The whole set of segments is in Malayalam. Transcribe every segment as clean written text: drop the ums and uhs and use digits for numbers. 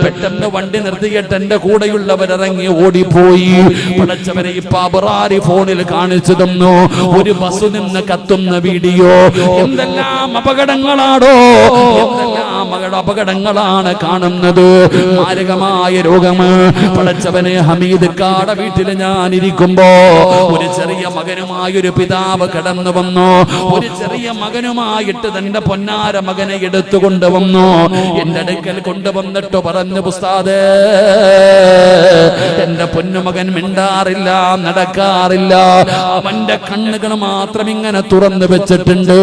പെട്ടെന്ന് വണ്ടി നിർത്തിയിട്ട് എന്റെ കൂടെയുള്ളവരിറങ്ങി ഓടിപ്പോയി. പടച്ചവരെ ഇപ്പൊ അബറാരി ഫോണിൽ കാണിച്ചു തന്നു ഒരു ബസ് നിന്ന് കത്തുന്ന വീഡിയോ. എന്തെല്ലാം അപകടങ്ങളാണോ, എന്തെല്ലാം അപകടങ്ങളാണ് കാണുന്നത്. മാരകമായ രോഗം. പടച്ചവനെ ഹമീദ് കാട വീട്ടിൽ ഞാൻ ഇരിക്കുമ്പോ ഒരു ചെറിയ മകനുമായി ഒരു പിതാവ് കടന്നു വന്നു. ഒരു ചെറിയ മകനുമായിട്ട് തന്റെ പൊന്നാര മകനെ എടുത്തുകൊണ്ടുവന്നു. എന്റെ അടുക്കൽ കൊണ്ടുവന്നിട്ട് പറഞ്ഞു, ഉസ്താദേ, എന്റെ പൊന്നുമകൻ മിണ്ടാറില്ല, നടക്കാറില്ല, അവന്റെ കണ്ണുകൾ മാത്രം ഇങ്ങനെ തുറന്നു വെച്ചിട്ടുണ്ട്.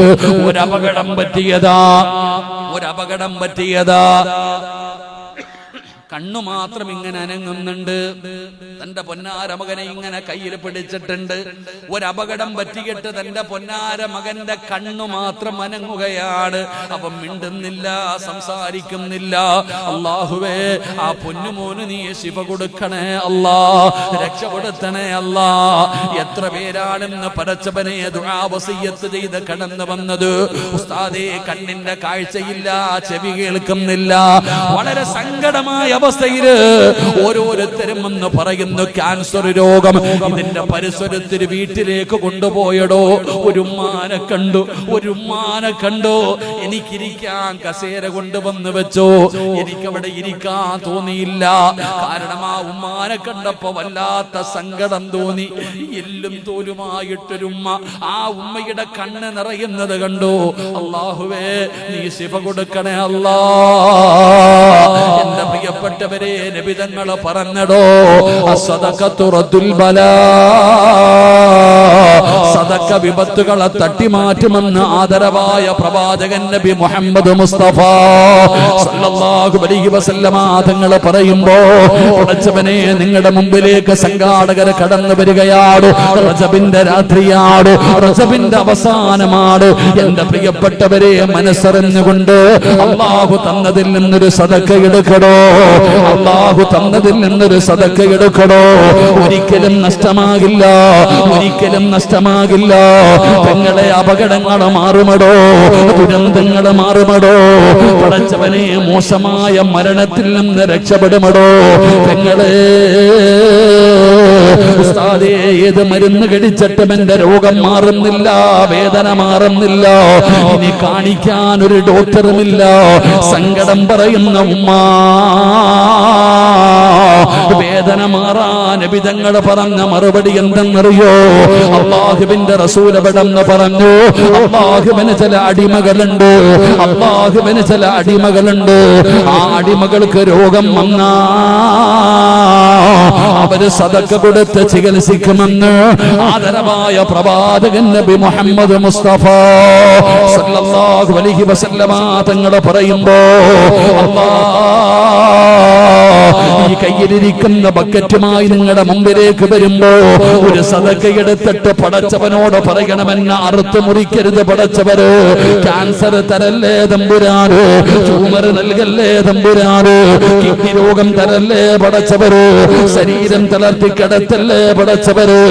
ഒരപകടം പറ്റിയതാ, ഒരപകടം പറ്റിയതാ. കണ്ണു മാത്രം ഇങ്ങനെ അനങ്ങുന്നുണ്ട്. തന്റെ പൊന്നാര മകനെ ഇങ്ങനെ കയ്യിൽ പിടിച്ചിട്ടുണ്ട്. ഒരപകടം പറ്റിയിട്ട് തന്റെ പൊന്നാര മകന്റെ കണ്ണു മാത്രം അനങ്ങുകയാണ്. അവൻ മിണ്ടുന്നില്ല, സംസാരിക്കുന്നില്ല. അല്ലാഹുവേ, ആ പൊന്നുമോന് നീ ശിഫ കൊടുക്കണേ അല്ലാ, രക്ഷപ്പെടുത്തണേ അല്ലാ. എത്ര പേരാണെന്ന് പടച്ചവനെ ദുആ വസിയ്യത്ത് ചെയ്ത് കടന്നു വന്നത്. ഉസ്താദേ, കണ്ണിന്റെ കാഴ്ചയില്ല, ചെവി കേൾക്കുന്നില്ല. വളരെ സങ്കടമായ അവസ്ഥയില് ഓരോരുത്തരും എന്ന് പറയുന്നു ക്യാൻസർ രോഗം. ഇതിന്റെ പരിസരത്തിൽ വീട്ടിലേക്ക് കൊണ്ടുപോയടോ. ഒരു ഉമ്മാനെ കണ്ടു, ഒരു ഉമ്മാനെ കണ്ടു. എനിക്കിരിക്കാൻ കസേര കൊണ്ടുവന്ന് വെച്ചോ. എനിക്കവിടെ ഇരിക്കാൻ തോന്നിയില്ല. കാരണം ആ ഉമ്മാനെ കണ്ടപ്പോ വല്ലാത്ത സങ്കടം തോന്നി. എല്ലും തോലുമായിട്ടൊരുമ്മ. ആ ഉമ്മയുടെ കണ്ണ് നിറയുന്നത് കണ്ടു. അല്ലാഹുവേ, നീ ശിഫ കൊടുക്കണേ അല്ലാ. എന്റെ പ്രിയപ്പെട്ടവരെ, നബി തങ്ങൾ പറഞ്ഞടോ, അസ്സദഖത്തു റദ്ദുൽ ബലാ, സദഖ വിപത്തുകളെ തട്ടിമാറ്റുമെന്ന് ആദരവായ പ്രവാചകൻ നബി മുഹമ്മദ് മുസ്തഫ സല്ലല്ലാഹു അലൈഹി വസല്ലമ തങ്ങൾ പറയുമ്പോ, പടച്ചവനെ, നിങ്ങളുടെ മുമ്പിലേക്ക് സംഘാടകർ കടന്നു വരികയാണ്. റജബിന്റെ രാത്രിയാണ്, റജബിന്റെ അവസാനമാണ്. എന്റെ പ്രിയപ്പെട്ടവരെ, മനസ്സറിഞ്ഞുകൊണ്ട് അല്ലാഹു തന്നതിൽ നിന്നൊരു സദഖ എടുക്കണോ, അല്ലാഹു തന്നതിൽ നിന്നൊരു സദഖ എടുക്കണോ. ഒരിക്കലും നഷ്ടമാകില്ല, ഒരിക്കലും നഷ്ടമാകില്ല. പെങ്ങളെ, അപകടങ്ങൾ മാറുമടോ, ദുരന്തങ്ങൾ മാറുമടോ. പടച്ചവനെ, മോശമായ മരണത്തിൽ നിന്ന് രക്ഷപ്പെടുമടോ. പെങ്ങളെ, ഉസ്താദേ, ഏത് മരുന്ന് കഴിച്ചിട്ടും എന്റെ രോഗം മാറുന്നില്ല, വേദന മാറുന്നില്ല, ഇനി കാണിക്കാൻ ഒരു ഡോക്ടറുമില്ല. സങ്കടം പറയുന്ന ഉമ്മ, വേദന മാറാൻ നബി തങ്ങൾ പറഞ്ഞ മറുപടി എന്തെന്നറിയോ? അല്ലാഹുവിന്റെ റസൂൽ എവിടെന്ന് പറഞ്ഞു, അല്ലാഹുവിന് ചില അടിമകളുണ്ട്, അല്ലാഹുവിന് ചില അടിമകളുണ്ട്. ആ അടിമകൾക്ക് രോഗം വന്നാ അവര് സദഖ കൊടുത്ത് ചികിത്സിക്കുമെന്ന് ആദരവായ പ്രവാചകൻ നബി മുഹമ്മദ് മുസ്തഫ സല്ലല്ലാഹു അലൈഹി വസല്ലമ തങ്ങൾ പറയുമ്പോ, ഈ കയ്യിലിരിക്കുന്ന ബക്കറ്റുമായി നിങ്ങളുടെ മുമ്പിലേക്ക് വരുമ്പോ ഒരു സദഖ എടുത്തിട്ട് പടച്ചവനോട് പറയണമെന്ന്, അറുത്ത് മുറിക്കരുത് പടച്ചവര്. ക്യാൻസർ തരല്ലേ തമ്പുരാന്, ട്യൂമർ നൽകല്ലേ തമ്പുരാന്, കിഡ്നി രോഗം തരല്ലേ പടച്ചവര്, ശരീരം തളർത്തി കിടത്തല്ലേ പടച്ചവര്.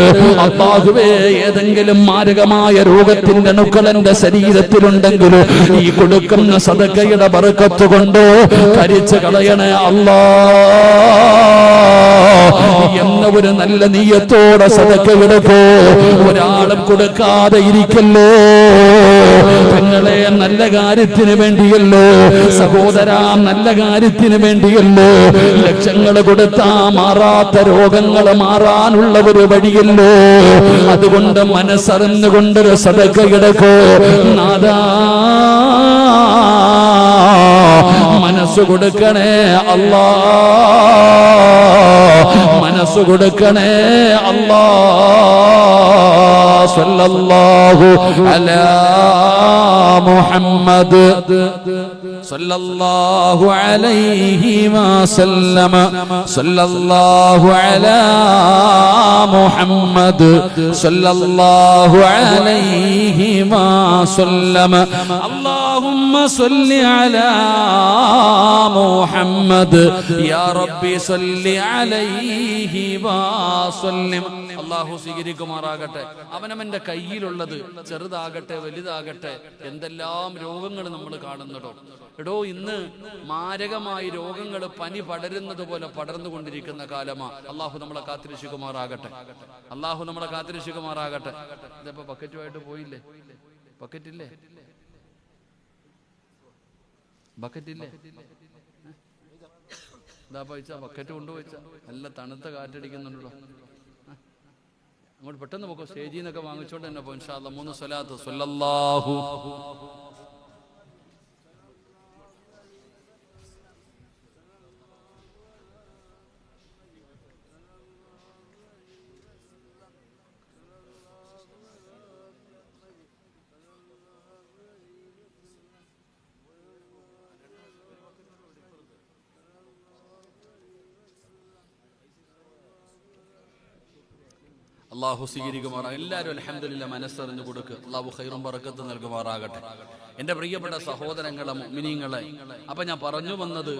അല്ലാഹുവേ, ഏതെങ്കിലും മാരകമായ രോഗത്തിന്റെ അണുക്കൾ എന്റെ ശരീരത്തിലുണ്ടെങ്കിൽ ഈ കൊടുക്കുന്ന സദഖയുടെ ബർക്കത്ത് കൊണ്ട് കരിച്ചു കളയണേ അല്ലാ എന്ന ഒരു നല്ല നീയത്തോടെ സദഖ എടുക്കൂ. ഒരാളും കൊടുക്കാതെ ഇരിക്കല്ലോ. പെങ്ങളെ, നല്ല കാര്യത്തിന് വേണ്ടിയല്ലോ. സഹോദരാ, നല്ല കാര്യത്തിന് വേണ്ടിയല്ലോ. ലക്ഷങ്ങൾ കൊടുത്താ മാറാത്ത രോഗങ്ങൾ മാറാനുള്ള ഒരു വഴിയല്ലോ. അതുകൊണ്ട് മനസ്സറിഞ്ഞുകൊണ്ടൊരു സദഖ എടുക്കൂ. നാദാ, മനസ്സ് കൊടുക്കണേ അല്ലാ, മനസ്സ് കൊടുക്കണേ അല്ലാ. സല്ലല്ലാഹു അലാ മുഹമ്മദ് സല്ലല്ലാഹു അലൈഹി വസല്ലമ, സല്ലല്ലാഹു അലാ മുഹമ്മദ് സല്ലല്ലാഹു അലൈഹി വസല്ലമ. അല്ലാഹു اللهم صل على محمد يا ربي صل عليه وسلم. അള്ളാഹു സ്വീകരിക്കുമാറാകട്ടെ. അവനവന്റെ കയ്യിലുള്ളത് ചെറുതാകട്ടെ വലുതാകട്ടെ എന്തെല്ലാം രോഗങ്ങൾ നമ്മൾ കാണുന്നടോ. എടോ, ഇന്ന് മാരകമായി രോഗങ്ങൾ പനി പടരുന്നത് പോലെ പടർന്നുകൊണ്ടിരിക്കുന്ന കാലമാ. അള്ളാഹു നമ്മളെ കാത്തിരക്ഷിക്കുമാറാകട്ടെ. അള്ളാഹു നമ്മളെ കാത്തിരക്ഷിക്കുമാറാകട്ടെ. ഇതിപ്പോ ബക്കറ്റുമായിട്ട് പോയില്ലേ? ബക്കറ്റില്ലേ? ബക്കറ്റില്ലേ? ഇതാ പൈസ ബക്കറ്റ് കൊണ്ടുപോയിച്ച നല്ല തണുത്ത കാറ്റടിക്കുന്നുണ്ടല്ലോ. അങ്ങോട്ട് പെട്ടെന്ന് പോക്കോ. സ്റ്റേജിൽ നിന്നൊക്കെ വാങ്ങിച്ചോണ്ട് തന്നെ പോ. ഇൻഷാ അല്ലാഹ് 3 സ്വലാത്ത് സ്വല്ലല്ലാഹു. അള്ളാഹു സ്വീകരിക്കുമാറാകട്ടെ. എല്ലാവരും അൽഹംദുലില്ലാ മനസ്സറിഞ്ഞു കൊടുക്കുക. അള്ളാഹു ഖൈറും ബറക്കത്തും നൽകുമാറാകട്ടെ. എൻ്റെ പ്രിയപ്പെട്ട സഹോദരങ്ങളെ, മുഅ്മിനീങ്ങളെ, അപ്പൊ ഞാൻ പറഞ്ഞു വന്നത്,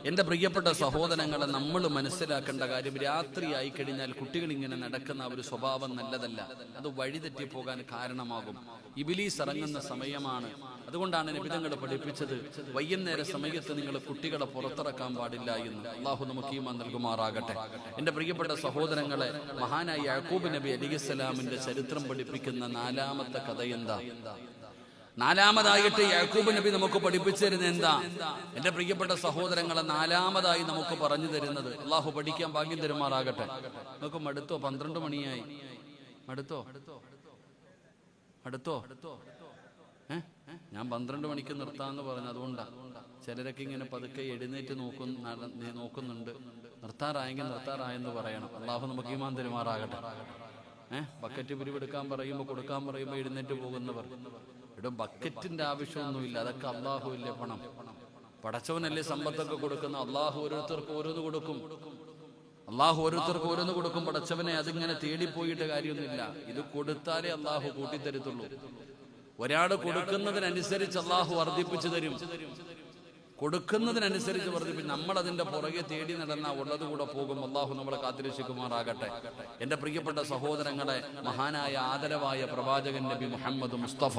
എൻ്റെ പ്രിയപ്പെട്ട സഹോദരങ്ങളെ, നമ്മൾ മനസ്സിലാക്കേണ്ട കാര്യം, രാത്രിയായി കഴിഞ്ഞാൽ കുട്ടികൾ ഇങ്ങനെ നടക്കുന്ന ഒരു സ്വഭാവം നല്ലതല്ല. അത് വഴിതെറ്റി പോകാൻ കാരണമാകും. ഇബ്ലീസ് ഇറങ്ങുന്ന സമയമാണ്. അതുകൊണ്ടാണ് നബി തങ്ങൾ പഠിപ്പിച്ചത്, വൈകുന്നേര സമയത്ത് നിങ്ങൾ കുട്ടികളെ പുറത്തിറക്കാൻ പാടില്ല എന്ന്. അള്ളാഹു നമുക്ക് ഈമാൻ നൽകുമാറാകട്ടെ. എൻ്റെ പ്രിയപ്പെട്ട സഹോദരങ്ങളെ, മഹാനായ യാക്കൂബ് നബി അലൈഹിസ്സലാമിന്റെ ചരിത്രം പഠിപ്പിക്കുന്ന 4ാമത്തെ കഥ എന്താ? 4ാമതായിട്ട് യാക്കൂബ് നബി നമുക്ക് പഠിപ്പിച്ചു തരുന്നത് എന്താ? എൻ്റെ പ്രിയപ്പെട്ട സഹോദരങ്ങളെ, 4ാമതായി നമുക്ക് പറഞ്ഞു തരുന്നത്, അള്ളാഹു പഠിക്കാൻ ഭാഗ്യം തരുമാറാകട്ടെ. നമുക്ക് മടുത്തോ? 12 മണിയായി. മടുത്തോ? ഞാൻ 12 മണിക്ക് നിർത്താന്ന് പറഞ്ഞു. അതുകൊണ്ടാ ചിലരൊക്കെ ഇങ്ങനെ പതുക്കെ എഴുന്നേറ്റ് നോക്കുന്നുണ്ട്. നിർത്താറായെങ്കിൽ നിർത്താറായെന്ന് പറയണം. അള്ളാഹു നമുക്ക് ഈമാൻ തരുമാറാകട്ടെ. ബക്കറ്റ് പിരിവെടുക്കാൻ പറയുമ്പോൾ, കൊടുക്കാൻ പറയുമ്പോൾ എഴുന്നേറ്റ് പോകുന്നവർ, ഇവിടെ ബക്കറ്റിന്റെ ആവശ്യമൊന്നുമില്ല. അതൊക്കെ അള്ളാഹു ഇല്ലേ പണം. പടച്ചവനല്ലേ സമ്പത്തൊക്കെ കൊടുക്കുന്ന. അള്ളാഹു ഓരോരുത്തർക്ക് ഓരോന്ന് കൊടുക്കും. പടച്ചവനെ അതിങ്ങനെ തേടിപ്പോയിട്ട് കാര്യമൊന്നുമില്ല. ഇത് കൊടുത്താലേ അള്ളാഹു കൂട്ടിത്തരത്തുള്ളൂ. ഒരാൾ കൊടുക്കുന്നതിനനുസരിച്ച് അള്ളാഹു വർദ്ധിപ്പിച്ചു തരും. കൊടുക്കുന്നതിനനുസരിച്ച് വർദ്ധിപ്പിച്ച് നമ്മൾ അതിന്റെ പുറകെ തേടി നടന്ന ഉള്ളത് കൂടെ പോകും. അള്ളാഹു നമ്മളെ കാത്തിരക്ഷിക്കുമാറാകട്ടെ. എൻ്റെ പ്രിയപ്പെട്ട സഹോദരങ്ങളെ, മഹാനായ ആദരവായ പ്രവാചകൻ നബി മുഹമ്മദ് മുസ്തഫ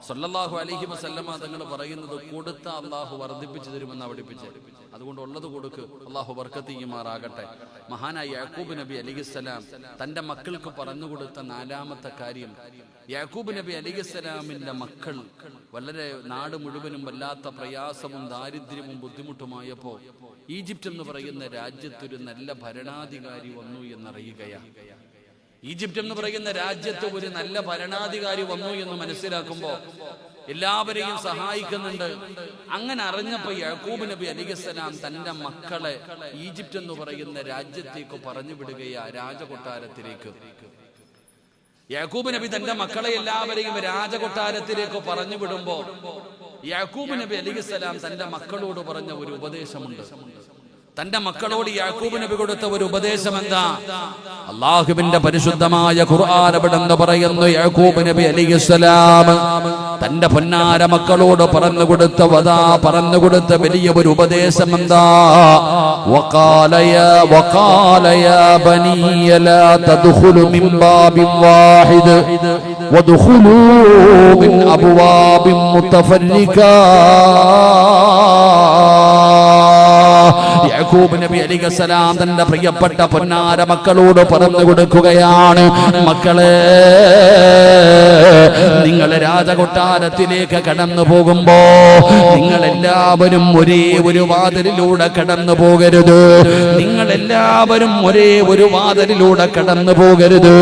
സല്ലല്ലാഹു അലൈഹി വസല്ലമ തങ്ങൾ പറയുന്നത്, കൊടുത്ത അള്ളാഹു വർദ്ധിപ്പിച്ചു തരുമെന്ന് പഠിപ്പിച്ച്. അതുകൊണ്ട് ഉള്ളത് കൊടുക്ക്, അള്ളാഹു ബർക്കത്ത് ചെയ്യുമാറാകട്ടെ. മഹാനായ യാക്കൂബ് നബി അലൈഹിസ്സലാം തന്റെ മക്കൾക്ക് പറഞ്ഞുകൊടുത്ത 4ാമത്തെ കാര്യം, യാക്കൂബ് നബി അലൈഹിസ്സലാമിന്റെ മക്കൾ വളരെ നാട് മുഴുവനും വല്ലാത്ത പ്രയാസവും ദാരിദ്ര്യവും ബുദ്ധിമുട്ടുമായപ്പോ ഈജിപ്റ്റ് എന്ന് പറയുന്ന രാജ്യത്തൊരു നല്ല ഭരണാധികാരി വന്നു എന്നറിയുകയാണ്. ഈജിപ്റ്റ് എന്ന് പറയുന്ന രാജ്യത്ത് ഒരു നല്ല ഭരണാധികാരി വന്നു എന്ന് മനസ്സിലാക്കുമ്പോ എല്ലാവരെയും സഹായിക്കുന്നുണ്ട്. അങ്ങനെ അറിഞ്ഞപ്പോ യാക്കൂബ് നബി അലൈഹിസ്സലാം തന്റെ മക്കളെ ഈജിപ്റ്റ് എന്ന് പറയുന്ന രാജ്യത്തേക്ക് പറഞ്ഞു വിടുകയാ, രാജകൊട്ടാരത്തിലേക്ക്. യാക്കൂബ് നബി തന്റെ മക്കളെ എല്ലാവരെയും രാജകൊട്ടാരത്തിലേക്ക് പറഞ്ഞു വിടുമ്പോ യാക്കൂബ് നബി അലൈഹിസ്സലാം തന്റെ മക്കളോട് പറഞ്ഞ ഒരു ഉപദേശമുണ്ട്. തന്റെ മക്കളോട് യാക്കൂബ് നബി കൊടുത്ത ഒരു ഉപദേശം എന്താ? അല്ലാഹുവിന്റെ പരിശുദ്ധമായ ഖുർആൻ എന്ന് പറയുന്നു, യാക്കൂബ് നബി അലൈഹിസ്സലാം തന്റെ പൊന്നാര മക്കളോട് പറഞ്ഞുകൊടുത്ത വലിയ ഒരു ഉപദേശം എന്താ? വഖാല യാ ബനിയ ലാ തദ്ഖുലു മിൻ ബാബിൻ വാഹിദ് വദ്ഖുലൂ മിൻ അബ്വാബിൻ മുതഫർരികാ. യാക്കൂബ് നബി അലൈഹിസ്സലാം തന്റെ പ്രിയപ്പെട്ട പൊന്നാര മക്കളോട് പറഞ്ഞു കൊടുക്കുകയാണ്, മക്കളെ, നിങ്ങൾ രാജകൊട്ടാരത്തിലേക്ക് കടന്നു പോകുമ്പോ നിങ്ങൾ എല്ലാവരും ഒരേ ഒരു വാതിലിലൂടെ കടന്നു പോകരുത്. നിങ്ങൾ എല്ലാവരും ഒരേ ഒരു വാതിലിലൂടെ കടന്നു പോകരുത്.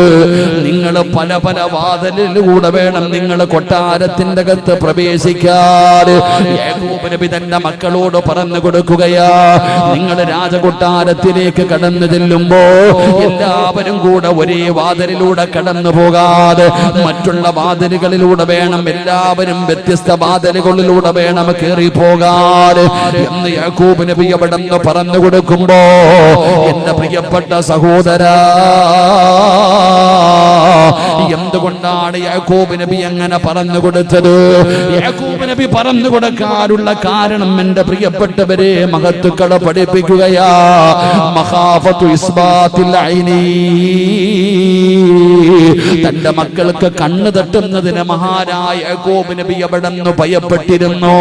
നിങ്ങൾ പല പല വാതിലിലൂടെ വേണം നിങ്ങൾ കൊട്ടാരത്തിന്റെ അകത്ത് പ്രവേശിക്കാൻ. യാക്കൂബ് നബി തന്റെ മക്കളോട് പറഞ്ഞു കൊടുക്കുകയാ, നിങ്ങൾ രാജകൊട്ടാരത്തിലേക്ക് കടന്നു ചെല്ലുമ്പോ എല്ലാവരും കൂടെ ഒരേ വാതിലിലൂടെ കടന്നു പോകാതെ മറ്റുള്ള വാതിലുകളിലൂടെ വേണം, എല്ലാവരും വ്യത്യസ്ത വാതിലുകളിലൂടെ വേണം കയറി പോകാതെ എന്ന് യാക്കൂബ് നബി അവിടെ നിന്ന് പറഞ്ഞു കൊടുക്കുമ്പോ എന്റെ പ്രിയപ്പെട്ട സഹോദരാ, എന്തുകൊണ്ടാണ് യാക്കൂബ് നബി അങ്ങനെ പറഞ്ഞു കൊടുത്തത്? യാക്കൂബ് നബി പറഞ്ഞു കൊടുക്കാനുള്ള കാരണം എന്റെ പ്രിയപ്പെട്ടവരെ മഹത്തുക്കളെ പഠിപ്പിക്കുകയാ. മഖാഫത്തു ഇസ്ബാത്തിൽ ഐനി, തന്റെ മക്കൾക്ക് കണ്ണ് തട്ടുന്നതിന് മഹാനായ യാക്കൂബ് നബി അവിടെ നിന്ന് ഭയപ്പെട്ടിരുന്നു.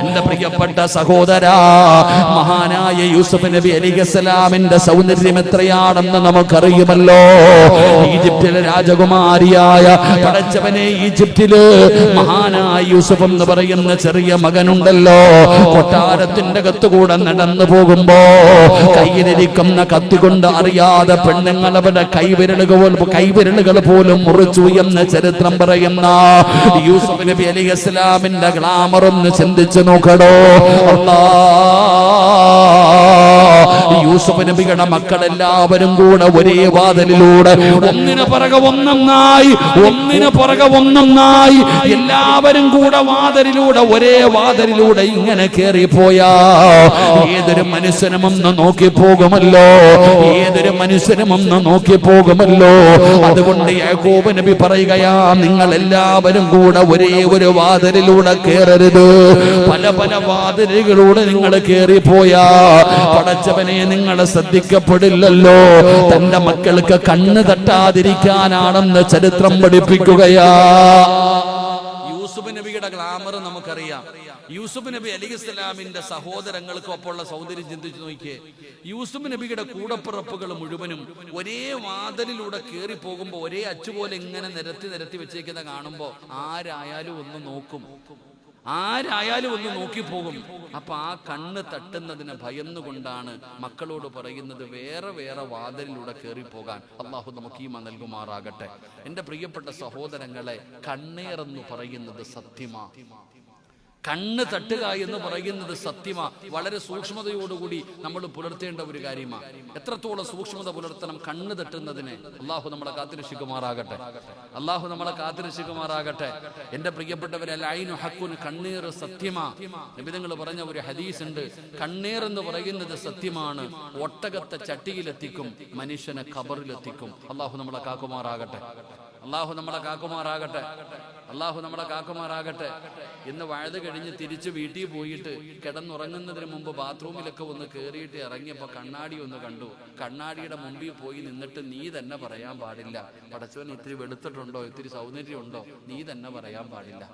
എന്റെ പ്രിയപ്പെട്ട സഹോദരാ, മഹാനായ യൂസുഫ് നബി അലൈഹിസ്സലാമിന്റെ സൗന്ദര്യം എത്രയാണെന്ന് നമുക്കറിയുമല്ലോ. ഈജിപ്തിലെ രാജകുമാരിയായ പടച്ചവനെ, ഈജിപ്തില് മഹാനായ യൂസുഫ് എന്ന് പറയുന്ന ചെറിയ മകനുണ്ടല്ലോ, കൊട്ടാരത്തിന്റെ അകത്തുകൂടെ നടന്നു പോകുമ്പോ കയ്യിലിരിക്കുന്ന കത്തി കൊണ്ട് അറിയാതെ പെണ്ണുങ്ങൾ അവരുടെ കൈവിരലുകൾ പോലും മുറിച്ചു എന്ന് ചരിത്രം പറയുന്ന യൂസുഫ് നബി അലൈഹിസ്സലാമിന്റെ ഗ്ലാമർ ഒന്ന് ചിന്തിച്ചു നോക്കടോ. യൂസുഫ് നബിയുടെ മക്കളെല്ലാവരും കൂടെ ഒരേ വാതിലിലൂടെ ഒന്നിനു പുറകെ ഒന്നൊന്നായി എല്ലാവരും കൂടെ വാതിലിലൂടെ ഒരേ വാതിലിലൂടെ ഇങ്ങനെ കേറിപ്പോയാ ഏതൊരു മനുഷ്യനും ഒന്ന് നോക്കി പോകുമല്ലോ. അതുകൊണ്ട് യാക്കൂബ് നബി പറയുകയാ, നിങ്ങൾ എല്ലാവരും കൂടെ ഒരേ ഒരു വാതിലിലൂടെ കേറരുത്, പല പല വാതിലുകളിലൂടെ നിങ്ങൾ കേറിപ്പോയാ പടച്ചവനെ നിങ്ങളെ ശ്രദ്ധിക്കപ്പെടില്ലല്ലോ. തന്റെ മക്കൾക്ക് കണ്ണ് തട്ടാതിരിക്കാനാണെന്ന് ചരിത്രം പഠിപ്പിക്കുകയാ. യൂസുഫ് നബിയുടെ ഗ്ലാമർ നമുക്കറിയാം. യൂസുഫ് നബി അലൈഹിസ്സലാമിന്റെ സഹോദരങ്ങൾക്കൊപ്പമുള്ള സൗന്ദര്യം ചിന്തിച്ചു നോക്കിയേ. യൂസുഫ് നബിയുടെ കൂടപ്പിറപ്പുകൾ മുഴുവനും ഒരേ വാതിലിലൂടെ കയറി പോകുമ്പോ ഒരേ അച്ചുപോലെ ഇങ്ങനെ നിരത്തി വെച്ചേക്കുന്ന കാണുമ്പോ ആരായാലും ഒന്ന് നോക്കിപ്പോകും. അപ്പൊ ആ കണ്ണ് തട്ടുന്നതിന് ഭയന്നുകൊണ്ടാണ് മക്കളോട് പറയുന്നത് വേറെ വേറെ വാതിലിലൂടെ കയറിപ്പോകാൻ. അള്ളാഹു നമുക്ക് ഈമാൻ നൽകുമാറാകട്ടെ. എന്റെ പ്രിയപ്പെട്ട സഹോദരങ്ങളെ, കണ്ണേറെന്ന് പറയുന്നത് സത്യമാ, കണ്ണ് തട്ടുക എന്ന് പറയുന്നത് സത്യമാ. വളരെ സൂക്ഷ്മതയോടുകൂടി നമ്മൾ പുലർത്തേണ്ട ഒരു കാര്യമാണ്. എത്രത്തോളം സൂക്ഷ്മത പുലർത്തണം കണ്ണ് തട്ടുന്നതിന്. അള്ളാഹു നമ്മളെ കാത്തിരക്ഷിക്കുമാറാകട്ടെ. എന്റെ പ്രിയപ്പെട്ടവരെ, ലൈനു ഹഖുൻ, കണ്ണീർ സത്യമാ. നബിതങ്ങൾ പറഞ്ഞ ഒരു ഹദീസ് ഉണ്ട്, കണ്ണീർ എന്ന് പറയുന്നത് സത്യമാണ്, ഒട്ടകത്തെ ചട്ടിയിലെത്തിക്കും, മനുഷ്യനെ ഖബറിലെത്തിക്കും. അള്ളാഹു നമ്മളെ കാക്കുമാറാകട്ടെ. ഇന്ന് വഴുത് കഴിഞ്ഞ് തിരിച്ച് വീട്ടിൽ പോയിട്ട് കിടന്നുറങ്ങുന്നതിന് മുമ്പ് ബാത്റൂമിലൊക്കെ ഒന്ന് കയറിയിട്ട് ഇറങ്ങിയപ്പോൾ കണ്ണാടി ഒന്ന് കണ്ടു. കണ്ണാടിയുടെ മുമ്പിൽ പോയി നിന്നിട്ട് നീ തന്നെ പറയാൻ പാടില്ല, പടച്ചവൻ ഇത്തിരി വെളുത്തിട്ടുണ്ടോ, ഇത്തിരി സൗന്ദര്യമുണ്ടോ, നീ തന്നെ പറയാൻ പാടില്ല.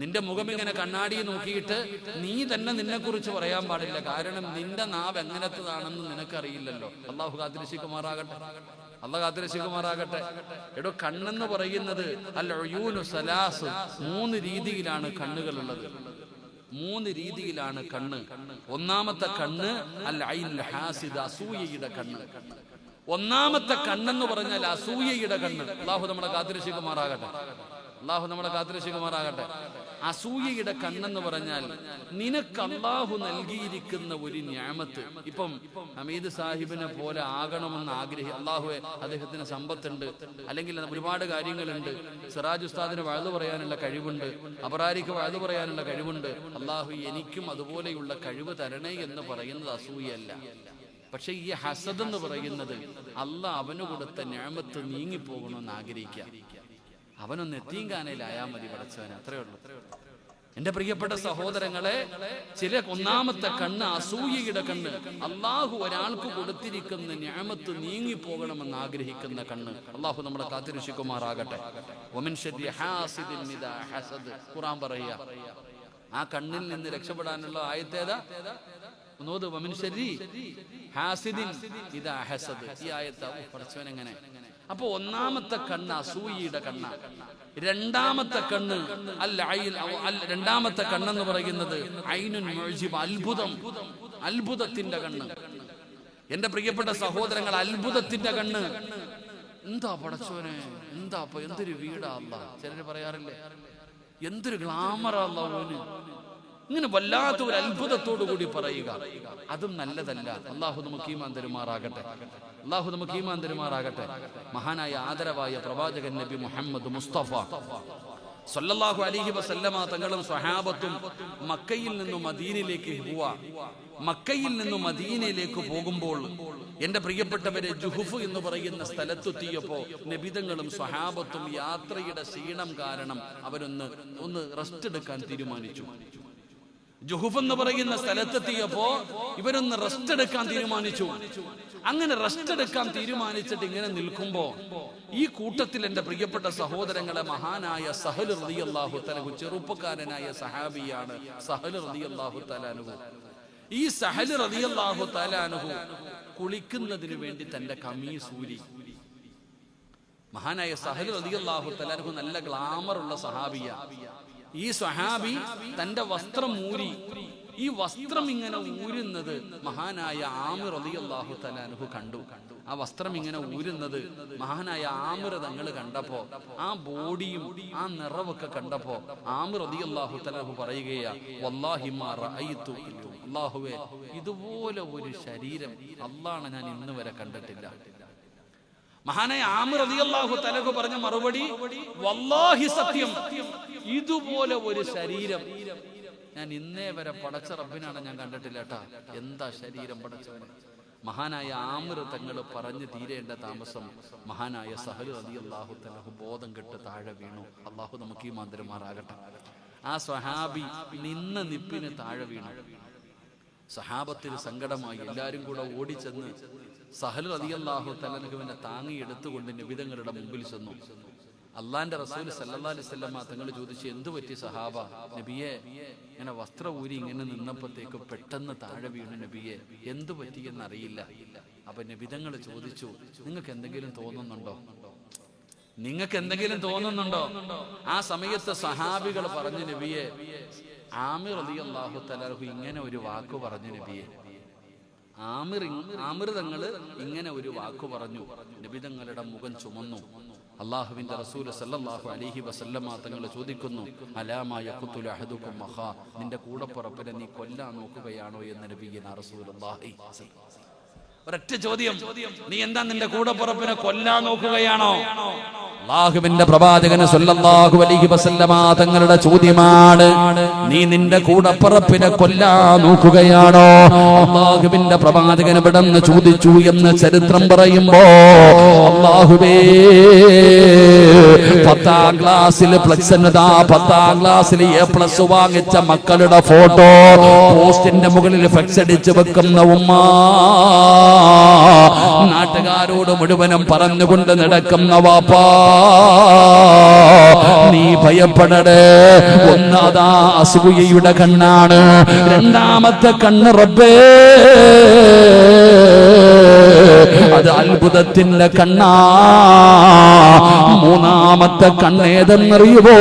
നിന്റെ മുഖം ഇങ്ങനെ കണ്ണാടി നോക്കിയിട്ട് നീ തന്നെ നിന്നെ കുറിച്ച് പറയാൻ പാടില്ല. കാരണം നിന്റെ നാവ് എങ്ങനത്തതാണെന്ന് നിനക്കറിയില്ലല്ലോ. അള്ളാഹു കാത്തിരക്ഷിക്കുമാറാകട്ടെ. എടോ, കണ്ണെന്ന് പറയുന്നത് അൽ ഉയൂനു സലാസ്, 3 രീതിയിലാണ് കണ്ണുകളുള്ളത്. 3 രീതിയിലാണ് കണ്ണ്. ഒന്നാമത്തെ കണ്ണ് അൽ ഐനുൽ ഹാസിദ, അസൂയയുടെ കണ്ണ്. ഒന്നാമത്തെ കണ്ണെന്ന് പറഞ്ഞാൽ അസൂയയുടെ കണ്ണ്. അള്ളാഹു നമ്മളെ കാത്തിരക്ഷിക്കുമാറാകട്ടെ. അസൂയയുടെ കണ്ണെന്ന് പറഞ്ഞാൽ നിനക്ക് അള്ളാഹു നൽകിയിരിക്കുന്ന ഒരു നിഅമത്ത്. ഇപ്പം ഹമീദ് സാഹിബിനെ പോലെ ആകണമെന്ന് അള്ളാഹുവെ അദ്ദേഹത്തിന് സമ്പത്തുണ്ട്, അല്ലെങ്കിൽ ഒരുപാട് കാര്യങ്ങളുണ്ട്. സിറാജ് ഉസ്താദിന് വഅദ് പറയാനുള്ള കഴിവുണ്ട്, അപറാരിക്ക് വഅദ് പറയാനുള്ള കഴിവുണ്ട്. അള്ളാഹു എനിക്കും അതുപോലെയുള്ള കഴിവ് തരണേ എന്ന് പറയുന്നത് അസൂയല്ല. പക്ഷെ ഈ ഹസദ് എന്ന് പറയുന്നത് അള്ളാഹ് അവന് കൊടുത്ത നിഅമത്ത് നീങ്ങിപ്പോകണമെന്ന് ആഗ്രഹിക്കുക. അവനൊന്ന് എത്തീങ്കാനയിലായാൽ മതി പടച്ചവന്, അത്രേ ഉള്ളൂ. എന്റെ പ്രിയപ്പെട്ട സഹോദരങ്ങളെ, ഒന്നാമത്തെ കണ്ണ് അസൂയയുടെ കണ്ണ്. അള്ളാഹു ഒരാൾക്ക് കൊടുത്തിരിക്കുന്ന നിഅമത്ത് നീങ്ങിപ്പോകണമെന്ന് ആഗ്രഹിക്കുന്ന കണ്ണ്. അള്ളാഹു നമ്മളെ കാത്തിരക്ഷിക്കുമാറാകട്ടെ. വമിൻ ശർരി ഹാസിദിൻ ഇദാ ഹസദ്, ഖുർആൻ പറയുക. ആ കണ്ണിൽ നിന്ന് രക്ഷപ്പെടാനുള്ള ആയത്തേതാ? വമിൻ ശർരി ഹാസിദിൻ ഇദാ ഹസദ്. ഈ ആയത്ത് പടച്ചവൻ എങ്ങനെ? അപ്പൊ ഒന്നാമത്തെ കണ്ണ് അസൂയയുടെ കണ്ണ. രണ്ടാമത്തെ കണ്ണ് രണ്ടാമത്തെ കണ്ണെന്ന് പറയുന്നത് ഐനുൻ മുഅ്ജിബ, അത്ഭുതത്തിന്റെ കണ്ണ്. എന്റെ പ്രിയപ്പെട്ട സഹോദരങ്ങൾ, അത്ഭുതത്തിന്റെ കണ്ണ്. എന്താ പടച്ചോനെ, എന്തൊരു വീടാ അല്ലാഹ്. ചിലര് പറയാറില്ലേ, എന്തൊരു ഗ്ലാമറാ അല്ലാഹുവിന്, ഇങ്ങനെ വല്ലാത്ത ഒരു അത്ഭുതത്തോടു കൂടി പറയുക, അതും നല്ലതല്ല. അള്ളാഹു നമുക്ക് ഈമാൻ തരുമാറാകട്ടെ, അള്ളാഹു നമുക്ക് ഈമാൻ തരുമാറാകട്ടെ. മഹാനായ ആദരവായ പ്രവാചകൻ നബി മുഹമ്മദ് മുസ്തഫ സല്ലല്ലാഹു അലൈഹി വസല്ലമ തങ്ങളും സ്വഹാബത്തും മക്കയിൽ നിന്നും മദീനയിലേക്ക് പോവാ. മക്കയിൽ നിന്നും മദീനയിലേക്ക് പോകുമ്പോൾ എന്റെ പ്രിയപ്പെട്ടവരെ, ജുഹുഫ് എന്ന് പറയുന്ന സ്ഥലത്തെത്തിയപ്പോ നബിതങ്ങളും സ്വഹാബത്തും യാത്രയുടെ ക്ഷീണം കാരണം അവരൊന്ന് റെസ്റ്റ് എടുക്കാൻ തീരുമാനിച്ചു. ജുഹുഫ് എന്ന് പറയുന്ന സ്ഥലത്തെത്തിയപ്പോ ഇവരൊന്ന് റെസ്റ്റ് എടുക്കാൻ തീരുമാനിച്ചു. അങ്ങനെ റെസ്റ്റ് എടുക്കാൻ തീരുമാനിച്ചിട്ട് ഇങ്ങനെ നിൽക്കുമ്പോ ഈ കൂട്ടത്തിൽ എന്റെ പ്രിയപ്പെട്ട സഹോദരങ്ങളെ, മഹാനായ സഹൽ റളിയല്ലാഹു തആല, ചെറുപ്പക്കാരനായ സഹാബിയാണ് സഹൽ റളിയല്ലാഹു തആല. ഈ സഹൽ റളിയല്ലാഹു തആല കുളിക്കുന്നതിന് വേണ്ടി തന്റെ കമീസ് ഊരി. മഹാനായ സഹൽ റളിയല്ലാഹു തആല നല്ല ഗ്ലാമർ ഉള്ള സഹാബിയ. ഈ സഹാബി തന്റെ വസ്ത്രം ഊരി. ഈ വസ്ത്രം ഇങ്ങനെ ഊരുന്നത് മഹാനായ ആമിർ റളിയല്ലാഹു തആല കണ്ടു. ആ വസ്ത്രം ഇങ്ങനെ ഊരുന്നത് മഹാനായ ആമിർ തങ്ങൾ കണ്ടപ്പോ, ആ ബോഡിയും ആ നിറവൊക്കെ കണ്ടപ്പോ ആമിർ റളിയല്ലാഹു തആല പറയുകയാ, വല്ലാഹി മാ റഅയ്തു, അല്ലാഹുവേ, ഇതുപോലെ ഒരു ശരീരം അല്ലാഹ് ഞാൻ ഇന്ന് വരെ കണ്ടിട്ടില്ല. മഹാനായ ആമിർ റളിയല്ലാഹു തആല പറഞ്ഞ മറുപടി, വല്ലാഹി സത്യം, ഇതുപോലെ ഒരു ശരീരം ഞാൻ ഇന്നേ വരെ പടച്ച റബ്ബിനാണ് ഞാൻ കണ്ടിട്ടില്ല കേട്ടാ. എന്താ ശരീരം പടച്ചവനെ. മഹാനായ ആമിർ തങ്ങൾ പറഞ്ഞു തീരേണ്ട താമസം മഹാനായ സഹൽ റളിയല്ലാഹു തആല ബോധം കെട്ട് താഴെ വീണു. അള്ളാഹു നമുക്ക് ഈമാൻ തരുമാറാകട്ടെ. ആ സ്വഹാബി നിന്ന നിപ്പിന് താഴെ വീണു. സഹാബത്തിന് സങ്കടമായി. എല്ലാരും കൂടെ ഓടിച്ചെന്ന് സഹൽ റളിയല്ലാഹു തആലയെ താങ്ങി എടുത്തുകൊണ്ട് നബിതങ്ങളുടെ മുമ്പിൽ ചെന്നു. അള്ളാന്റെ റസൂൽ സല്ലല്ലാഹു അലൈഹി വസല്ലം തങ്ങൾ ചോദിച്ചു, എന്തു പറ്റി സഹാബ? നബിയെ, ഇങ്ങനെ വസ്ത്രം ഊരി ഇങ്ങനെ നിന്നപ്പോഴത്തേക്ക് പെട്ടെന്ന് താഴെ വീണു നബിയെ, എന്തു പറ്റിയെന്നറിയില്ല. അപ്പൊ നബിതങ്ങൾ ചോദിച്ചു, നിങ്ങൾക്ക് എന്തെങ്കിലും തോന്നുന്നുണ്ടോ? നിങ്ങൾക്ക് എന്തെങ്കിലും തോന്നുന്നുണ്ടോ? ആ സമയത്ത് സഹാബികൾ പറഞ്ഞു, നബിയെ, ആമിർ റളിയല്ലാഹു തആല ഇങ്ങനെ ഒരു വാക്ക് പറഞ്ഞു നബിയെ. ആമിർ തങ്ങള് ഇങ്ങനെ ഒരു വാക്ക് പറഞ്ഞു. നബി തങ്ങളുടെ മുഖം ചുമന്നു. അള്ളാഹുവിന്റെ റസൂൽ സല്ലല്ലാഹു അലൈഹി വസല്ലമ തങ്ങൾ ചോദിക്കുന്നു, അലാമാ യഖ്തുലു അഹദുകും അഖാ, നിന്റെ കൂടപ്പുറപ്പിനെ നീ കൊല്ലാൻ നോക്കുകയാണോ എന്ന് നബിയനാ റസൂലുള്ളാഹി. ഒരൊറ്റ ചോദ്യം, നീ എന്താ നിന്റെ കൂടപ്പുറപ്പിനെ കൊല്ലാൻ നോക്കുകയാണോ? അല്ലാഹുവിന്റെ പ്രവാചകന് സല്ലല്ലാഹു അലൈഹി വസല്ലമ തങ്ങളുടെ ചോദ്യമാണ്, നീ നിന്റെ കൂടപ്പുറപ്പിനെ കൊല്ലാൻ നോക്കുകയാണോ? അല്ലാഹുവിന്റെ പ്രവാചകൻ ഇവിടെന്ന് ചോദിച്ചു എന്ന് ചരിത്രം പറയുമ്പോ, അല്ലാഹുവേ, 10ാം ക്ലാസ്സിൽ A+ വാങ്ങിച്ച മക്കളുടെ ഫോട്ടോ പോസ്റ്റിന്റെ മുകളിൽ ഫ്ലെക്സ് അടിച്ചു വെക്കുന്ന ഉമ്മ, നാട്ടുകാരോട് മുഴുവനും പറഞ്ഞുകൊണ്ട് നടക്കുന്ന വാപ്പാ, നീ ഭയപ്പെടണേ. ഒന്നാതാ അസൂയയുടെ കണ്ണാണ്, രണ്ടാമത്തെ കണ്ണ് റബ്ബേ അത് അത്ഭുതത്തിന്റെ കണ്ണാ, മൂന്നാമത്തെ കണ്ണേതെന്നറിയുവോ?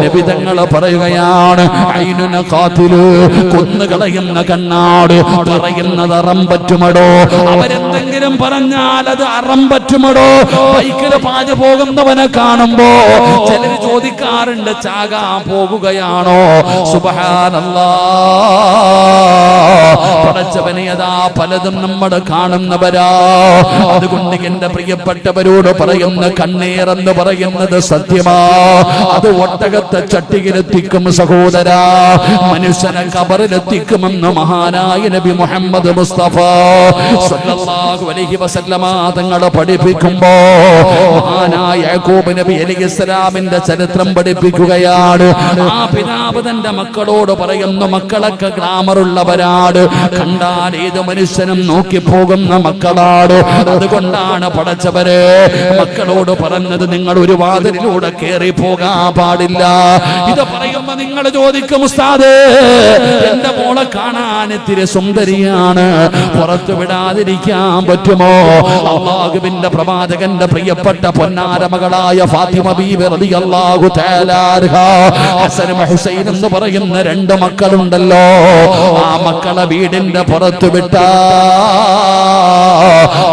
നബിതങ്ങള് പറയുകയാണ്, ഐനുന ഖാതിലു, കൊന്നുകളയുന്ന കണ്ണാട്. പറയുന്നത് അറം പറ്റുമടോ? അവരെന്തെങ്കിലും പറഞ്ഞാൽ അത് അറം പറ്റുമടോ? ബൈക്കിൽ പാഞ്ഞു പോകുന്നവനെ കാണുമ്പോ ചിലർ ചോദിക്കാറുണ്ട്, ചാകാൻ പോകുകയാണോ? സുബ്ഹാനല്ലാഹ്, പടച്ചവനെ, അതാ പലതും നമ്മൾ കാണുന്നവരാ. അതുകൊണ്ട് എന്റെ പ്രിയപ്പെട്ടവരോട് പറയുന്ന, കണ്ണേറെന്ന് പറയുന്നത് സത്യമാ. അത് ഒട്ടകത്തെ ചട്ടിയിലെത്തിക്കും സഹോദരാ, മനുഷ്യനെ ഖബറിലെത്തിക്കുമെന്ന് മഹാനായ നബി മുഹമ്മദ് മുസ്തഫ സല്ലല്ലാഹു അലൈഹി വസല്ലമ തങ്ങൾ പഠിപ്പിക്കുമ്പോ, മഹാനായ യാക്കൂബ് നബി അലൈഹിസ്സലാമിന്റെ ചരിത്രം പഠിപ്പിക്കുകയാണ്. ആ പിതാവ് തന്റെ മക്കളോട് പറയുന്നു, മക്കളൊക്കെ ഗ്ലാമറുള്ളവരാണ്, കണ്ടാൽ ഏത് മനുഷ്യനും നോക്കിപ്പോകുന്ന മക്കളാണ്. അതുകൊണ്ടാണ് പടച്ചവരെ മക്കളോട് പറഞ്ഞത്, നിങ്ങൾ ഒരു വാതിലിലൂടെ കയറി പോകാൻ പാടില്ല. ഇത് പറയുമ്പോ നിങ്ങൾ ചോദിക്കും, ഉസ്താദേ, എന്റെ മോളെ കാണാൻ ഇത്തിരി സുന്ദരിയാണ്, പുറത്തു വിടാതിരിക്കാൻ പറ്റുമോ? അല്ലാഹുവിന്റെ പ്രവാചകന്റെ പ്രിയപ്പെട്ട പൊന്നാര മകളായ ഫാത്തിമ ബീവി റളിയല്ലാഹു തആല അൻഹാ, ഹസനും ഹുസൈൻ എന്ന് പറയുന്ന 2 മക്കളുണ്ടല്ലോ, ആ മക്കളെ വീടിന്റെ പുറത്തു വിട്ടാ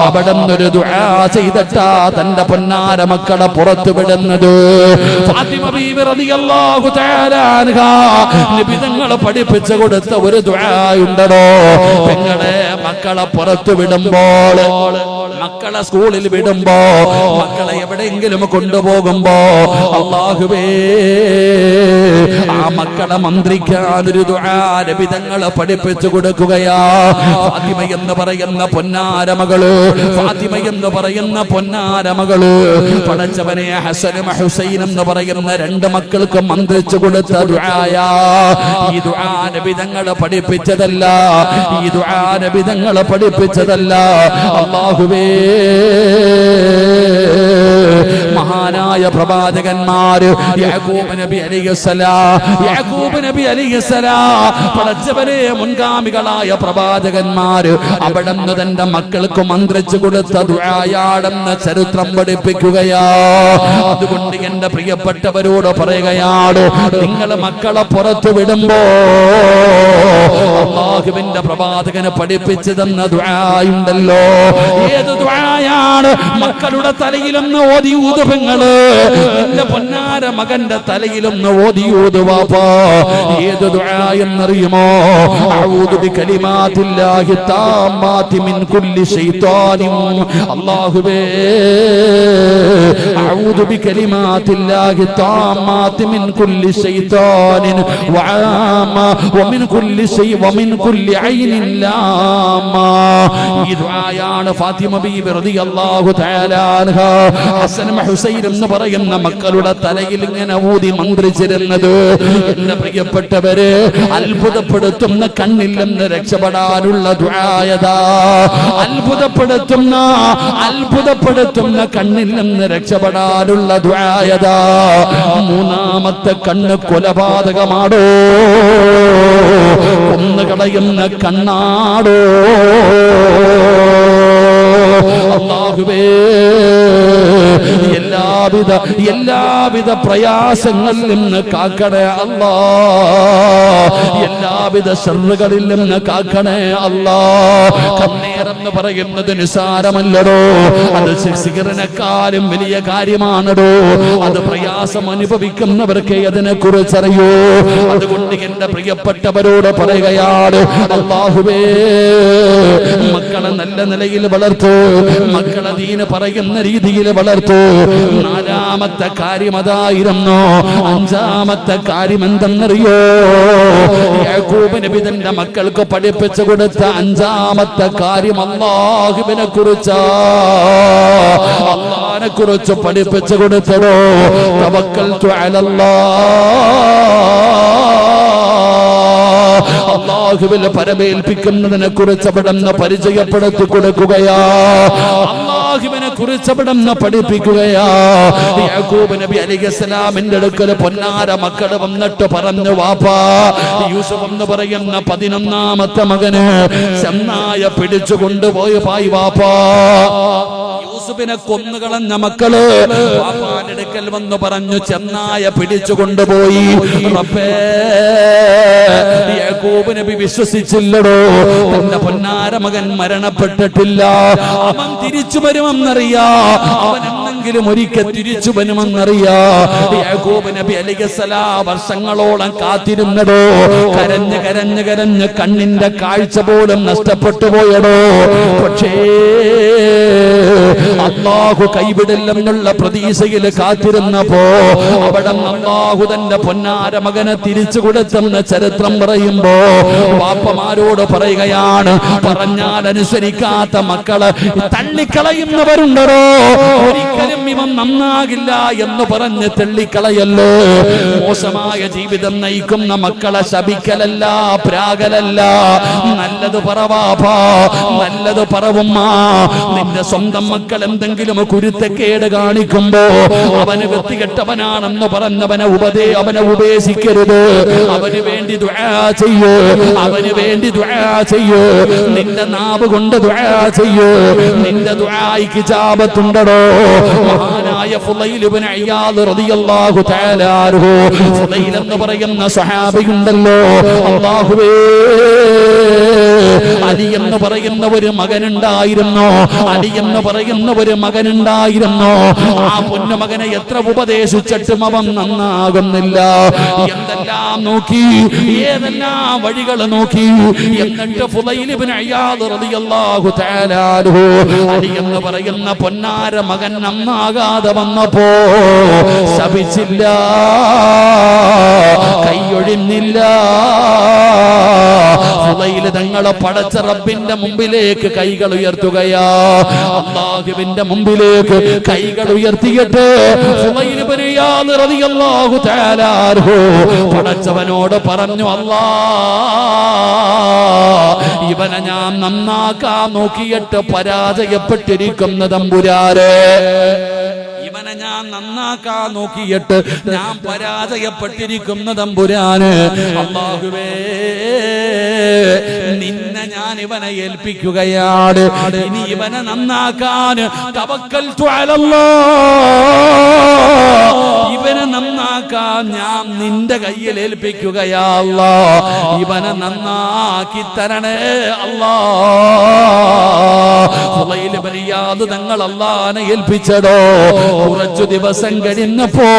അവിടെ നിന്നൊരു ദുആ ചെയ്തിട്ടാ തന്റെ പൊന്നാര മക്കളെ പുറത്തു വിടുന്നത്. ഫാത്തിമ ബീവി റളിയല്ലാഹു റളിയല്ലാഹു തആല അൻഹ നബി തങ്ങൾ പഠിപ്പിച്ചു കൊടുത്ത ഒരു ദുആ ഉണ്ടോ, പെങ്ങളെ മക്കളെ പുറത്തു വിടുമ്പോൾ, മക്കളെ സ്കൂളിൽ വിടുമ്പോ, മക്കളെ എവിടെയെങ്കിലും കൊണ്ടുപോകുമ്പോ അല്ലാഹുവേ ആ മക്കളെ മന്ത്രിക്കാനൊരു ദുആ നബി തങ്ങൾ പഠിപ്പിച്ചു കൊടുക്കുകയാ. ഫാത്തിമ എന്ന് പറയുന്ന പൊന്നാരമകള്, ഫാത്തിമ എന്ന് പറയുന്ന പൊന്നാരമകള് പടച്ചവനെ ഹസനും ഹുസൈൻ എന്ന് പറയുന്ന രണ്ട് മക്കൾക്ക് മന്ത്രിച്ചു കൊടുത്ത ദുആയാ. ഈ ദുആ നബി തങ്ങൾ പഠിപ്പിച്ചതല്ല, ഈ ദുആ നബി തങ്ങൾ പഠിപ്പിച്ചതല്ല. അല്ലാഹുവേ മഹാനായ പ്രവാചകന്മാര് യാക്കൂബ് നബി അലൈഹിസ്സലാം, യാക്കൂബ് നബി അലൈഹിസ്സലാം പടച്ചവരെ മുൻഗാമികളായ പ്രവാചകന്മാര് അവിടുന്ന് തന്റെ മക്കൾക്ക് മന്ത്രിച്ചു കൊടുത്ത ദുആയാണെന്ന് ചരിത്രം പഠിപ്പിക്കുകയാ. അതുകൊണ്ട് എന്റെ പ്രിയപ്പെട്ടവരോട് പറയുകയാണ്, നിങ്ങൾ മക്കളെ പുറത്തു വിടുമ്പോ അല്ലാഹുവിന്റെ പ്രവാചകന് പഠിപ്പിച്ചു തന്ന ദുആയുണ്ടല്ലോ. ഏത് ദുആയാണ്? മക്കളുടെ തലയിലൊന്ന് ഓതിയൂത് പെങ്ങള്, എന്റെ പൊന്നാര മകന്റെ തലയിലൊന്ന് ഓതിയൂത് വാപ്പാ. ഏത് ദുആ എന്നറിയുമോ? അഊദു ബികലിമാത്തില്ലാഹി താമ്മാതി മിൻ കുല്ലി ശൈത്താനിൻ. അല്ലാഹുവേ അഊദു ബികലിമാത്തില്ലാഹി താമ്മാതി മിൻ കുല്ലി ശൈത്താനിൻ വആമ വമിൻ കുല്ലി ശൈ വമിൻ കുല്ലി ഐനിൻ ലാമാ. ഈ ദുആയാണ് ഫാത്തിമ ബീവി റളിയല്ലാഹു തആല അൻഹ ഹസനും ഹുസൈൻ എന്ന് പറയുന്ന മക്കളുടെ തലയിൽ ഇങ്ങനെ ഊതി മന്ത്രിച്ചിരുന്നത്. എന്റെ പ്രിയപ്പെട്ടവരെ, അത്ഭുതപ്പെടുത്തുന്ന കണ്ണിൽ നിന്ന് രക്ഷപ്പെടാനുള്ള ദുആയതാ. അത്ഭുതപ്പെടുത്തുന്ന കണ്ണിൽ നിന്ന് രക്ഷപ്പെടാനുള്ള ദുആയതാ. മൂന്നാമത്തെ കണ്ണ് കൊലപാതകമാടോ, കൊന്നുകളയുന്ന കണ്ണാടോ. അല്ലാഹുവേ എല്ലാവിധ പ്രയാസങ്ങളിൽ നിന്ന് കാക്കണേ അല്ലാ, എല്ലാവിധ ശർറുകളിൽ നിന്ന് കാക്കണേ അല്ലാ. കണ്ണീരെന്ന് പറയുന്നത് നിസാരമല്ലടോ, അത് സിഗറിനെക്കാളും വലിയ കാര്യമാണടോ. അത് പ്രയാസം അനുഭവിക്കുന്നവർക്ക് അതിനെ കുറിച്ചറിയോ. അതുകൊണ്ട് എന്റെ പ്രിയപ്പെട്ടവരോട് പറയുകയാണ്, അല്ലാഹുവേ മക്കളെ നല്ല നിലയിൽ വളർത്തു, മക്കളെ ദീന് പറയുന്ന രീതിയിൽ വളർത്തു. നാലാമത്തെ കാര്യം അതായിരുന്നു. അഞ്ചാമത്തെ കാര്യം എന്തെന്നറിയോ? യാക്കൂബ് നബി തന്റെ മക്കൾക്ക് പഠിപ്പിച്ചു കൊടുത്ത അഞ്ചാമത്തെ കാര്യം അല്ലാഹുവിനെ കുറിച്ചാ. അല്ലാഹുവിനെ കുറിച്ച് പഠിപ്പിച്ചു കൊടുത്തതോ തവക്കൽതു അലല്ലാഹ്, അല്ലാഹുവിൽ പരമേൽപ്പിക്കുന്നതിനെ കുറിച്ച് അവിടുന്ന് പരിചയപ്പെടുത്തി കൊടുക്കുകയാ. അല്ലാഹുവിനെ കുറിച്ച് അവിടുന്ന് പഠിപ്പിക്കുകയാ. യാക്കൂബ് നബി അലൈഹിസ്സലാമിന്റെ അടുക്കൽ പൊന്നാര മക്കൾ വന്നിട്ട് പറഞ്ഞു, വാപ്പാ യൂസുഫ് എന്ന് പറയുന്ന 11ാമത്തെ മകന് ചെന്നായ പിടിച്ചു കൊണ്ടുപോയി പായി വാപ്പാ. യൂസുഫിനെ കൊന്നുകളഞ്ഞ മക്കള് വാപ്പാന്റെ അടുക്കൽ വന്ന് പറഞ്ഞു, ചെന്നായ പിടിച്ചു കൊണ്ടുപോയി. റബ്ബേ, യാക്കൂബ് നബി വിശ്വസിച്ചില്ലടോ, തന്റെ പൊന്നാര മകൻ മരണപ്പെട്ടിട്ടില്ല, അവൻ തിരിച്ചു വരുമെന്നറിയാ, അവൻ എന്തെങ്കിലും ഒരിക്കൽ തിരിച്ചു വരുമെന്നറിയാ. യാക്കൂബ് നബി അലൈഹിസ്സലാം വർഷങ്ങളോളം കാത്തിരുന്നടോ, കരഞ്ഞ് കണ്ണിന്റെ കാഴ്ച പോലും നഷ്ടപ്പെട്ടു പോയടോ. പക്ഷേ അല്ലാഹു കൈവിടില്ലെന്നുള്ള പ്രതീക്ഷയിൽ കാത്തിരുന്നപ്പോ അവിടെ അല്ലാഹു തന്റെ പൊന്നാര മകനെ തിരിച്ചു കൊടുത്തെന്ന ചരിത്രം പറയുമ്പോ വാപ്പമാരോട് പറയുകയാണ്, പറഞ്ഞാൽ അനുസരിക്കാത്ത മക്കളെ തള്ളിക്കളയുന്നവരുണ്ടോ, ഒരിക്കലും ഇവൻ നന്നാകില്ല എന്ന് പറഞ്ഞ് തള്ളിക്കളയല്ലോ. മോശമായ ജീവിതം നയിക്കുന്ന മക്കളെ ശപിക്കലല്ല, പ്രാകലല്ല. നല്ലത് പറവാപ്പാ, നല്ലത് പറവുമ്മ. നിന്റെ സ്വന്തം മക്കൾ എന്തെങ്കിലും കുരുത്തക്കേട് കാണിക്കുമ്പോ അവന് വൃത്തികെട്ടവനാണെന്ന് പറഞ്ഞവനെ അവനെ ഉപേക്ഷിക്കരുത്. അവന് വേണ്ടി ദുആ ചെയ്യൂ, അവന് വേണ്ടി ദുആ ചെയ്യൂ. നിന്റെ നാവ് കൊണ്ട് ദുആ ചെയ്യൂ. നിന്റെ ദുആയ്ക്ക് ഇജാബത്തുണ്ടോ. മഹാനായ ഫുളൈൽ ഇബ്നു ഇയാദ് റളിയല്ലാഹു തആല അൻഹു, ഫുളൈൽ എന്ന് പറയുന്ന സ്വഹാബിയുണ്ടല്ലോ, അല്ലാഹുവേ അലി എന്ന് പറയുന്ന ഒരു മകനുണ്ടായിരുന്നു. അലി എന്ന് പറയുന്ന ഒരു മകനുണ്ടായിരുന്നു. ആ പൊന്നുമകനെ എത്ര ഉപദേശിച്ചിട്ടും അവൻ നന്നാകുന്നില്ല. എന്തെല്ലാം നോക്കി, ഏതെല്ലാം വഴികൾ നോക്കി. എന്നിട്ട് ഫുളൈൽ ഇബ്നു ഇയാദ് റളിയല്ലാഹു തആല അൻഹു അലി എന്ന് പറയുന്ന പൊന്നാര മകൻ നന്നാകാതെ വന്നപ്പോ ശപിച്ചില്ല, കൈയൊഴിഞ്ഞില്ല. ഫുളൈൽ തങ്ങളെ പടച്ച റബ്ബിന്റെ മുമ്പിലേക്ക് കൈകൾ ഉയർത്തുകയാ. അല്ലാഹുവിന്റെ മുമ്പിലേക്ക് കൈകൾ ഉയർത്തിയിട്ട് ഫുളൈൽ ഇബ്നു ഇയാദ് റളിയല്ലാഹു തആല അൻഹു പടച്ചവനോട് പറഞ്ഞു, അല്ലാ, ഇവനെ ഞാൻ നന്നാക്കാൻ നോക്കിയിട്ട് പരാജയപ്പെട്ടിരിക്കുന്ന തമ്പുരാനെ, ഇവനെ ഞാൻ നന്നാക്കാൻ നോക്കിയിട്ട് ഞാൻ പരാജയപ്പെട്ടിരിക്കുന്ന തമ്പുരാന്. അല്ലാഹുവേ, നിന്നെ ഞാൻ ഇവനെ ഏൽപ്പിക്കുകയാണ്. ഇനി ഇവനെ നന്നാക്കാൻ തവക്കൽതു അലല്ലാഹ്, ഇവനെ നന്നാക്കാൻ ഞാൻ നിന്റെ കയ്യിൽ ഏൽപ്പിക്കുകയാ അല്ലാഹ്. ഇവനെ നന്നാക്കി തരണേ അല്ലാഹ്. ഫുളൈൽ ഇബ്നു ഇയാദ് തങ്ങൾ അല്ലാഹനെ ഏൽപ്പിച്ചതോ കുറച്ചു ദിവസം കഴിഞ്ഞപ്പോ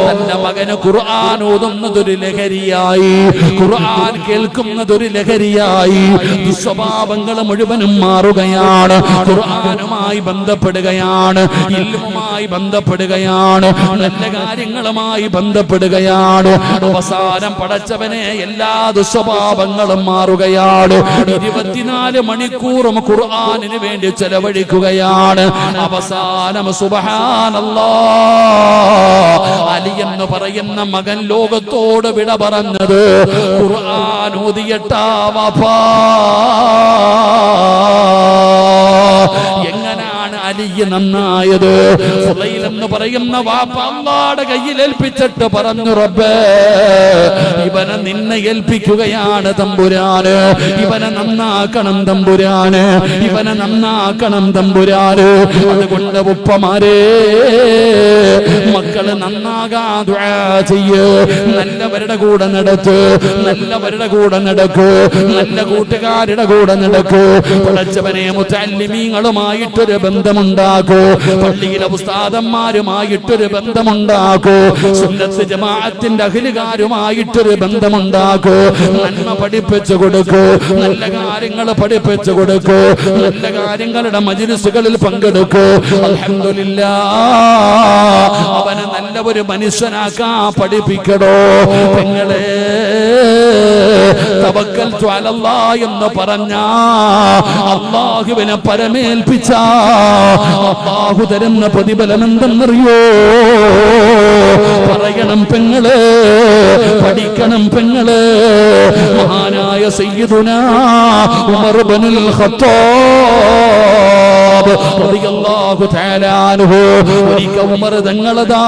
തന്റെ മകന് ഖുർആൻ ഓതുന്നതൊരു ലഹരിയായി, ഖുർആൻ കേൾക്കുന്നതൊരു ലഹരിയായി. ദുസ്വഭാവങ്ങൾ മുഴുവനും മാറുകയാണ്. ഖുർആനുമായി ബന്ധപ്പെടുകയാണ്, ഇൽമുമായി ബന്ധപ്പെടുകയാണ്, നല്ല കാര്യങ്ങളുമായി ബന്ധപ്പെടുകയാണ്. അവസാനം പടച്ചവനെ എല്ലാ ദുസ്വഭാവങ്ങളും മാറുകയാണ്. 24 മണിക്കൂറും ഖുർആനിന് വേണ്ടി ചെലവഴിക്കുകയാണ്. അവസാനം സുബ്ഹാനല്ലാഹ്, അലി എന്ന് പറയുന്ന മകൻ ലോകത്തോട് വിട പറഞ്ഞത് ഖുർആൻ ഓതിയിട്ടാ വാപ്പാ. എങ്ങനാണ് അലി നന്നായത്? ഫുളൈൽ എന്ന് പറയുന്ന വാപ്പ അല്ലാഹുവിന്റെ കയ്യിൽ ഏൽപ്പിച്ചിട്ട് പറഞ്ഞു, റബ്ബേ, ഇവനെ നിന്നെ ഏൽപ്പിക്കുകയാണ് തമ്പുരാന്. ഇവനെ നന്നാക്കണം തമ്പുരാന്, ഇവനെ നന്നാക്കണം തമ്പുരാന്. അതുകൊണ്ട് ഉപ്പമാരെ, മക്കള് നന്നാകാൻ ദുആ ചെയ്യ്. നല്ലവരുടെ കൂടെ നടക്ക്, നല്ലവരുടെ കൂടെ നടക്ക്, നല്ല കൂട്ടുകാരുടെ കൂടെ നടക്ക്. പടച്ചവനെ, മുതഅല്ലിമീങ്ങളുമായിട്ടൊരു ബന്ധമുണ്ടാക്കൂ, പള്ളിയിലെ ഉസ്താദന്മാരുമായിട്ടൊരു ബന്ധമുണ്ടാക്കൂ, സുന്നത്ത് ജമാഅത്തിന്റെ അഹ്ലുകാരുമായിട്ടൊരു ബന്ധമുണ്ടാക്കൂ. നന്മ പഠിപ്പിച്ചു കൊടുക്കൂ, നല്ല കാര്യങ്ങൾ പഠിപ്പിച്ചു കൊടുക്കൂ, നല്ല കാര്യങ്ങളുടെ മജ്ലിസുകളിൽ പങ്കെടുക്കൂ. അൽഹംദുലില്ലാഹ്, അവനെ നല്ല ഒരു മനുഷ്യനാക്കാൻ പഠിപ്പിക്കണോ പെങ്ങളെ. തവക്കൽതു അലല്ലാഹ് എന്ന് പറഞ്ഞ അല്ലാഹുവിനെ പരമേൽപ്പിച്ച അല്ലാഹു തരുന്ന പ്രതിഫലം എന്തെന്നറിയോ? പറയണം പെങ്ങളെ, പഠിക്കണം പെങ്ങളെ. മഹാനായ സയ്യിദുനാ ഉമർ ഇബ്നുൽ ഖത്താബ് റളിയല്ലാഹു തആല അൻഹു ഒരിക്കൽ ഉമർ തങ്ങളതാ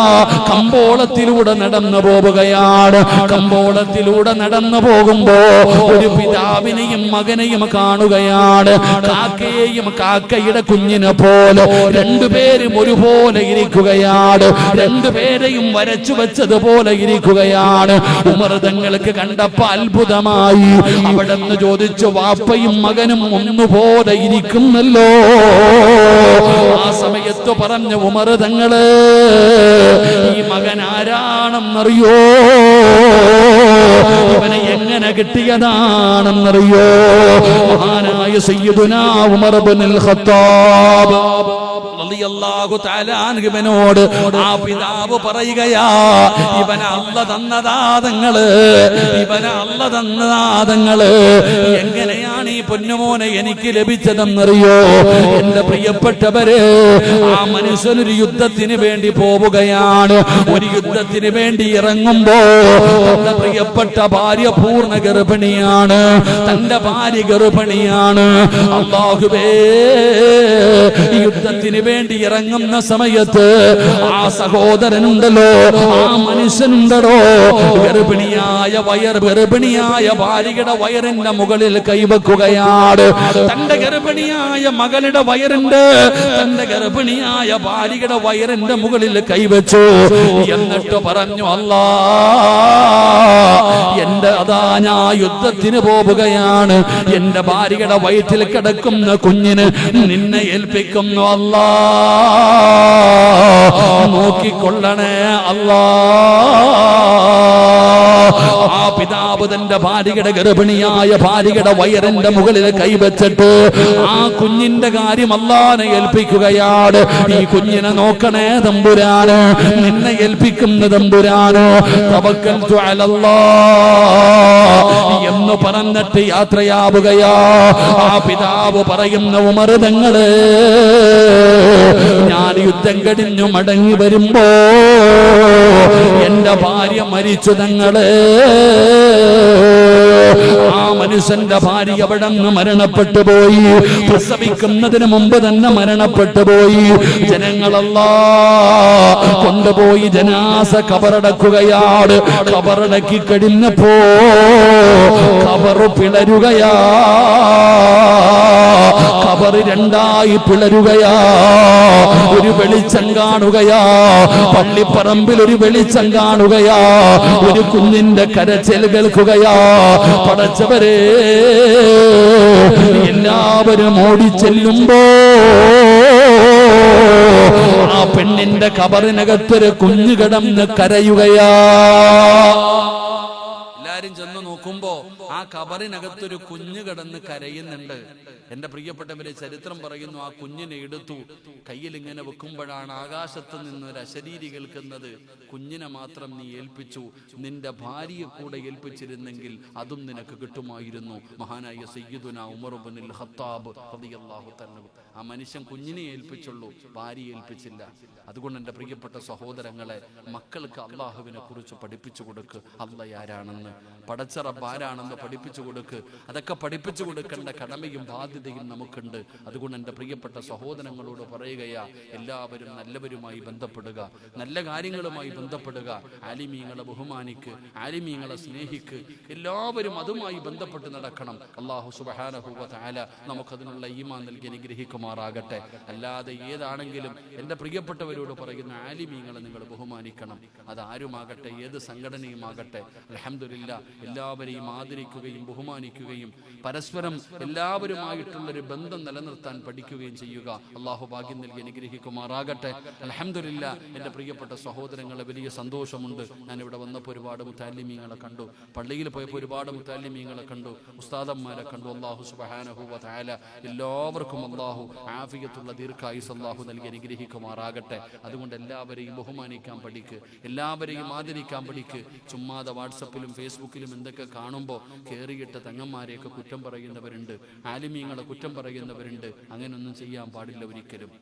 കമ്പോളത്തിലൂടെ നടന്നു പോവുകയാണ്. കമ്പോളത്തിലൂടെ നടന്നു പോകുമ്പോ ഒരു പിതാവിനെയും മകനെയും കാണുകയാണ്. കാക്കയെയും കാക്കയുടെ കുഞ്ഞിനെ പോലെ രണ്ടുപേരും ഒരുപോലെ ഇരിക്കുകയാണ്. രണ്ടുപേരെയും വരച്ചു വെച്ചതുപോലെ ഇരിക്കുകയാണ്. ഉമർ തങ്ങൾക്ക് കണ്ടപ്പോ അത്ഭുതമായി. അവിടെ നിന്ന് ചോദിച്ചു, വാപ്പയും മകനും ഒന്നുപോലെ ഇരിക്കുന്നല്ലോ? ആ സമയത്ത് പറഞ്ഞു ഉമർ തങ്ങള്, ഈ മകൻ ആരാണെന്നറിയോ? ഇവനെ എങ്ങനെ കിട്ടിയതാണെന്നറിയോ? മഹാനായ സയ്യിദുനാ ഉമർ ഇബ്നുൽ ഖത്താബ് റളിയല്ലാഹു തആല അൻഹുവിനോട് ആ പിതാവ് പറയുകയാ, ഇവനെ അല്ലാഹ് തന്നതാതങ്ങള്, ഇവനെ അല്ലാഹ് തന്നതാതങ്ങള്. എങ്ങനെയാണ് ഈ പൊന്നുമോനെ എനിക്ക് ലഭിച്ചതെന്നറിയോ? എന്റെ പ്രിയപ്പെട്ടവരെ, ആ മനുഷ്യനൊരു യുദ്ധത്തിന് വേണ്ടി പോവുകയാണ്. ഒരു യുദ്ധത്തിന് വേണ്ടി ഇറങ്ങുമ്പോ തന്റെ പ്രിയപ്പെട്ട ഭാര്യ പൂർണ്ണ ഗർഭിണിയാണ്. തന്റെ ഭാര്യ ഗർഭിണിയാണ്. അല്ലാഹുവേ, യുദ്ധത്തിന് വേണ്ടി ഇറങ്ങുന്ന സമയത്ത് ആ സഹോദരനുണ്ടല്ലോ, ആ മനുഷ്യനുണ്ടല്ലോ, ഗർഭിണിയായ ഭാര്യയുടെ വയറിന്റെ മുകളിൽ കൈവക്കുകയാണ്. നോക്കുകയാണ്. തന്റെ ഗർഭിണിയായ മകളുടെ വയറിന്റെ തന്റെ ഗർഭിണിയായ ഭാര്യയുടെ വയറിന്റെ മുകളിൽ കൈവച്ചു. എന്നിട്ട് പറഞ്ഞു, അല്ലാ, എന്റെ അതാ ഞാൻ യുദ്ധത്തിന് പോവുകയാണ്. എന്റെ ഭാര്യയുടെ വയറ്റിൽ കിടക്കുന്ന കുഞ്ഞിന് നിന്നെ ഏൽപ്പിക്കുന്നു അല്ലാ, നോക്കിക്കൊള്ളണേ അല്ലാ. ആ പിതാവ് തന്റെ ഭാര്യയുടെ ഗർഭിണിയായ ഭാര്യയുടെ വയറിന്റെ മുകളിൽ കൈവച്ചിട്ട് ആ കുഞ്ഞിന്റെ കാര്യം അല്ലാഹനെ ഏൽപ്പിക്കുകയാണ്. ഈ കുഞ്ഞിനെ നോക്കണേ തമ്പുരാന്, നിന്നെ ഏൽപ്പിക്കുന്ന തമ്പുരാന്, തവക്കൽതു അലല്ലാഹ് എന്ന് പറഞ്ഞിട്ട് യാത്രയാവുകയാ. ആ പിതാവ് പറയുന്ന, ഉമർ തങ്ങളെ, ഞാൻ യുദ്ധം കഴിഞ്ഞു മടങ്ങി വരുമ്പോ എന്റെ ഭാര്യ മരിച്ചു തങ്ങളെ. ആ മനുഷ്യന്റെ ഭാര്യ അവിടെ നിന്ന് മരണപ്പെട്ടു പോയി. പ്രസവിക്കുന്നതിന് മുമ്പ് തന്നെ മരണപ്പെട്ടു പോയി. ജനങ്ങളല്ലാ കൊണ്ടുപോയി ജനാസ കബറടക്കുകയാണ്. കബറടക്കി കഴിഞ്ഞപ്പോ കബറ് പിളരുകയാ. കബറ് രണ്ടായി പിളരുകയാ. ഒരു വെളിച്ചം കാണുകയാ. പള്ളിപ്പറമ്പിൽ ഒരു വെളിച്ചം കാണുകയാ. ഒരു കുഞ്ഞിന്റെ കരച്ചിൽ കേൾക്കുകയാ. പടച്ചവരെ, എല്ലാവരും ഓടിച്ചെല്ലുമ്പോ ആ പെണ്ണിന്റെ കബറിനകത്തൊരു കുഞ്ഞു കിടന്ന് കരയുകയാ. എല്ലാരും ചെന്ന് നോക്കുമ്പോ ആ കബറിനകത്തൊരു കുഞ്ഞു കിടന്ന് കരയുന്നുണ്ട്. എന്റെ പ്രിയപ്പെട്ടവരെ, ചരിത്രം പറയുന്നു, ആ കുഞ്ഞിനെ എടുത്തു കയ്യിൽ ഇങ്ങനെ വെക്കുമ്പോഴാണ് ആകാശത്ത് നിന്ന് ഒരു അശരീരി കേൾക്കുന്നത്, കുഞ്ഞിനെ മാത്രം നീ ഏൽപ്പിച്ചു, നിന്റെ ഭാര്യയെ കൂടെ ഏൽപ്പിച്ചിരുന്നെങ്കിൽ അതും നിനക്ക് കിട്ടുമായിരുന്നു. മഹാനായ സയ്യിദുനാ ഉമർ ഇബ്നുൽ ഖത്താബ് റളിയല്ലാഹു തആല, ആ മനുഷ്യൻ കുഞ്ഞിനെ ഏൽപ്പിച്ചുള്ളൂ, ഭാര്യയെ ഏൽപ്പിച്ചില്ല. അതുകൊണ്ട് എന്റെ പ്രിയപ്പെട്ട സഹോദരങ്ങളെ, മക്കൾക്ക് അള്ളാഹുവിനെ കുറിച്ച് പഠിപ്പിച്ചു കൊടുക്ക്. അള്ളാഹ് ആരാണെന്ന്, പടച്ച റബ്ബ് ആരാണെന്ന് പഠിപ്പിച്ചു കൊടുക്ക്. അതൊക്കെ പഠിപ്പിച്ചു കൊടുക്കേണ്ട കടമയും ബാധ്യതയും നമുക്കുണ്ട്. അതുകൊണ്ട് എൻ്റെ പ്രിയപ്പെട്ട സഹോദരങ്ങളോട് പറയുകയാ, എല്ലാവരും നല്ലവരുമായി ബന്ധപ്പെടുക, നല്ല കാര്യങ്ങളുമായി ബന്ധപ്പെടുക, ആലിമീങ്ങളെ ബഹുമാനിക്ക്, ആലിമീങ്ങളെ സ്നേഹിക്ക്, എല്ലാവരും അതുമായി ബന്ധപ്പെട്ട് നടക്കണം. അല്ലാഹു സുബ്ഹാനഹു വ തആല നമുക്കതിനുള്ള ഈമാൻ നൽകി അനുഗ്രഹിക്കുമാറാകട്ടെ. അല്ലാതെ ഏതാണെങ്കിലും എൻ്റെ പ്രിയപ്പെട്ടവരോട് പറയുന്ന, ആലിമീങ്ങളെ നിങ്ങൾ ബഹുമാനിക്കണം. അതാരുമാകട്ടെ, ഏത് സംഘടനയുമാകട്ടെ. അൽഹംദുലില്ലാഹ്, എല്ലാവരെയും ആദരിക്കുകയും ബഹുമാനിക്കുകയും പരസ്പരം എല്ലാവരുമായിട്ടുള്ളൊരു ബന്ധം നിലനിർത്താൻ പഠിക്കുകയും ചെയ്യുക. അള്ളാഹു ഭാഗ്യം നൽകി അനുഗ്രഹിക്കുമാറാകട്ടെ. അൽഹംദുലില്ലാഹ്, എൻ്റെ പ്രിയപ്പെട്ട സഹോദരങ്ങളെ, വലിയ സന്തോഷമുണ്ട്. ഞാനിവിടെ വന്നപ്പോൾ ഒരുപാട് മുത്തഅല്ലിമീങ്ങളെ കണ്ടു, പള്ളിയിൽ പോയപ്പോൾ ഒരുപാട് മുത്തഅല്ലിമീങ്ങളെ കണ്ടു, ഉസ്താദന്മാരെ കണ്ടു. അല്ലാഹു സുബ്ഹാനഹു വ തആല എല്ലാവർക്കും അല്ലാഹു ആഫിയത്തുള്ള ദീർഘായുസ് അല്ലാഹു നൽകി അനുഗ്രഹിക്കുമാറാകട്ടെ. അതുകൊണ്ട് എല്ലാവരെയും ബഹുമാനിക്കാൻ പഠിക്ക്, എല്ലാവരെയും ആദരിക്കാൻ പഠിക്ക്. ചുമ്മാതെ വാട്സപ്പിലും ഫേസ്ബുക്കിലും എന്തൊക്കെ കാണുമ്പോൾ കയറിയിട്ട് തങ്ങന്മാരെയൊക്കെ കുറ്റം പറയുന്നവരുണ്ട്, ആലിമീങ്ങളെ കുറ്റം പറയുന്നവരുണ്ട്. അങ്ങനെയൊന്നും ചെയ്യാൻ പാടില്ല ഒരിക്കലും.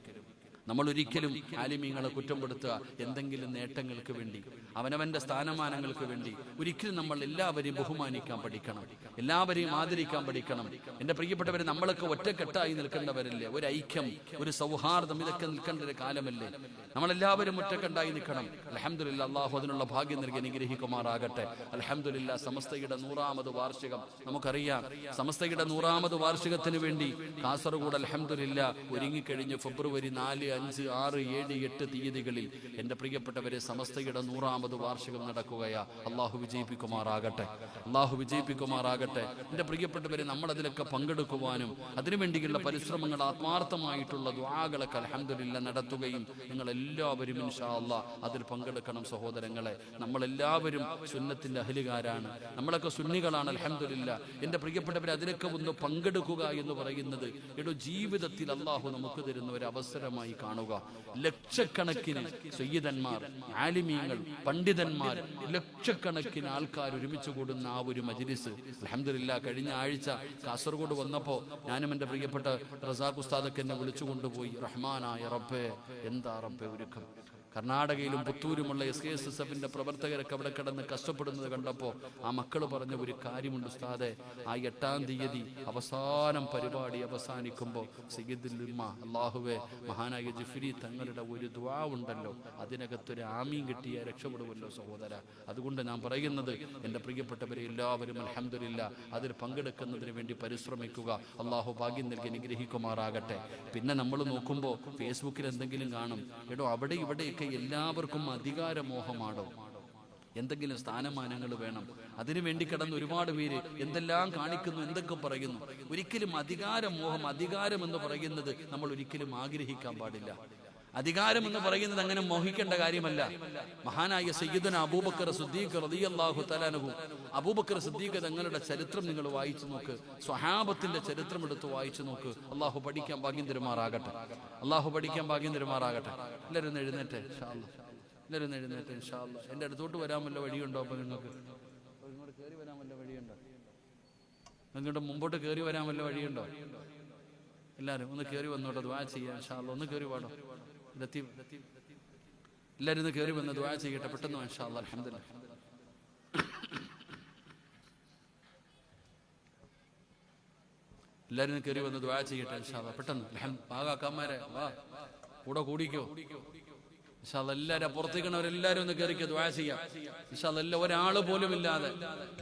നമ്മൾ ഒരിക്കലും ആലിമീങ്ങളെ കുറ്റപ്പെടുത്തുക എന്തെങ്കിലും നേട്ടങ്ങൾക്ക് വേണ്ടി, അവനവന്റെ സ്ഥാനമാനങ്ങൾക്ക് വേണ്ടി ഒരിക്കലും നമ്മൾ എല്ലാവരെയും ബഹുമാനിക്കാൻ പഠിക്കണം, എല്ലാവരെയും ആദരിക്കാൻ പഠിക്കണം. എൻ്റെ പ്രിയപ്പെട്ടവരെ, നമ്മളൊക്കെ ഒറ്റക്കെട്ടായി നിൽക്കേണ്ടവരല്ലേ? ഒരു ഐക്യം, ഒരു സൗഹാർദ്ദം, ഇതൊക്കെ നിൽക്കേണ്ട ഒരു കാലമല്ലേ? നമ്മളെല്ലാവരും ഒറ്റക്കെട്ടായി നിൽക്കണം. അൽഹംദുലില്ലാഹ്, അല്ലാഹു അതിനുള്ള ഭാഗ്യം നൽകി അനുഗ്രഹിക്കുമാറാകട്ടെ. അൽഹംദുലില്ലാഹ്, സമസ്തയുടെ 100ാമത് വാർഷികം നമുക്കറിയാം. സമസ്തയുടെ 100ാമത് വാർഷികത്തിന് വേണ്ടി കാസർഗോഡ് അൽഹംദുലില്ലാഹ് ഒരുങ്ങിക്കഴിഞ്ഞ് ഫെബ്രുവരി 4, 5, 6, 7, 8 തീയതികളിൽ എൻ്റെ പ്രിയപ്പെട്ടവരെ സമസ്തയുടെ 100ാമത് വാർഷികം നടക്കുകയാ. അള്ളാഹു വിജയിപ്പിക്കുമാറാകട്ടെ, അള്ളാഹു വിജയിപ്പിക്കുമാറാകട്ടെ. എൻ്റെ പ്രിയപ്പെട്ടവരെ, നമ്മളതിലൊക്കെ പങ്കെടുക്കുവാനും അതിനുവേണ്ടിയുള്ള പരിശ്രമങ്ങൾ, ആത്മാർത്ഥമായിട്ടുള്ള ദുആകളൊക്കെ അൽഹംദുലില്ലാഹ് നടത്തുകയും നിങ്ങളെല്ലാവരും ഇൻഷാ അല്ലാഹ് അതിൽ പങ്കെടുക്കണം. സഹോദരങ്ങളെ, നമ്മളെല്ലാവരും സുന്നത്തിൻ്റെ അഹ്ലുകാരാണ്, നമ്മളൊക്കെ സുന്നികളാണ്. അൽഹംദുലില്ലാഹ്, എൻ്റെ പ്രിയപ്പെട്ടവരെ, അതിലൊക്കെ ഒന്ന് പങ്കെടുക്കുക എന്ന് പറയുന്നത് ജീവിതത്തിൽ അള്ളാഹു നമുക്ക് തരുന്ന ഒരു അവസരമായി കാണുക. ലക്ഷക്കണക്കിന് സയ്യിദന്മാർ, ആലിമീങ്ങൾ, പണ്ഡിതന്മാർ, ലക്ഷക്കണക്കിന് ആൾക്കാർ ഒരുമിച്ച് കൂടുന്ന ആ ഒരു മജ്ലിസ്. അൽഹംദുലില്ലാഹ്, കഴിഞ്ഞ ആഴ്ച കാസർഗോഡ് വന്നപ്പോൾ ഞാനും എൻ്റെ പ്രിയപ്പെട്ട റസാഖ് ഉസ്താദൊക്കെ എന്നെ വിളിച്ചു കൊണ്ടുപോയി. റഹ്മാനായ റബ്ബേ, എന്താ റബ്ബേ ഒരുക്കം! കർണാടകയിലും പുത്തൂരുമുള്ള SKSSFന്റെ പ്രവർത്തകരൊക്കെ അവിടെ കിടന്ന് കഷ്ടപ്പെടുന്നത് കണ്ടപ്പോൾ ആ മക്കൾ പറഞ്ഞ ഒരു കാര്യമുണ്ട് ഉസ്താദെ, ആ 8-ാം തീയതി അവസാനം പരിപാടി അവസാനിക്കുമ്പോൾ സയ്യിദുൽ ഉമ്മ അല്ലാഹുവേ മഹാനായ ജിഫ്രി തങ്ങളുടെ ഒരു ദുആ ഉണ്ടല്ലോ, അതിനകത്തൊരു ആമീൻ കിട്ടിയ രക്ഷപ്പെടുമല്ലോ സഹോദര. അതുകൊണ്ട് ഞാൻ പറയുന്നത്, എൻ്റെ പ്രിയപ്പെട്ടവരെ എല്ലാവരും അൽഹംദുലില്ലാ അതിൽ പങ്കെടുക്കുന്നതിന് വേണ്ടി പരിശ്രമിക്കുക. അള്ളാഹു ഭാഗ്യം നൽകി അനുഗ്രഹിക്കുമാറാകട്ടെ. പിന്നെ നമ്മൾ നോക്കുമ്പോൾ ഫേസ്ബുക്കിൽ എന്തെങ്കിലും കാണും, എടോ അവിടെ ഇവിടെയൊക്കെ എല്ലാവർക്കും അധികാരമോഹമാണോ, എന്തെങ്കിലും സ്ഥാനമാനങ്ങൾ വേണം, അതിനു വേണ്ടി കിടന്ന് ഒരുപാട് പേര് എന്തെല്ലാം കാണിക്കുന്നു, എന്തൊക്കെ പറയുന്നു. ഒരിക്കലും അധികാരമോഹം, അധികാരം എന്ന് പറയുന്നത് നമ്മൾ ഒരിക്കലും ആഗ്രഹിക്കാൻ പാടില്ല. അധികാരം എന്ന് പറയുന്നത് അങ്ങനെ മോഹിക്കേണ്ട കാര്യമല്ല. മഹാനായ സയ്യിദുനാ അബൂബക്കർ സിദ്ദീഖ് റളിയല്ലാഹു തആല അൻഹു, അബൂബക്കർ സിദ്ദീഖ് തങ്ങളുടെ ചരിത്രം നിങ്ങൾ വായിച്ചു നോക്ക്, സ്വഹാബത്തിന്റെ ചരിത്രം എടുത്ത് വായിച്ചു നോക്ക്. അള്ളാഹു പഠിക്കാൻ ഭാഗ്യം തരുമാറാകട്ടെ. അള്ളാഹു പഠിക്കാൻ ഭാഗ്യം തരുമാറാകട്ടെ. എല്ലാവരും ഒന്ന് എഴുന്നേറ്റെ ഇൻഷാ അല്ലാഹ്. എല്ലാവരും ഒന്ന് എഴുന്നേറ്റെ ഇൻഷാ അല്ലാഹ്. എൻ്റെ അടുത്തോട്ട് വരാൻ വല്ല വഴിയുണ്ടോ? അപ്പോൾ നിങ്ങൾക്ക് ഇങ്ങോട്ട് കയറി വരാൻ വല്ല വഴിയുണ്ടോ? നിങ്ങളുടെ മുമ്പോട്ട് കയറി വരാൻ വല്ല വഴിയുണ്ടോ? എല്ലാവരും ഒന്ന് കയറി വന്നോട്ടെ, ദുആ ചെയ്യാം ഇൻഷാ അല്ലാഹ്. ഒന്ന് കയറി വാടോ, എല്ലാവരും ഒന്ന് കയറി വന്ന് ദുആ ചെയ്യട്ടെ പെട്ടെന്ന് ഇൻഷാ അല്ലാഹ്. അൽഹംദുലില്ലാഹ്. എല്ലാവരും കയറി വന്ന് ദുആ ചെയ്യട്ടെ ഇൻഷാ അല്ലാഹ് പെട്ടെന്ന്. പാകാക്കന്മാരെ വാ, കൂടെ കൂടിക്കോ ഇൻഷാ അല്ലാഹ്. എല്ലാവരും പുറത്തേക്കണവരെല്ലാവരും ഒന്ന് കയറിക്കോ, ദുആ ചെയ്യാം ഇൻഷാ അല്ലാഹ്. എല്ലാം ഒരാൾ പോലും ഇല്ലാതെ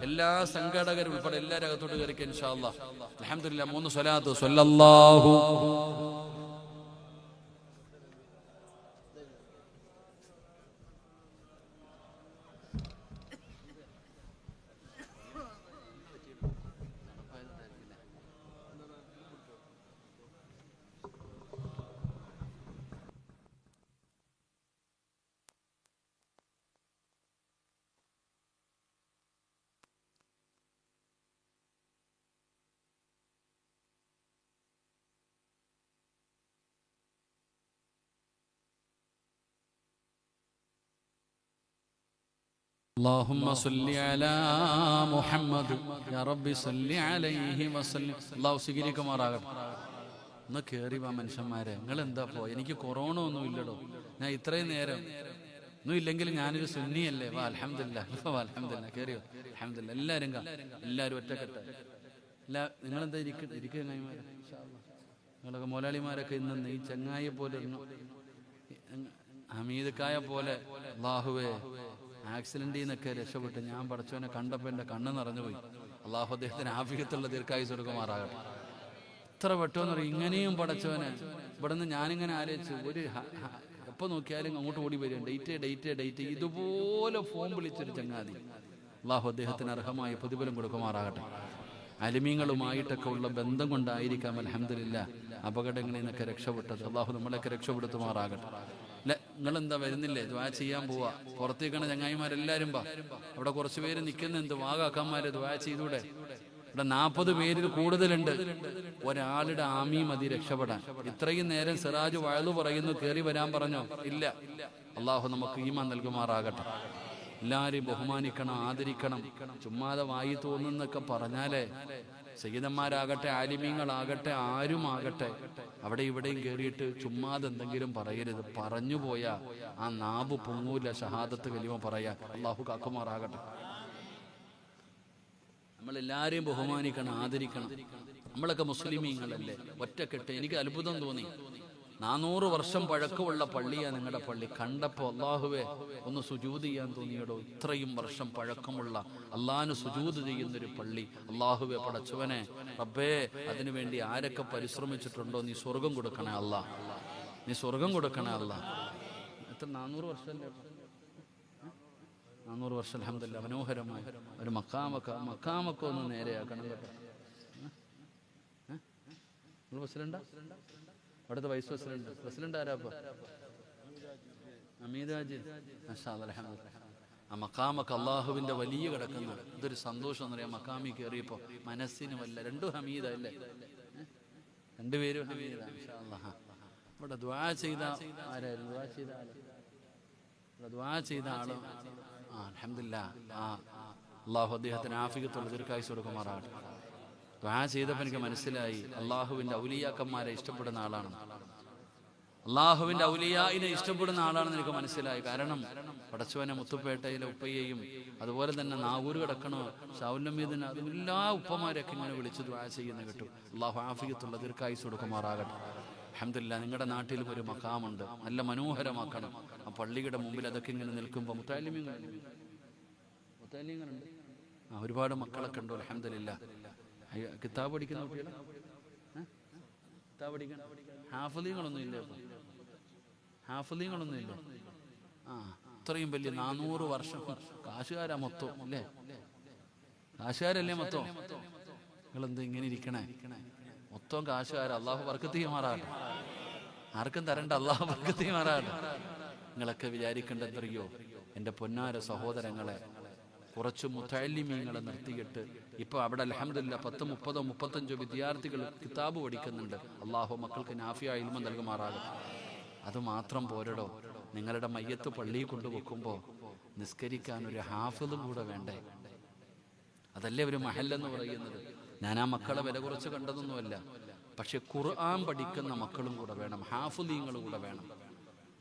എല്ലാ സംഘാടകരും ഉൾപ്പെടെ എല്ലാവരും അകത്തോട്ട് കയറിക്കോ ഇൻഷാ അല്ലാഹ്. അൽഹംദുലില്ലാഹ്. 3 സ്വലാത്ത് സ്വല്ലല്ലാഹു اللهم صل على محمد يا رب صل عليه وسلم. അല്ലാഹു സ്വീകരിക്കുമാറാകട്ടെ. ഒന്ന് കയറി വാ മനുഷ്യന്മാരെ. നിങ്ങൾ എന്താ പോ, എനിക്ക് കൊറോണ ഒന്നും ഇല്ലടോ, ഞാൻ ഇത്രയും നേരം ഒന്നും ഇല്ലെങ്കിൽ ഞാനൊരു സുന്നിയല്ലേ. വാ അൽഹംദുലില്ലാഹ്, അൽഹംദുലില്ലാഹ്. കയറിയോ അൽഹംദുലില്ലാഹ്. എല്ലാവരും എല്ലാവരും ഒറ്റക്കെട്ട്. നിങ്ങളെന്താ ഇരിക്കുക ചങ്ങായിമാരെ? നിങ്ങളൊക്കെ മുതലാളിമാരൊക്കെ ഇന്ന് ഈ ചങ്ങായിയെ പോലെ ഹമീദക്കായ പോലെ അല്ലാഹുവേ ആക്സിഡന്റിൽ നിന്നൊക്കെ രക്ഷപ്പെട്ട് ഞാൻ പടച്ചവനെ കണ്ടപ്പോൾ എൻ്റെ കണ്ണ് നിറഞ്ഞുപോയി. അള്ളാഹു അദ്ദേഹത്തിന് ആഫിയത്തുള്ള ദീർഘായുസ്സ് കൊടുക്കുമാറാകട്ടെ. ഇത്ര പെട്ടെന്ന് പറയും ഇങ്ങനെയും പടച്ചവനെ. ഇവിടെ നിന്ന് ഞാനിങ്ങനെ ആലോചിച്ച്, ഒരു എപ്പോൾ നോക്കിയാലും അങ്ങോട്ട് ഓടി വരും, ഡേറ്റ് ഇതുപോലെ ഫോൺ വിളിച്ചൊരു ചങ്ങാതി. അള്ളാഹു അദ്ദേഹത്തിന് അർഹമായ പ്രതിഫലം കൊടുക്കുമാറാകട്ടെ. അലിമീങ്ങളുമായിട്ടൊക്കെ ഉള്ള ബന്ധം കൊണ്ടായിരിക്കാം അൽഹംദുലില്ലാഹ് അപകടങ്ങളിൽ നിന്നൊക്കെ രക്ഷപ്പെട്ടത്. അള്ളാഹു നമ്മളെയൊക്കെ രക്ഷപ്പെടുത്തുമാറാകട്ടെ. അല്ല, നിങ്ങളെന്താ വരുന്നില്ലേ? ദുആ ചെയ്യാൻ പോവാ. പുറത്തേക്കാണ് ചങ്ങായിമാരെല്ലാരും വാ. അവിടെ കുറച്ച് പേര് നിൽക്കുന്നുണ്ട്. വാകാക്കന്മാരെ ദുആ ചെയ്തൂടെ? ഇവിടെ 40 പേരിൽ കൂടുതലുണ്ട്. ഒരാളുടെ ആമീ മതി രക്ഷപ്പെടാൻ. ഇത്രയും നേരം സിറാജ് വഅദ് പറയുന്നു, കയറി വരാൻ പറഞ്ഞോ? ഇല്ല. അള്ളാഹു നമുക്ക് ഈമാൻ നൽകുമാറാകട്ടെ. എല്ലാവരെയും ബഹുമാനിക്കണം, ആദരിക്കണം. ചുമ്മാതെ വായി തോന്നുന്നൊക്കെ പറഞ്ഞാലേ സയ്യിദന്മാരാകട്ടെ ആലിമീങ്ങളാകട്ടെ ആരുമാകട്ടെ അവിടെ ഇവിടെയും കയറിയിട്ട് ചുമ്മാതെ എന്തെങ്കിലും പറയരുത്. പറഞ്ഞു പോയാ ആ നാവ് പൊങ്ങൂല ഷഹാദത്ത് കലിമ പറയാ. അള്ളാഹു കാക്കുമാറാകട്ടെ. നമ്മളെല്ലാരെയും ബഹുമാനിക്കണം, ആദരിക്കണം. നമ്മളൊക്കെ മുസ്ലിമീങ്ങളല്ലേ, ഒറ്റക്കെട്ട്. എനിക്ക് അത്ഭുതം തോന്നി. 400 വർഷം പഴക്കമുള്ള പള്ളിയാണ് നിങ്ങളുടെ പള്ളി. കണ്ടപ്പോൾ അള്ളാഹുവെ ഒന്ന് സുജൂദ് ചെയ്യാൻ തോന്നിയടോ. ഇത്രയും വർഷം പഴക്കമുള്ള അള്ളാഹിന് സുജൂദ് ചെയ്യുന്നൊരു പള്ളി. അള്ളാഹുവെ പടച്ചവനെ റബ്ബേ, അതിനുവേണ്ടി ആരൊക്കെ പരിശ്രമിച്ചിട്ടുണ്ടോ നീ സ്വർഗം കൊടുക്കണേ അല്ലാ, നീ സ്വർഗം കൊടുക്കണേ അല്ലാ. എത്ര 400 വർഷമല്ലേ? 400 വർഷം അൽഹംദുലില്ലാഹ്. മനോഹരമായ ഒരു മക്കാമൊക്കെ ഒന്ന് നേരെയാക്കണം കേട്ടോ. നിങ്ങൾ പ്രസിഡന്റാ? അവിടുത്തെ വൈസ് പ്രസിഡന്റ് ആരാപ്പ? അമീദാജി. മാഷാ അല്ലാഹ്, അൽഹംദുലില്ലാഹ്. ആ മക്കാമൊക്കെ അള്ളാഹുവിന്റെ വലിയ കിടക്കുന്നതാണ്. ഇതൊരു സന്തോഷം എന്ന് പറയാം. മക്കാമി കയറിയപ്പോ മനസ്സിന് വല്ല 2 ഹമീദ അല്ലേ? 2 പേരും ഹമീദ. മാഷാ അല്ലാഹ്. ഇവിടെ ദുആ ചെയ്ത ആരായിരുന്നു? ദുആ ചെയ്ത ആള് അൽഹംദുലില്ലാഹ്. അള്ളാഹു അദ്ദേഹത്തിന് ആഫിയത്തുള്ള ദീർഘായുസ്സ് കൊടുക്കുമാറാകട്ടെ. ദുആ ചെയ്തപ്പോൾ എനിക്ക് മനസ്സിലായി അള്ളാഹുവിന്റെ ഔലിയാക്കന്മാരെ ഇഷ്ടപ്പെടുന്ന ആളാണ്. അള്ളാഹുവിന്റെ ഔലിയായിനെ ഇഷ്ടപ്പെടുന്ന ആളാണെന്ന് എനിക്ക് മനസ്സിലായി. കാരണം പടച്ചവനെ മുത്തുപേട്ടയിലെ ഉപ്പയെയും അതുപോലെ തന്നെ നാഗൂർ കിടക്കണോ ഷൗലമീദിന് അതും എല്ലാ ഉപ്പമാരെയൊക്കെ ഇങ്ങനെ വിളിച്ച് ദുആ ചെയ്യുന്ന കേട്ടു. അള്ളാഹു ആഫിയത്തുള്ള ദീർഘായുസ്സ് കൊടുക്കുമാറാകട്ടെ. അൽഹംദുലില്ലാഹ്. നിങ്ങളുടെ നാട്ടിലും ഒരു മഖാമുണ്ട്, നല്ല മനോഹരമാക്കണം. ആ പള്ളിയുടെ മുമ്പിൽ അതൊക്കെ ഇങ്ങനെ നിൽക്കുമ്പോൾ മുത്തഅല്ലിമീങ്ങളുണ്ട്, ഒരുപാട് മക്കളൊക്കെ ഉണ്ട്. അൽഹംദുലില്ലാഹ്. കിതാബ് പഠിക്കുന്ന കുട്ടികൾ, കിതാബ് പഠിക്കാൻ ഹാഫിളീങ്ങളൊന്നും ഇല്ല, ഹാഫിളീങ്ങളൊന്നും ഇല്ല. ഇത്രയും വലിയ 400 വർഷം കാശുകാരാ മൊത്തം അല്ലേ? കാശുകാരല്ലേ മൊത്തം? നിങ്ങളെന്ത് ഇങ്ങനെ ഇരിക്കണേ? മൊത്തം കാശുകാരാ. അള്ളാഹു ബർക്കത്ത് ചെയ്യുമാറാകട്ടെ. ആർക്കും തരണ്ട, അള്ളാഹു ബർക്കത്ത് ചെയ്യുമാറാകട്ടെ. നിങ്ങളൊക്കെ വിചാരിക്കേണ്ടതറിയോ, എൻ്റെ പൊന്നാര സഹോദരങ്ങളെ, കുറച്ച് മുത്തഅല്ലിമീങ്ങളെ നിർത്തിയിട്ട് ഇപ്പൊ അവിടെ അൽഹംദുലില്ലാഹ് 10, 30, 35 വിദ്യാർത്ഥികൾ കിതാബ് പഠിക്കുന്നുണ്ട്. അള്ളാഹു മക്കൾക്ക് നാഫിയ ഇൽമ നൽകുമാറാകട്ടെ. അത് മാത്രം പോരടോ, നിങ്ങളുടെ മയ്യത്ത് പള്ളിയിൽ കൊണ്ടുവെക്കുമ്പോൾ നിസ്കരിക്കാൻ ഒരു ഹാഫിളും കൂടെ വേണ്ടേ? അതല്ലേ ഒരു മഹല്ലെന്ന് പറയുന്നത്. ഞാൻ ആ മക്കളെ വില കുറച്ച് കണ്ടതൊന്നുമല്ല, പക്ഷെ ഖുർആൻ പഠിക്കുന്ന മക്കളും കൂടെ വേണം, ഹാഫിളീങ്ങൾ കൂടെ വേണം.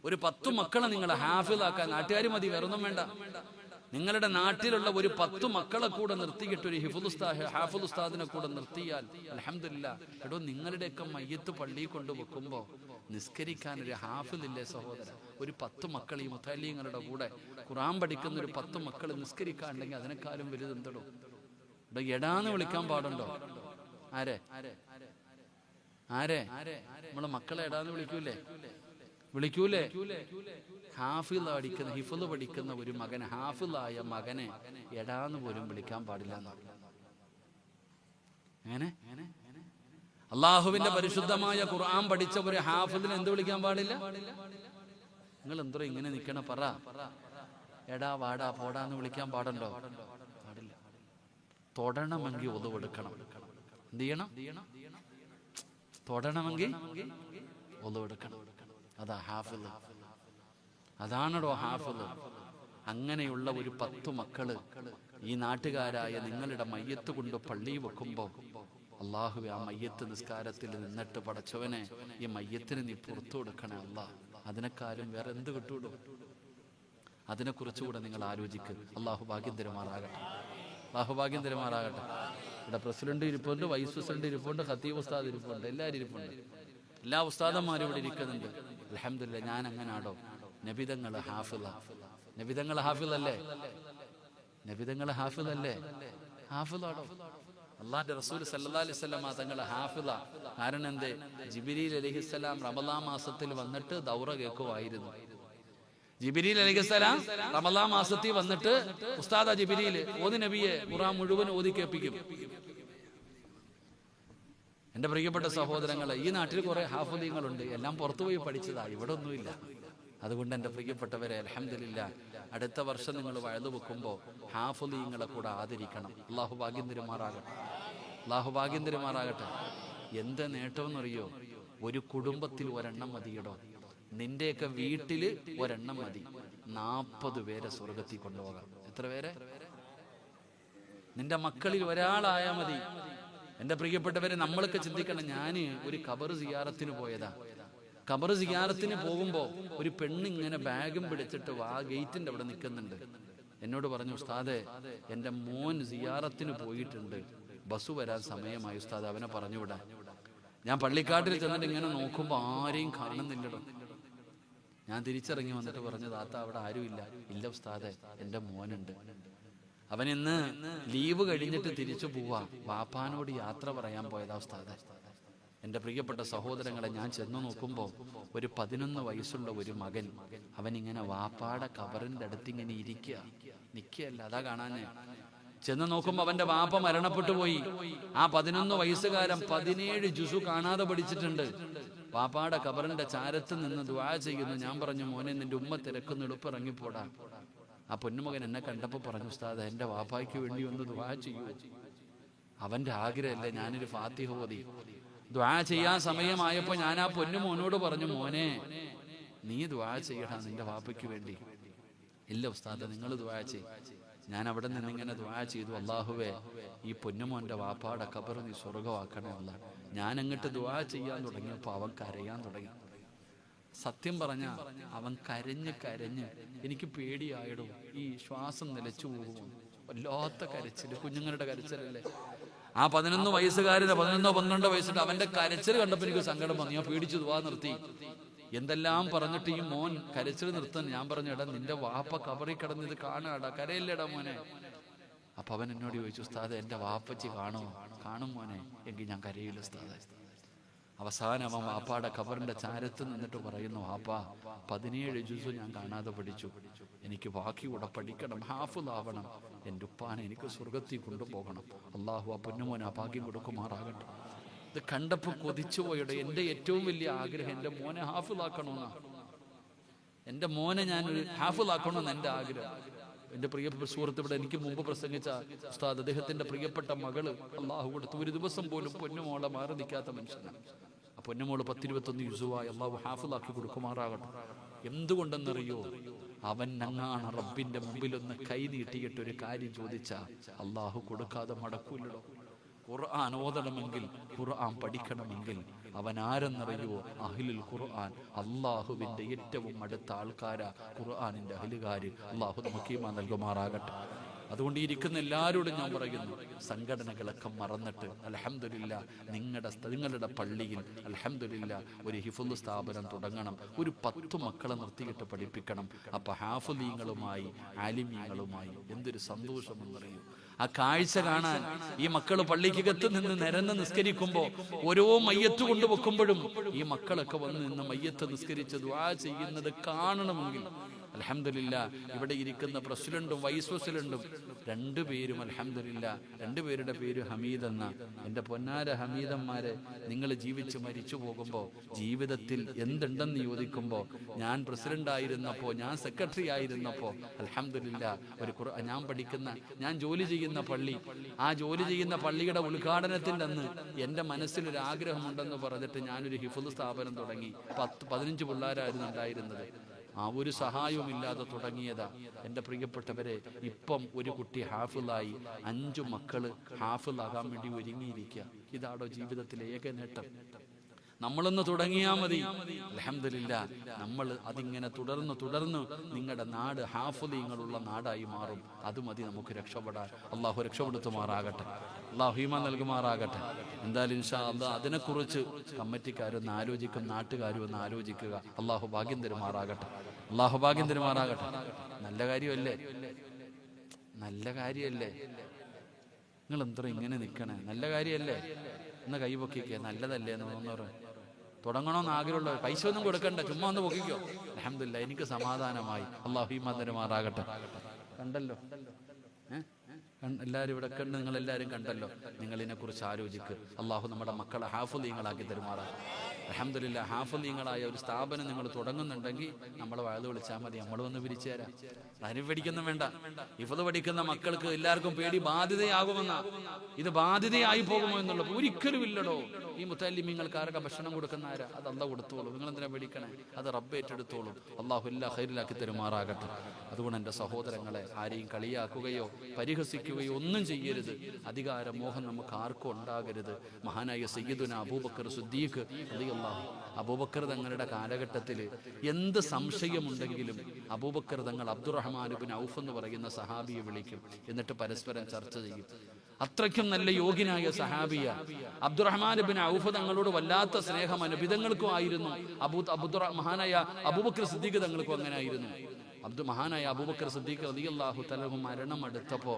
ഒരു 10 മക്കളെ നിങ്ങളെ ഹാഫിളാക്കാൻ നാട്ടുകാർ മതി, വേറൊന്നും വേണ്ട. നിങ്ങളുടെ നാട്ടിലുള്ള ഒരു 10 മക്കളെ കൂടെ നിർത്തിയിട്ട് ഒരു ഹാഫിൾ ഉസ്താദിനെ കൂടെ നിർത്തിയാൽ അൽഹംദുലില്ലാഹ്. എടോ, നിങ്ങളുടെയൊക്കെ മയ്യത്ത് പള്ളിയിൽ കൊണ്ടുവെക്കുമ്പോ നിസ്കരിക്കാൻ ഒരു ഹാഫിളില്ലേ സഹോദര? ഒരു 10 മക്കൾ ഈ മുത്തഅല്ലിങ്ങളുടെ കൂടെ ഖുർആൻ പഠിക്കുന്ന ഒരു 10 മക്കൾ നിസ്കരിക്കാനുണ്ടെങ്കിൽ അതിനേക്കാളും വലുതെന്തടോ? ഇവിടെ എടാന്ന് വിളിക്കാൻ പാടുണ്ടോ? ആരെ നമ്മളെ മക്കളെ എടാന്ന് വിളിക്കൂലേ? ഹാഫിള് പഠിക്കുന്ന ഒരു മകൻ, ഹാഫിളായ മകനെ എടാന്ന് പോലും വിളിക്കാൻ പാടില്ല എന്നാണ്. അങ്ങനെ അള്ളാഹുവിന്റെ പരിശുദ്ധമായ ഖുർആൻ പഠിച്ച ഒരു ഹാഫിളിനെ എന്ത് വിളിക്കാൻ പാടില്ല? നിങ്ങൾ എന്തോ ഇങ്ങനെ നിൽക്കണ? പറ. എടാ, വാടാ, പോടാന്ന് വിളിക്കാൻ പാടുണ്ടോ? പാടില്ല. തൊടണമെങ്കിൽ ഒതുവെടുക്കണം. എന്ത് ചെയ്യണം? തൊടണമെങ്കിൽ ഒതുവെടുക്കണം. അതാ ഹാഫിള്. അതാണോ ഹാഫിള്? അങ്ങനെയുള്ള ഒരു 10 മക്കള് ഈ നാട്ടുകാരായ നിങ്ങളുടെ മയ്യത്ത് കൊണ്ട് പള്ളി വെക്കുമ്പോ അള്ളാഹുവേ, ആ മയ്യത്ത് നിസ്കാരത്തിൽ നിന്നിട്ട് പടച്ചവനെ ഈ മയ്യത്തിന് നീ പുറത്തു കൊടുക്കണേ അള്ളാഹ്. അതിനെക്കാളും വേറെ എന്ത് കിട്ടൂടോ? അതിനെക്കുറിച്ചുകൂടെ നിങ്ങൾ ആലോചിക്ക്. അള്ളാഹു ഭാഗ്യം തരുമാറാകട്ടെ. ഇവിടെ പ്രസിഡന്റ് ഇരിപ്പുണ്ട്, വൈസ് പ്രസിഡന്റ് ഇരിപ്പുണ്ട്, ഖത്തീബ് ഉസ്താദ് ഇരിപ്പുണ്ട്, എല്ലാവരും ഇരിപ്പുണ്ട്. എല്ലാ ഉസ്താദന്മാരും ഇവിടെ ഇരിക്കുന്നുണ്ട്. അൽഹംദുലില്ലാഹ്. ഞാൻ അങ്ങനാടോ? നബിതങ്ങൾ ഹാഫിളല്ലേ? ഹാഫിളാടോ? അള്ളാഹുവിന്റെ റസൂൽ സല്ലല്ലാഹു അലൈഹി വസല്ലം തങ്ങളെ ഹാഫിള. കാരണം എന്തേ? ജിബ്രീൽ അലൈഹിസ്സലാം റമളാൻ മാസത്തിൽ വന്നിട്ട് ദൗറ കേൾക്കുമായിരുന്നു. ജിബ്രീൽ അലൈഹിസ്സലാം റമളാൻ മാസത്തിൽ വന്നിട്ട് ഉസ്താദ ജിബ്രീൽ ഓതി നബിയെ ഖുർആൻ മുഴുവൻ ഓതി കേൾപ്പിക്കും. എന്റെ പ്രിയപ്പെട്ട സഹോദരങ്ങളെ, ഈ നാട്ടിൽ കുറെ ഹാഫിളീങ്ങളുണ്ട്, എല്ലാം പുറത്തുപോയി പഠിച്ചതാ, ഇവിടെ ഒന്നുമില്ല. അതുകൊണ്ട് എൻ്റെ പ്രിയപ്പെട്ടവരെ, അൽഹംദുലില്ലാഹ്, അടുത്ത വർഷം നിങ്ങൾ വഴുതു വെക്കുമ്പോൾ ഹാഫിളീങ്ങളെ കൂടെ ആദരിക്കണം. അള്ളാഹു ഭാഗ്യം തരുമാറാകട്ടെ. എന്ത് നേട്ടമെന്നറിയോ? ഒരു കുടുംബത്തിൽ ഒരെണ്ണം മതിയടോ. നിന്റെയൊക്കെ വീട്ടില് ഒരെണ്ണം മതി, 40 പേരെ സ്വർഗത്തിൽ കൊണ്ടുപോകാം. എത്ര പേരെ? നിന്റെ മക്കളിൽ ഒരാളായാ മതി. എന്റെ പ്രിയപ്പെട്ടവരെ, നമ്മളൊക്കെ ചിന്തിക്കണം. ഞാൻ ഒരു ഖബർ സിയാറത്തിന് പോയതാ. ഖബർ സിയാറത്തിന് പോകുമ്പോ ഒരു പെണ്ണിങ്ങനെ ബാഗും പിടിച്ചിട്ട് ഗേറ്റിന്റെ അവിടെ നിൽക്കുന്നുണ്ട്. എന്നോട് പറഞ്ഞു, ഉസ്താദെ, എന്റെ മോൻ സിയാറത്തിന് പോയിട്ടുണ്ട്, ബസ് വരാൻ സമയമായി ഉസ്താദ്, അവനെ പറഞ്ഞുവിടാൻ. ഞാൻ പള്ളിക്കാട്ടിൽ ചെന്നിട്ട് ഇങ്ങനെ നോക്കുമ്പോ ആരെയും കാണുന്നില്ലടോ. ഞാൻ തിരിച്ചിറങ്ങി വന്നിട്ട് പറഞ്ഞു, താത്ത അവിടെ ആരുമില്ല. ഇല്ല ഉസ്താദെ, എന്റെ മോനുണ്ട്, അവനിന്ന് ലീവ് കഴിഞ്ഞിട്ട് തിരിച്ചു പോവാ, വാപ്പാനോട് യാത്ര പറയാൻ പോയതാ ഉസ്താദെ. എൻ്റെ പ്രിയപ്പെട്ട സഹോദരങ്ങളെ, ഞാൻ ചെന്നു നോക്കുമ്പോൾ ഒരു 11 വയസ്സുള്ള ഒരു മകൻ, അവനിങ്ങനെ വാപ്പാടെ ഖബറിന്റെ അടുത്ത് ഇങ്ങനെ നിൽക്കുകയല്ല, അതാ കാണാഞ്ഞേ. ചെന്ന് നോക്കുമ്പോൾ അവന്റെ വാപ്പ മരണപ്പെട്ടു പോയി. ആ 11 വയസ്സുകാരൻ 17 ജുസു കാണാതെ പഠിച്ചിട്ടുണ്ട്. വാപ്പാടെ ഖബറിന്റെ ചാരത്ത് നിന്ന് ദുആ ചെയ്യുന്നു. ഞാൻ പറഞ്ഞു, മോനെ, നിന്റെ ഉമ്മ തിരക്കുന്നു, എളുപ്പിറങ്ങിപ്പോടാ. ആ പൊന്നുമകൻ എന്നെ കണ്ടപ്പോൾ പറഞ്ഞു, ഉസ്താദ്, എൻ്റെ വാപ്പായ്ക്ക് വേണ്ടി ഒന്ന് ദുആ ചെയ്യൂ. അവന്റെ ആഗ്രഹമല്ലേ ഞാനൊരു ഫാത്തിഹ ഓതി. ദുആ ചെയ്യാൻ സമയമായപ്പോൾ ഞാൻ ആ പൊന്നുമോനോട് പറഞ്ഞു, മോനെ, നീ ദുആ ചെയ്യടാ നിന്റെ വാപ്പയ്ക്ക് വേണ്ടി. ഇല്ല ഉസ്താദ്, നിങ്ങൾ ദുആ ചെയ്യും. ഞാൻ അവിടെ നിന്നിങ്ങനെ ദുആ ചെയ്തു, അല്ലാഹുവേ, ഈ പൊന്നുമോന്റെ വാപ്പാടെ ഖബർ നീ സ്വർഗമാക്കണേ അല്ലാ. ഞാൻ അങ്ങോട്ട് ദുആ ചെയ്യാൻ തുടങ്ങിയപ്പോൾ അവൻ കരയാൻ തുടങ്ങി. സത്യം പറഞ്ഞ അവൻ കരഞ്ഞ് എനിക്ക് പേടിയായിടും, ഈ ശ്വാസം നിലച്ചു പോകുമോ, വല്ലാത്ത കരച്ചില്, കുഞ്ഞുങ്ങളുടെ കരച്ചിലല്ലേ. ആ 11 വയസ്സുകാരന് 11-12 വയസ്സിട്ട് അവന്റെ കരച്ചിൽ കണ്ടപ്പോൾ എനിക്ക് സങ്കടം വന്നു. ഞാൻ പേടിച്ചു ദുആ നിർത്തി. എന്തെല്ലാം പറഞ്ഞിട്ട് ഈ മോൻ കരച്ചിൽ നിർത്താൻ ഞാൻ പറഞ്ഞു, എടാ നിന്റെ വാപ്പ കബറിൽ കിടന്ന് ഇത് കാണാടാ, കരയില്ലേടാ മോനെ. അപ്പൊ അവൻ എന്നോട് ചോദിച്ചു, ഉസ്താദ് എന്റെ വാപ്പച്ചി കാണും മോനെ, എങ്കിൽ ഞാൻ കരയില്ല ഉസ്താദ്. അവസാനം അവൻ വാപ്പാടെ ഖബറിന്റെ ചാരത്ത് നിന്നിട്ട് പറയുന്നു, വാപ്പാ 17 ജുസ് ഞാൻ കാണാതെ പഠിച്ചു, എനിക്ക് ബാക്കി കൂടെ പഠിക്കണം, ഹാഫിളാവണം, എൻ്റെ ഉപ്പാനെ എനിക്ക് സ്വർഗത്തിൽ കൊണ്ടുപോകണം. അള്ളാഹു ആ പൊന്നുമോനെ ആ ഭാഗ്യം കൊടുക്കുമാറാകട്ടെ. ഇത് കണ്ടപ്പോൾ കൊതിച്ചു പോയുടെ. എൻ്റെ ഏറ്റവും വലിയ ആഗ്രഹം എൻ്റെ മോനെ ഹാഫിളാക്കണമെന്നാണ്. എൻ്റെ മോനെ ഞാൻ ഹാഫിളാക്കണമെന്ന് എൻ്റെ ആഗ്രഹം. എൻ്റെ പ്രിയപ്പെട്ട സുഹൃത്ത് ഇവിടെ എനിക്ക് മുമ്പ് പ്രസംഗിച്ച ഉസ്താദ്, അദ്ദേഹത്തിന്റെ പ്രിയപ്പെട്ട മകള് അള്ളാഹു കൊടുത്ത് ഒരു ദിവസം പോലും പൊന്നുമോളെ മാറി നിൽക്കാത്ത മനുഷ്യനാണ്. ആ പൊന്നുമോള് 10-21 യുസുവായി അള്ളാഹു ഹാഫിളാക്കി കൊടുക്കുമാറാകട്ടെ. എന്തുകൊണ്ടെന്നറിയോ, അവൻ അങ്ങാണ് റബ്ബിന്റെ മുമ്പിലൊന്ന് കൈ നീട്ടിയിട്ട് ഒരു കാര്യം ചോദിച്ചാൽ അള്ളാഹു കൊടുക്കാതെ മടക്കൂലോ. ഖുർആൻ ഓതണമെങ്കിൽ, ഖുർആൻ പഠിക്കണമെങ്കിൽ അവൻ ആരെന്നറിയുവോ? അഹ്ലുൽ ഖുർആൻ, അള്ളാഹുവിന്റെ ഏറ്റവും അടുത്ത ആൾക്കാരാ ഖുർആനിന്റെ അഹ്ലുകാര്. അള്ളാഹു നമുക്ക് ഈമാൻ നൽകുമാറാകട്ടെ. അതുകൊണ്ട് ഇരിക്കുന്ന എല്ലാവരോടും ഞാൻ പറയുന്നു, സംഘടനകളൊക്കെ മറന്നിട്ട് അൽഹംദുലില്ലാ നിങ്ങളുടെ പള്ളിയിൽ അൽഹംദുലില്ലാ ഒരു ഹിഫ്ള് സ്ഥാപനം തുടങ്ങണം. ഒരു 10 മക്കളെ നിർത്തിയിട്ട് പഠിപ്പിക്കണം. അപ്പൊ ഹാഫിളീങ്ങളുമായി ആലിമീങ്ങളുമായി എന്തൊരു സന്തോഷമെന്നറിയൂ. ആ കാഴ്ച കാണാൻ ഈ മക്കൾ പള്ളിക്കകത്ത് നിന്ന് നിരന്ന് നിസ്കരിക്കുമ്പോ ഓരോ മയ്യത്ത് കൊണ്ട് വെക്കുമ്പോഴും ഈ മക്കളൊക്കെ വന്ന് നിന്ന് മയ്യത്ത് നിസ്കരിച്ച് ദുആ ചെയ്യുന്നത് കാണണമെങ്കിൽ അൽഹംദുലില്ലാ ഇവിടെ ഇരിക്കുന്ന പ്രസിഡന്റും വൈസ് പ്രസിഡന്റും 2 പേരും അൽഹംദുലില്ലാ 2 പേരുടെ പേര് ഹമീദ് എന്ന. എൻ്റെ പൊന്നാര ഹമീദന്മാരെ, നിങ്ങൾ ജീവിച്ച് മരിച്ചു പോകുമ്പോൾ ജീവിതത്തിൽ എന്തുണ്ടെന്ന് ചോദിക്കുമ്പോൾ, ഞാൻ പ്രസിഡന്റ് ആയിരുന്നപ്പോൾ, ഞാൻ സെക്രട്ടറി ആയിരുന്നപ്പോൾ അൽഹംദുലില്ലാ ഞാൻ ജോലി ചെയ്യുന്ന പള്ളി, ആ ജോലി ചെയ്യുന്ന പള്ളിയുടെ ഉദ്ഘാടനത്തിൻ്റെ അന്ന് എൻ്റെ മനസ്സിലൊരു ആഗ്രഹമുണ്ടെന്ന് പറഞ്ഞിട്ട് ഞാനൊരു ഹിഫ്ള് സ്ഥാപനം തുടങ്ങി. 10-15 പിള്ളേരായിരുന്നു ഉണ്ടായിരുന്നത്. ആ ഒരു സഹായവുമില്ലാതെ തുടങ്ങിയതാ. എൻ്റെ പ്രിയപ്പെട്ടവരെ, ഇപ്പം ഒരു കുട്ടി ഹാഫിളായി, 5 മക്കള് ഹാഫിളാകാൻ വേണ്ടി ഒരുങ്ങിയിരിക്കുക. ഇതാണോ ജീവിതത്തിലെ ഏക നേട്ടം? നമ്മളൊന്ന് തുടങ്ങിയാൽ മതി. അൽഹംദുലില്ലാ നമ്മൾ അതിങ്ങനെ തുടർന്ന് നിങ്ങളുടെ നാട് ഹാഫിളീങ്ങളുള്ള നാടായി മാറും. അത് മതി നമുക്ക് രക്ഷപ്പെടാൻ. അള്ളാഹു രക്ഷപ്പെടുത്തുമാറാകട്ടെ, അള്ളാഹു ഈമാൻ നൽകുമാറാകട്ടെ. എന്തായാലും ഇൻഷാ അല്ലാഹ് അതിനെക്കുറിച്ച് കമ്മിറ്റിക്കാരൊന്ന് ആലോചിക്കും, നാട്ടുകാരും ഒന്ന് ആലോചിക്കുക. അള്ളാഹു ഭാഗ്യം തരുമാറാകട്ടെ, അള്ളാഹു ഭാഗ്യം തരുമാറാകട്ടെ. നല്ല കാര്യമല്ലേ? നിങ്ങൾ എന്താ ഇങ്ങനെ നിൽക്കണേ? നല്ല കാര്യമല്ലേ? ഒന്ന് കൈ പൊക്കിക്കേ. നല്ലതല്ലേ എന്ന് തോന്നുന്നവർ തുടങ്ങണമെന്ന് ആഗ്രഹമുള്ളവർ പൈസ ഒന്നും കൊടുക്കണ്ട, ചുമ്മാ ഒന്ന് പൊക്കിക്കോ. അൽഹംദുലില്ലാ എനിക്ക് സമാധാനമായി. അള്ളാഹു ഈമാൻ തരുമാറാകട്ടെ. കണ്ടല്ലോ എല്ലാവരും ഇവിടെ കണ്ട്, നിങ്ങളെല്ലാവരും കണ്ടല്ലോ. നിങ്ങളിതിനെ കുറിച്ച് ആലോചിക്ക്. അള്ളാഹു നമ്മുടെ മക്കളെ ഹാഫിളീങ്ങളാക്കി തരുമാറാകും. അൽഹംദുലില്ലാ ഹാഫിളീങ്ങളായ ഒരു സ്ഥാപനം നിങ്ങൾ തുടങ്ങുന്നുണ്ടെങ്കിൽ നമ്മളെ വഴുത് വിളിച്ചാൽ മതി, നമ്മൾ വന്ന് പിരിച്ചു തരാം. അതിന് പേടിക്കൊന്നും വേണ്ട. ഹിഫ്ള് പഠിക്കുന്ന മക്കൾക്ക് എല്ലാവർക്കും പേടി ബാധ്യതയാകുമെന്നാ. ഇത് ബാധ്യതയായി പോകുമോ എന്നുള്ളത് ഒരിക്കലും ഇല്ലടോ. ഈ മുത്തല്ലിമീങ്ങൾക്ക് ആരൊക്കെ ഭക്ഷണം കൊടുക്കുന്ന ആരാ? അത് അള്ളാഹ് കൊടുത്തോളൂ. നിങ്ങൾ എന്തിനാ പേടിക്കണേ? അത് റബ്ബ് ഏറ്റെടുത്തോളും. അള്ളാഹു എല്ലാ ഖൈറിലാക്കി തരുമാറാകട്ടെ. അതുകൊണ്ട് എൻ്റെ സഹോദരങ്ങളെ, ആരെയും കളിയാക്കുകയോ പരിഹസിക്കുകയോ ഒന്നും ചെയ്യരുത്. അധികാരമോഹം നമുക്ക് ആർക്കും ഉണ്ടാകരുത്. മഹാനായ സയ്യിദുനാ അബൂബക്കർ സിദ്ദീഖ് റളിയല്ലാഹു, അബൂബക്കർ തങ്ങളുടെ കാലഘട്ടത്തിൽ എന്ത് സംശയമുണ്ടെങ്കിലും അബൂബക്കർ തങ്ങൾ അബ്ദുറഹ്മാൻ ഇബ്നു ഔഫ് എന്ന് പറയുന്ന സഹാബിയെ വിളിക്കും. എന്നിട്ട് പരസ്പരം ചർച്ച ചെയ്യും. അത്രയ്ക്കും നല്ല യോഗ്യനായ സഹാബിയ അബ്ദുറഹ്മാൻ ഇബ്നു ഔഫ് തങ്ങളോട് വല്ലാത്ത സ്നേഹം അനുബിതങ്ങൾക്കും ആയിരുന്നു. മഹാനായ അബൂബക്കർ സിദ്ദീഖ് തങ്ങൾക്കും അങ്ങനെ ആയിരുന്നു. മഹാനായ അബൂബക്കർ സിദ്ദീഖ് റളിയല്ലാഹു തആല മരണം അടുത്തപ്പോ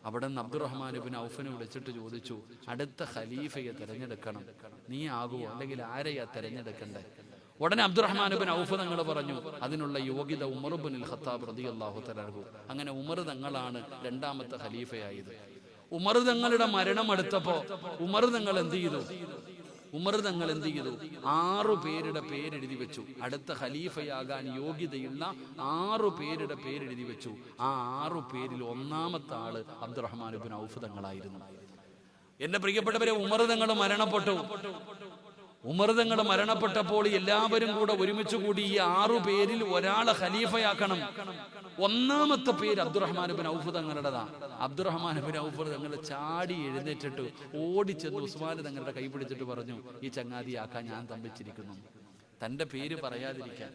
അവിടെ നിന്ന് അബ്ദുറഹ്മാൻ ഇബ്നു ഔഫിനെ വിളിച്ചിട്ട് ചോദിച്ചു, അടുത്ത ഖലീഫയെ തെരഞ്ഞെടുക്കണം, നീ ആകുമോ അല്ലെങ്കിൽ ആരെയാ തെരഞ്ഞെടുക്കണ്ടേ? ഉടനെ അബ്ദുറഹ്മാൻ ഇബ്നു ഔഫ് തങ്ങൾ പറഞ്ഞു, അതിനുള്ള യോഗ്യത ഉമർ ഇബ്നുൽ ഖത്താബ് റളിയല്ലാഹു തആല അൻഹു. അങ്ങനെ ഉമർ തങ്ങളാണ് 2ാമത്തെ ഖലീഫയായത്. ഉമർ തങ്ങളുടെ മരണം അടുത്തപ്പോ ഉമർ തങ്ങൾ എന്ത് ചെയ്തു? 6 പേരുടെ പേരെഴുതി വെച്ചു. അടുത്ത ഖലീഫയാകാൻ യോഗ്യതയുള്ള 6 പേരുടെ പേരെഴുതി വെച്ചു. ആ 6 പേരിൽ 1ാമത്തെ ആള് അബ്ദുറഹ്മാൻ ഇബ്നു ഔഫ് തങ്ങളായിരുന്നു. എന്റെ പ്രിയപ്പെട്ടവരെ, ഉമർ തങ്ങൾ മരണപ്പെട്ടപ്പോൾ എല്ലാവരും കൂടെ ഒരുമിച്ച് കൂടി ഈ 6 പേരിൽ ഒരാളെ ഖലീഫയാക്കണം. 1ാമത്തെ പേര് അബ്ദുറഹ്മാൻ ഇബ്നു ഔഫ് തങ്ങളുടേതാ. അബ്ദുറഹ്മാൻ ഇബ്നു ഔഫ് തങ്ങൾ ചാടി എഴുന്നേറ്റിട്ട് ഓടിച്ചെന്ന് ഉസ്മാൻ തങ്ങളുടെ കൈ പിടിച്ചിട്ട് പറഞ്ഞു, ഈ ചങ്ങാതിയാക്കാൻ ഞാൻ തമ്പിച്ചിരിക്കുന്നു. തന്റെ പേര് പറയാതിരിക്കാൻ.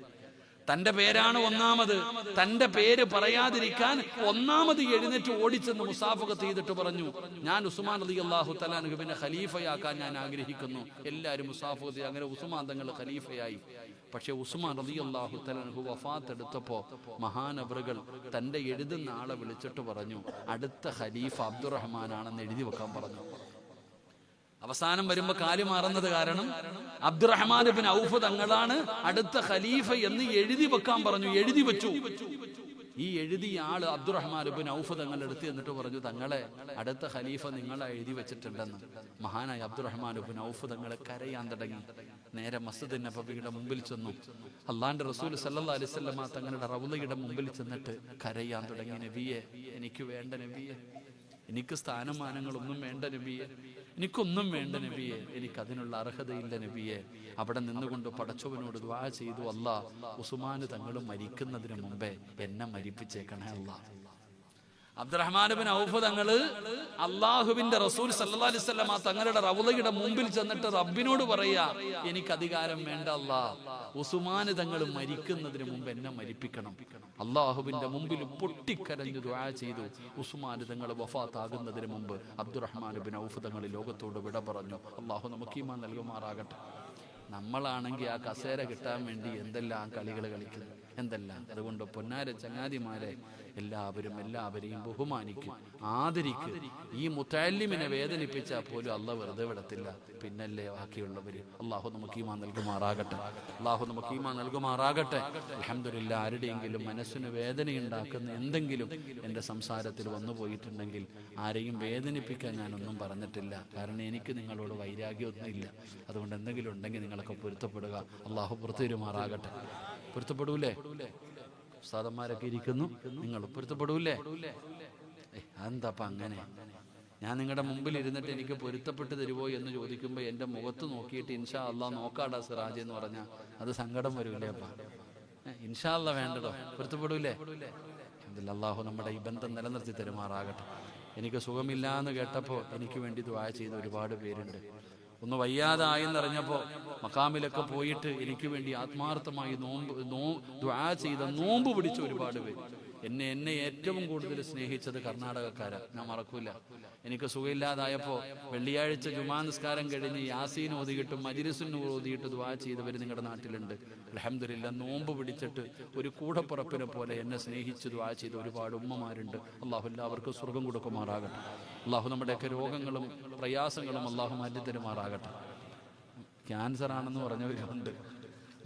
തന്റെ പേരാണ് ഒന്നാമത്. തന്റെ പേര് പറയാതിരിക്കാൻ ഒന്നാമത് എഴുന്നേറ്റ് ഓടിച്ചെന്ന് മുസാഫഖത്ത് ചെയ്തിട്ട് പറഞ്ഞു, ഞാൻ ഉസ്മാൻ റളിയല്ലാഹു തആല അൻഹുവിനെ ഖലീഫയാക്കാൻ ഞാൻ ആഗ്രഹിക്കുന്നു. എല്ലാവരും മുസാഫഖത്ത്. അങ്ങനെ ഉസ്മാൻ തങ്ങൾ ഖലീഫയായി. പക്ഷെ ഉസ്മാൻ റളിയല്ലാഹു തആല അൻഹു വഫാത്ത് എടുത്തപ്പോൾ മഹാനവറുകൾ തന്റെ എഴുതുന്ന ആളെ വിളിച്ചിട്ട് പറഞ്ഞു, അടുത്ത ഖലീഫ അബ്ദുറഹ്മാനാണെന്ന് എഴുതി വെക്കാൻ പറഞ്ഞു. അവസാനം വരുമ്പോ കാല് മാറുന്നത് കാരണം അബ്ദുറഹ്മാൻ ഇബ്നു ഔഫ് തങ്ങളാണ് അടുത്ത ഖലീഫ എന്ന് എഴുതി വെക്കാൻ പറഞ്ഞു. എഴുതി വെച്ചു. ഈ എഴുതിയ ആള് അബ്ദുറഹ്മാൻ ഇബ്നു ഔഫ് തങ്ങൾ എടുത്ത് എന്നിട്ട് പറഞ്ഞു, തങ്ങളെ അടുത്ത ഖലീഫ നിങ്ങളെ എഴുതി വെച്ചിട്ടുണ്ടെന്ന്. മഹാനായ അബ്ദുറഹ്മാൻ ഇബ്നു ഔഫ് തങ്ങളെ കരയാൻ തുടങ്ങി. നേരെ മസ്ജിദ് നബവിയുടെ മുമ്പിൽ ചെന്നു. അള്ളാന്റെ റസൂൽ സല്ലല്ലാഹു അലൈഹി വസല്ലമ തങ്ങളുടെ റൗളയുടെ മുമ്പിൽ ചെന്നിട്ട് കരയാൻ തുടങ്ങി. നബിയെ, എനിക്ക് വേണ്ട നബിയെ, എനിക്ക് സ്ഥാനമാനങ്ങളൊന്നും വേണ്ട നബിയെ, എനിക്കൊന്നും വേണ്ട നബിയെ, എനിക്കതിനുള്ള അർഹതയില്ല നബിയെ. അവിടെ നിന്നുകൊണ്ട് പടച്ചവനോട് ദുആ ചെയ്തു, അല്ലാ ഉസ്മാൻ തങ്ങൾ മരിക്കുന്നതിന് മുമ്പേ എന്നെ മരിപ്പിച്ചേക്കണേ അല്ലാ. അബ്ദുറഹ്മാൻ ഇബ്നു ഔഫ് തങ്ങള് അള്ളാഹുവിന്റെ റസൂൽ സല്ലല്ലാഹു അലൈഹി വസല്ലമ തങ്ങളുടെ റൗളയുടെ മുമ്പിൽ ചെന്നിട്ട് റബ്ബിനോട് പറയാ, എനിക്ക് അധികാരം വേണ്ട അല്ലാ, ഉസ്മാൻ തങ്ങൾ മരിക്കുന്നതിന് മുമ്പ് എന്നെ മരിപ്പിക്കണം. അള്ളാഹുവിന്റെ മുമ്പിൽ പൊട്ടിക്കരഞ്ഞു ദുആ ചെയ്തു. ഉസ്മാൻ തങ്ങൾ വഫാത്താകുന്നതിന് മുമ്പ് അബ്ദുറഹ്മാൻ ഇബ്നു ഔഫ് തങ്ങൾ ലോകത്തോട് വിട പറഞ്ഞു. അള്ളാഹു നമുക്ക് ഈമാൻ നൽകുമാറാകട്ടെ. നമ്മളാണെങ്കിൽ ആ കസേര കിട്ടാൻ വേണ്ടി എന്തെല്ലാം കളികൾ കളിക്കുന്നു, എന്തെല്ലാം. അതുകൊണ്ട് പൊന്നാര ചങ്ങാതിമാരെ, എല്ലാവരെയും ബഹുമാനിക്കും, ആദരിക്കും. ഈ മുത്തഅല്ലിമിനെ വേദനിപ്പിച്ചാൽ പോലും അള്ളാഹ് വെറുതെ വിടത്തില്ല. പിന്നല്ലേ ബാക്കിയുള്ളവര്. അള്ളാഹു നമുക്ക് ഈമാൻ നൽകുമാറാകട്ടെ. അള്ളാഹു നമുക്ക് ഈമാൻ നൽകുമാറാകട്ടെ. അൽഹംദുലില്ലാഹ്, ആരുടെയെങ്കിലും മനസ്സിന് വേദനയുണ്ടാക്കുന്ന എന്തെങ്കിലും എൻ്റെ സംസാരത്തിൽ വന്നു പോയിട്ടുണ്ടെങ്കിൽ ആരെയും വേദനിപ്പിക്കാൻ ഞാനൊന്നും പറഞ്ഞിട്ടില്ല. കാരണം എനിക്ക് നിങ്ങളോട് വൈരാഗ്യമൊന്നുമില്ല. അതുകൊണ്ട് എന്തെങ്കിലും ഉണ്ടെങ്കിൽ നിങ്ങളൊക്കെ പൊരുത്തപ്പെടുക. അള്ളാഹു പൊരുത്തരുമാറാകട്ടെ. പൊരുത്തപ്പെടൂലേ? ഉസ്താദന്മാരൊക്കെ ഇരിക്കുന്നു, നിങ്ങൾ പൊരുത്തപ്പെടൂലേ? അതെന്താപ്പ അങ്ങനെ? ഞാൻ നിങ്ങളുടെ മുമ്പിൽ ഇരുന്നിട്ട് എനിക്ക് പൊരുത്തപ്പെട്ട് തരുമോ എന്ന് ചോദിക്കുമ്പോൾ എൻ്റെ മുഖത്ത് നോക്കിയിട്ട് ഇൻഷാ അള്ളാഹ് നോക്കാടാ സിറാജ് എന്ന് പറഞ്ഞാൽ അത് സങ്കടം വരൂലേ? അപ്പ ഇൻഷാ അള്ളാഹ് വേണ്ടടോ, പൊരുത്തപ്പെടൂലേ? അല്ലാഹു നമ്മുടെ ഈ ബന്ധം നിലനിർത്തി തരുമാറാകട്ടെ. എനിക്ക് സുഖമില്ല എന്ന് കേട്ടപ്പോൾ എനിക്ക് വേണ്ടി ദുആ ചെയ്ത ഒരുപാട് പേരുണ്ട്. ഒന്ന് വയ്യാതായെന്നറിഞ്ഞപ്പോൾ മക്കാമിലൊക്കെ പോയിട്ട് എനിക്ക് വേണ്ടി ആത്മാർത്ഥമായി ദുആ ചെയ്ത, നോമ്പ് പിടിച്ച ഒരുപാട് പേര്. എന്നെ ഏറ്റവും കൂടുതൽ സ്നേഹിച്ചത് കർണാടകക്കാരാ, ഞാൻ മറക്കൂല. എനിക്ക് സുഖമില്ലാതായപ്പോൾ വെള്ളിയാഴ്ച ജുമാ നിസ്കാരം കഴിഞ്ഞ് യാസീൻ ഓതിയിട്ടും മജ്‌ലിസുൻ ഓതിയിട്ട് ദുആ ചെയ്തവർ നിങ്ങളുടെ നാട്ടിലുണ്ട്. അൽഹംദുലില്ലാഹ്, നോമ്പ് പിടിച്ചിട്ട് ഒരു കൂടപ്പുറപ്പിനെ പോലെ എന്നെ സ്നേഹിച്ച് ദുആ ചെയ്ത ഒരുപാട് ഉമ്മമാരുണ്ട്. അള്ളാഹു എല്ലാവർക്കും സ്വർഗം കൊടുക്കുമാറാകട്ടെ. അള്ളാഹു നമ്മുടെയൊക്കെ രോഗങ്ങളും പ്രയാസങ്ങളും അള്ളാഹു മാറ്റി തരുമാറാകട്ടെ. ക്യാൻസർ ആണെന്ന് പറഞ്ഞവരുണ്ട്,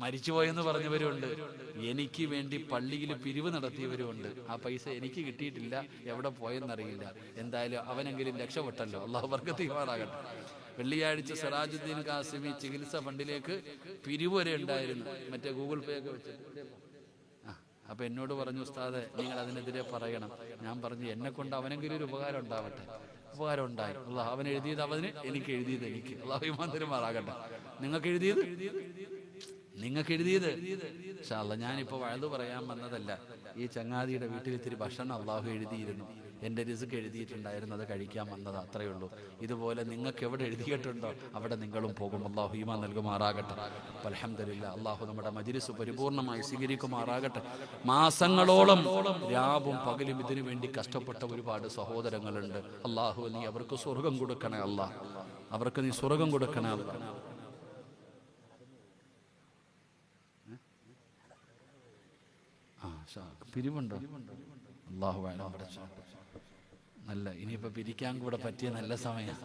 മരിച്ചുപോയെന്ന് പറഞ്ഞവരുണ്ട്, എനിക്ക് വേണ്ടി പള്ളിയിൽ പിരിവ് നടത്തിയവരുമുണ്ട്. ആ പൈസ എനിക്ക് കിട്ടിയിട്ടില്ല, എവിടെ പോയെന്നറിയില്ല. എന്തായാലും അവനെങ്കിലും രക്ഷപ്പെട്ടല്ലോ. അള്ളാഹു ബർക്കത്ത് ചെയ്യുമാറാകട്ടെ. വെള്ളിയാഴ്ച സിറാജുദ്ദീൻ കാസിമി ചികിത്സ ഫണ്ടിലേക്ക് പിരിവ് വരെ ഉണ്ടായിരുന്നു, മറ്റേ ഗൂഗിൾ പേ ഒക്കെ വെച്ചിട്ട്. അപ്പൊ എന്നോട് പറഞ്ഞു, ഉസ്താദെ നിങ്ങൾ അതിനെതിരെ പറയണം. ഞാൻ പറഞ്ഞു, എന്നെ കൊണ്ട് അവനെങ്കിലും ഒരു ഉപകാരം ഉണ്ടാവട്ടെ. ഉപകാരം ഉണ്ടായി. അള്ളാഹ് അവൻ എഴുതിയത് അവന്, എനിക്ക് എഴുതിയത് എനിക്ക്. അള്ളാഹു ഈമാൻ തരുമാറാകട്ടെ. നിങ്ങൾക്ക് എഴുതിയത് ഇൻഷാ അല്ലാഹ്. ഞാനിപ്പോൾ വഅദ് പറയാൻ വന്നതല്ല. ഈ ചങ്ങാതിയുടെ വീട്ടിൽ ഇത്തിരി ഭക്ഷണം അള്ളാഹു എഴുതിയിരുന്നു, എൻ്റെ റിസ്ക് എഴുതിയിട്ടുണ്ടായിരുന്നു, അത് കഴിക്കാൻ വന്നത്, അത്രയേ ഉള്ളൂ. ഇതുപോലെ നിങ്ങൾക്ക് എവിടെ എഴുതിയിട്ടുണ്ടോ അവിടെ നിങ്ങളും പോകും. അള്ളാഹു ഈമാൻ നൽകുമാറാകട്ടെ. അൽഹംദുലില്ലാഹ്, അള്ളാഹു നമ്മുടെ മജ്‌ലിസ് പരിപൂർണമായി സ്വീകരിക്കുമാറാകട്ടെ. മാസങ്ങളോളം രാവും പകലും ഇതിനു വേണ്ടി കഷ്ടപ്പെട്ട ഒരുപാട് സഹോദരങ്ങളുണ്ട്. അള്ളാഹു നീ അവർക്ക് സ്വർഗം കൊടുക്കണേ അല്ലാഹ്, അവർക്ക് നീ സ്വർഗം കൊടുക്കണേ അല്ലാഹ്. പിരിവുണ്ടോ? അല്ലാഹു നല്ല, ഇനിയിപ്പോ പിരിക്കാൻ കൂടെ പറ്റിയ നല്ല സമയം.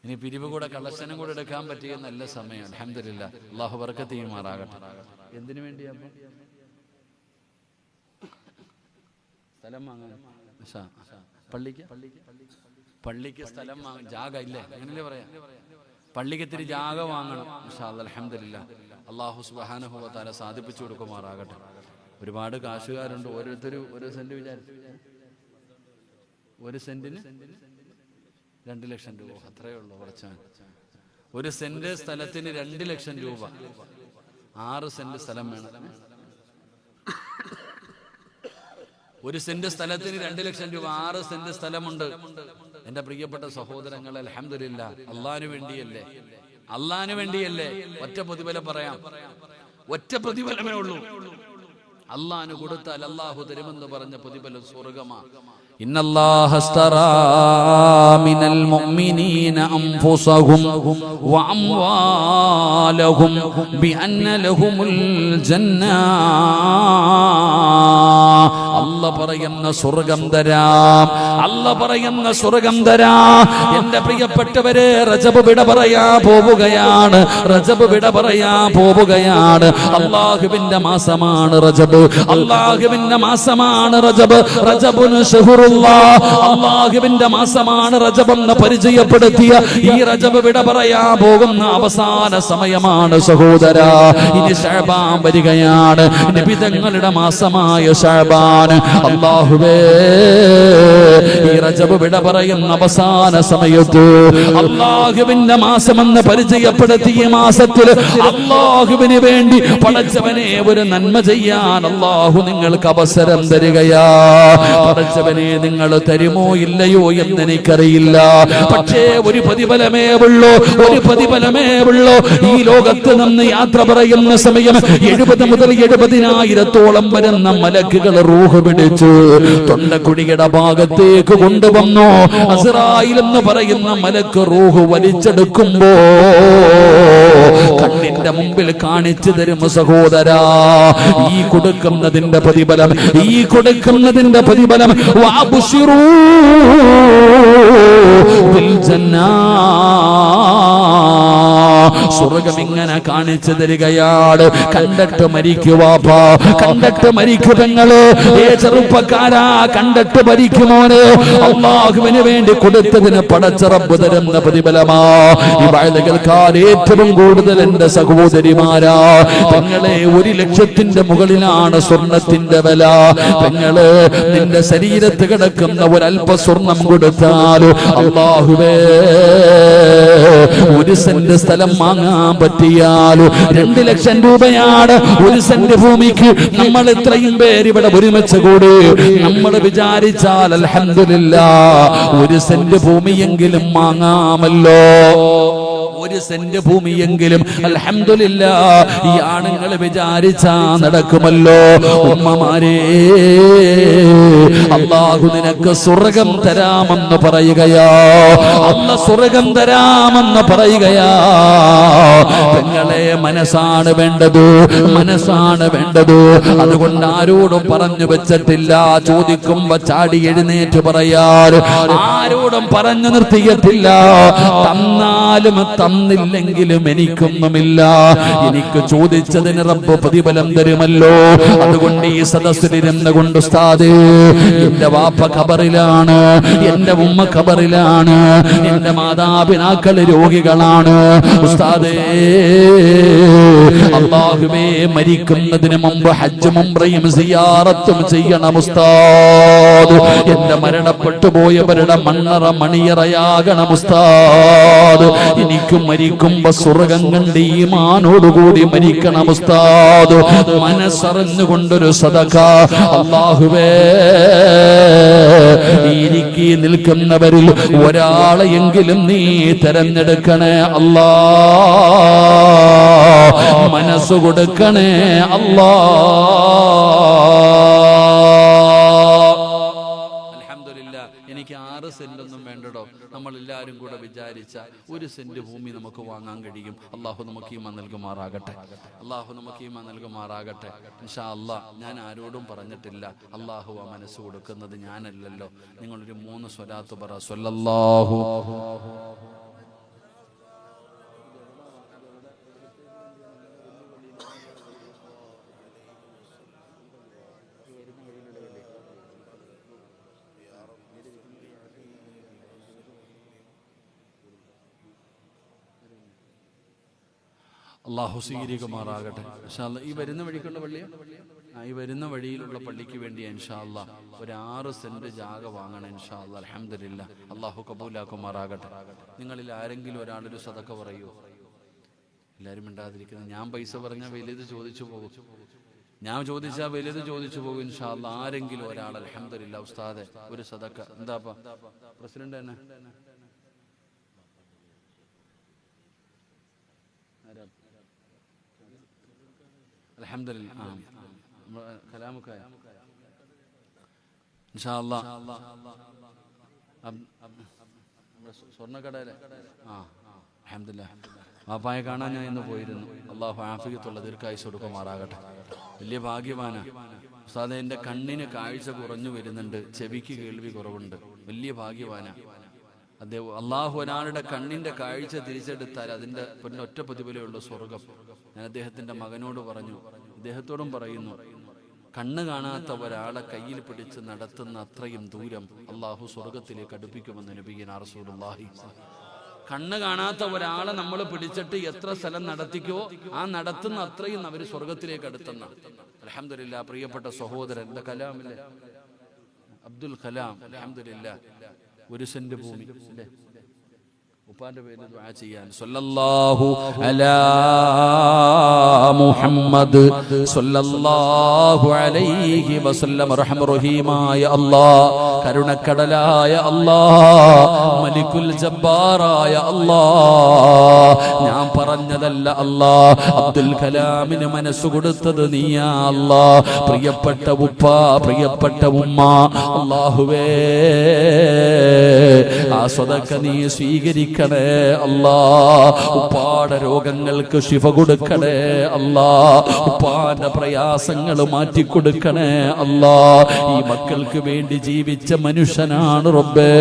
ഇനി പിരിവ് കൂടെ കളക്ഷനും കൂടെ എടുക്കാൻ പറ്റിയ നല്ല സമയം. അൽഹംദുലില്ലാഹ്, അല്ലാഹു ബർക്കത്ത് ചെയ്യുമാറാകട്ടെ. എന്തിനു വേണ്ടിയാ? സ്ഥലം വാങ്ങാൻ, പള്ളിക്ക് സ്ഥലം വാങ്ങാൻ, ജാഗ ഇല്ലേ? അങ്ങനല്ലേ പറയാ? പള്ളിക്ക് ഇത്തിരി ജാഗ വാങ്ങണം. ഇൻഷാ അല്ലാഹ്, അൽഹംദുലില്ലാഹ്, അല്ലാഹു സുബ്ഹാനഹു വ തആല സാധിപ്പിച്ചു കൊടുക്കുമാറാകട്ടെ. ഒരുപാട് കാശുകാരുണ്ട്. ഓരോരുത്തരും ഒരു സെന്റ് വിചാരിച്ചു, ഒരു സെന്റിന് 2 ലക്ഷം രൂപ. അത്രയേ ഉള്ളൂ. കുറച്ചാണ്. ഒരു സെന്റ് സ്ഥലത്തിന് 2 ലക്ഷം രൂപ. 6 സെന്റ് സ്ഥലം വേണം. ഒരു സെന്റ് സ്ഥലത്തിന് 2 ലക്ഷം രൂപ. 6 സെന്റ് സ്ഥലമുണ്ട്. എന്റെ പ്രിയപ്പെട്ട സഹോദരങ്ങൾ, അൽഹംദുലില്ലാഹ്, അള്ളാഹിനു വേണ്ടിയല്ലേ അള്ളാഹിന് വേണ്ടിയല്ലേ? ഒറ്റ പ്രതിഫലം പറയാം, ഒറ്റ പ്രതിഫലമേ ഉള്ളൂ. അള്ളാഹിന് കൊടുത്താൽ അള്ളാഹു തരുമെന്ന് പറഞ്ഞ പ്രതിഫലം സ്വർഗമാണ്. ഇന്നല്ലാഹ അസ്തറാ മിനൽ മുഅ്മിനീന അൻഫുസഹും വഅംവാലഹും ബിഅന്ന ലഹുമുൽ ജന്ന. അല്ലാഹ് പറയുന്ന സ്വർഗ്ഗം തരാം, അല്ലാഹ് പറയുന്ന സ്വർഗ്ഗം തരാം. എന്റെ പ്രിയപ്പെട്ടവരെ, റജബ് വിട പറയാ പോവുകയാണ്, റജബ് വിട പറയാ പോവുകയാണ്. അല്ലാഹുവിന്റെ മാസമാണ് റജബ്, അല്ലാഹുവിന്റെ മാസമാണ് റജബ്. റജബുൻ ശഹ്റുല്ലാഹ്, അല്ലാഹുവിന്റെ മാസമാണ് റജബ് എന്ന് പരിചയപ്പെടുത്തിയ ഈ റജബ് വിട പറയാ പോകുന്ന അവസാന സമയമാണ് സഹോദരാ. ഇനി ശഅബാൻ വരികയാണ്, നബി തങ്ങളുടെ മാസമായ ശഅബാൻ. അല്ലാഹുവേ, ഈ റജബ് വിട പറയുന്ന അവസാന സമയത്ത് അല്ലാഹുവിന്റെ മാസമെന്ന് പരിചയപ്പെടുത്തിയ മാസത്തിൽ അല്ലാഹുവിന് വേണ്ടി പടച്ചവനെ ഒരു നന്മ ചെയ്യാൻ അല്ലാഹു നിങ്ങൾക്ക് അവസരം തരികയാ. പടച്ചവനെ, നിങ്ങൾ തരുമോ ഇല്ലയോ എന്ന് എനിക്കറിയില്ല. പക്ഷേ ഒരു പ്രതിഫലമേ ഉള്ളൂ, ഒരു പ്രതിഫലമേ ഉള്ളൂ. ഈ ലോകത്ത് നിന്ന് യാത്ര പറയുന്ന സമയം 70 മുതൽ 70,000 വരുന്ന മലക്കുകൾ റൂഹ് പിടിച്ചു തൊണ്ടക്കുഴിയുടെ ഭാഗത്തേക്ക് കൊണ്ടുവന്നു. അസ്റായിൽ എന്ന് പറയുന്ന മലക്ക് റൂഹ് വലിച്ചെടുക്കുമ്പോ കണ്ണിന്റെ മുമ്പിൽ കാണിച്ചു തരും സഹോദരാ, ഈ കൊടുക്കുന്നതിന്റെ പ്രതിഫലം, ഈ കൊടുക്കുന്നതിന്റെ പ്രതിഫലം. വഅബ്ശിറൂ ബിൽ ജന്നാ, സ്വർഗ്ഗം ഇങ്ങനെ കാണിച്ചു തരികയാണ്. കണ്ടിട്ട് മരിക്കുവാപ്പാ, കണ്ടിട്ട് മരിക്കു പെങ്ങള്. ഏ ചെറുപ്പക്കാരാ, കണ്ടിട്ട് മരിക്കുമോന്. അല്ലാഹുവിന് വേണ്ടി കൊടുത്തതിന് പടച്ച റബ്ബ് തരുന്ന പ്രതിഫലമാ. ഈ വഅദ കേൾക്കാൻ ഏറ്റവും കൂടുതൽ എന്റെ സഹോദരിമാരാ, പെങ്ങളെ, 1,00,000 മുകളിലാണ് സ്വർണത്തിന്റെ വില. പെങ്ങള്, നിന്റെ ശരീരത്ത് കിടക്കുന്ന ഒരല്പ സ്വർണം കൊടുത്താൽ അല്ലാഹുവേ, 1 സെന്റ് സ്ഥലം വാങ്ങാൻ പറ്റിയാലോ 2 ലക്ഷം രൂപയാണ് 1 സെന്റ് ഭൂമിക്ക്. നമ്മൾ ഇത്രയും പേര് ഇവിടെ ഒരുമിച്ച് കൂടി നമ്മൾ വിചാരിച്ചാൽ അൽഹംദുലില്ലാഹ് 1 സെന്റ് ഭൂമിയെങ്കിലും വാങ്ങാമല്ലോ. 1 സെന്റ് ഭൂമിയെങ്കിലും അൽഹംദുലില്ലാഹ് ഈ ആണുങ്ങൾ വിചാരിച്ചാ നടക്കുമല്ലോ. ഉമ്മമാരെ, അല്ലാഹു നിനക്ക് സ്വർഗ്ഗം തരാമെന്ന് പറയുകയാ, അല്ലാഹ് സ്വർഗ്ഗം തരാമെന്ന് പറയുകയാ. പെങ്ങളെ, മനസ്സാണ് വേണ്ടത്, മനസ്സാണ് വേണ്ടത്. അതുകൊണ്ട് ആരോടും പറഞ്ഞു വെച്ചിട്ടില്ല. ചോദിക്കുമ്പോ ചാടി എഴുന്നേറ്റ് പറയാൻ ആരോടും പറഞ്ഞു നിർത്തിയിട്ടില്ല. തന്നാലും തന്നില്ലെങ്കിലും എനിക്കൊന്നുമില്ല, എനിക്ക് ചോദിച്ചതിന് റബ്ബ് പ്രതിഫലം തരുമല്ലോ. അതുകൊണ്ട് ഈ സദസ്സിലിരുന്ന് കൊണ്ട് ഉസ്താദേ, എന്റെ വാപ്പ ഖബറിലാണ്, എന്റെ ഉമ്മ ഖബറിലാണ്, എന്റെ മാതാപിതാക്കൾ രോഗികളാണ്. ഉസ്താദേ, അല്ലാഹുവേ, മരിക്കുന്നതിന് മുമ്പ് ഹജ്ജും ഉംറയും സിയാറത്തും ചെയ്യണം ഉസ്താദ്. എന്റെ മരണപ്പെട്ടു പോയവരുടെ മണ്ണറ മണിയറയാകണം ഉസ്താദ്. എനിക്ക് മരിക്കുമ്പോ സ്വർഗ്ഗം കണ്ട് ഈമാനോടുകൂടി മരിക്കണം ഉസ്താദ്. മനസ്സറിഞ്ഞുകൊണ്ടൊരു സദഖ അല്ലാഹുവേ, എനിക്ക് നിൽക്കുന്നവരിൽ ഒരാളെയെങ്കിലും നീ തെരഞ്ഞെടുക്കണേ അല്ലാ, മനസ്സ് കൊടുക്കണേ അല്ലാ. എനിക്ക് 6 സെന്റൊന്നും വേണ്ടടോ. നമ്മളെല്ലാവരും കൂടെ വിചാരിച്ച 1 സെന്റ് ഭൂമി നമുക്ക് വാങ്ങാൻ കഴിയും. അള്ളാഹു നമുക്ക് ഈമാൻ നൽകുമാറാകട്ടെ, അള്ളാഹു നമുക്ക് ഈമാൻ നൽകുമാറാകട്ടെ. ഇൻഷാ അല്ലാഹ്, ഞാൻ ആരോടും പറഞ്ഞിട്ടില്ല. അള്ളാഹു ആ മനസ്സ് കൊടുക്കുന്നത് ഞാനല്ലല്ലോ. നിങ്ങളൊരു 3 സ്വലാത്ത് പറ. സ്വല്ലല്ലാഹു അള്ളാഹു സ്വീകരിക്കുമാറാകട്ടെ. ഇൻഷാ അല്ലാഹ്, ഈ വരുന്ന വഴിക്കുള്ള പള്ളിയാ, ഈ വരുന്ന വഴിയിലുള്ള പള്ളിക്ക് വേണ്ടി ഇൻഷാ അല്ലാഹ് ഒരു 6 സെന്റ് ജാഗ വാങ്ങണം ഇൻഷാ അല്ലാഹ്. അൽഹംദുലില്ലാഹ്, അള്ളാഹു കബൂലാക്കുമാറാകട്ടെ. നിങ്ങളിൽ ആരെങ്കിലും ഒരാളൊരു സദഖ പറയൂ. എല്ലാവരും മിണ്ടാതിരിക്കുന്നത്. ഞാൻ പൈസ പറഞ്ഞാൽ വലുത് ചോദിച്ചു പോകും, ഞാൻ ചോദിച്ചാൽ വലുത് ചോദിച്ചു പോകും. ഇൻഷാ അല്ലാഹ് ആരെങ്കിലും ഒരാൾ അൽഹംദുലില്ലാഹ് ഉസ്താദെ ഒരു സദഖ. എന്താപ്പാ പ്രസിഡന്റ് തന്നെ അൽഹംദുലില്ലാ കലാമുക്കായ ഇൻഷാ അല്ലാഹ് സ്വർണ്ണക്കടയിലെ അൽഹംദുലില്ലാ വാപ്പായെ കാണാൻ ഞാൻ ഇന്ന് പോയിരുന്നു. അള്ളാഹു ആഫിയത്തുള്ള ദീർഘായുസ്സ് കൊടുക്കുമാറാകട്ടെ. വലിയ ഭാഗ്യവാനാ ഉസ്താദേ. എൻ്റെ കണ്ണിന് കാഴ്ച കുറഞ്ഞു വരുന്നുണ്ട്, ചെവിക്ക് കേൾവി കുറവുണ്ട്. വലിയ ഭാഗ്യവാനാ അദ്ദേഹം. അള്ളാഹു ഒരാളുടെ കണ്ണിന്റെ കാഴ്ച തിരിച്ചെടുത്താൽ അതിൻ്റെ ഒറ്റ പ്രതിഫലമുള്ള സ്വർഗം. ഞാൻ അദ്ദേഹത്തിന്റെ മകനോട് പറഞ്ഞു, ഇദ്ദേഹത്തോടും പറയുന്നു, കണ്ണ് കാണാത്ത ഒരാളെ കയ്യിൽ പിടിച്ച് നടത്തുന്ന അത്രയും ദൂരം അള്ളാഹു സ്വർഗത്തിലേക്ക് അടുപ്പിക്കുമെന്ന് നബിയുനാ റസൂലുള്ളാഹി. കണ്ണ് കാണാത്ത ഒരാളെ നമ്മൾ പിടിച്ചിട്ട് എത്ര സ്ഥലം നടത്തിക്കോ ആ നടത്തുന്ന അത്രയും അവർ സ്വർഗത്തിലേക്ക് അടുത്തുന്ന. അൽഹംദുലില്ലാ പ്രിയപ്പെട്ട സഹോദരൻ എൻ്റെ കലാമില്ലേ അബ്ദുൽ കലാം, അൽഹംദുലില്ലാ 1 സെന്റ് ഭൂമി അല്ലേ ഉപ്പാന്റെ പേരിൽ ദുആ ചെയ്യാൻ. സല്ലല്ലാഹു അലാ മുഹമ്മദ് സല്ലല്ലാഹു അലൈഹി വസല്ലം. റഹീമായ അല്ലാഹ്, കരുണക്കടലായ അല്ലാഹ്, മലിക്കുൽ ജബ്ബാറായ അല്ലാഹ്, ഞാൻ പറഞ്ഞതല്ല അല്ലാഹ്, അബ്ദുൽ കലാമിന് മനസ്സ് കൊടുത്തത് നീയാ അല്ലാഹ്. പ്രിയപ്പെട്ട ഉപ്പ, പ്രിയപ്പെട്ട ഉമ്മ, അല്ലാഹുവേ ആ സദഖ നീ സ്വീകരിക്കണേ അല്ലാഹ്. ഉപ്പാടെ രോഗങ്ങൾക്ക് ശിഫ കൊടുക്കണേ അല്ലാഹ്. ഉപ്പാന്റെ പ്രയാസങ്ങൾ മാറ്റിക്കൊടുക്കണേ അല്ലാഹ്. ഈ മക്കൾക്ക് വേണ്ടി ജീവിച്ച മനുഷ്യനാണ് റബ്ബേ.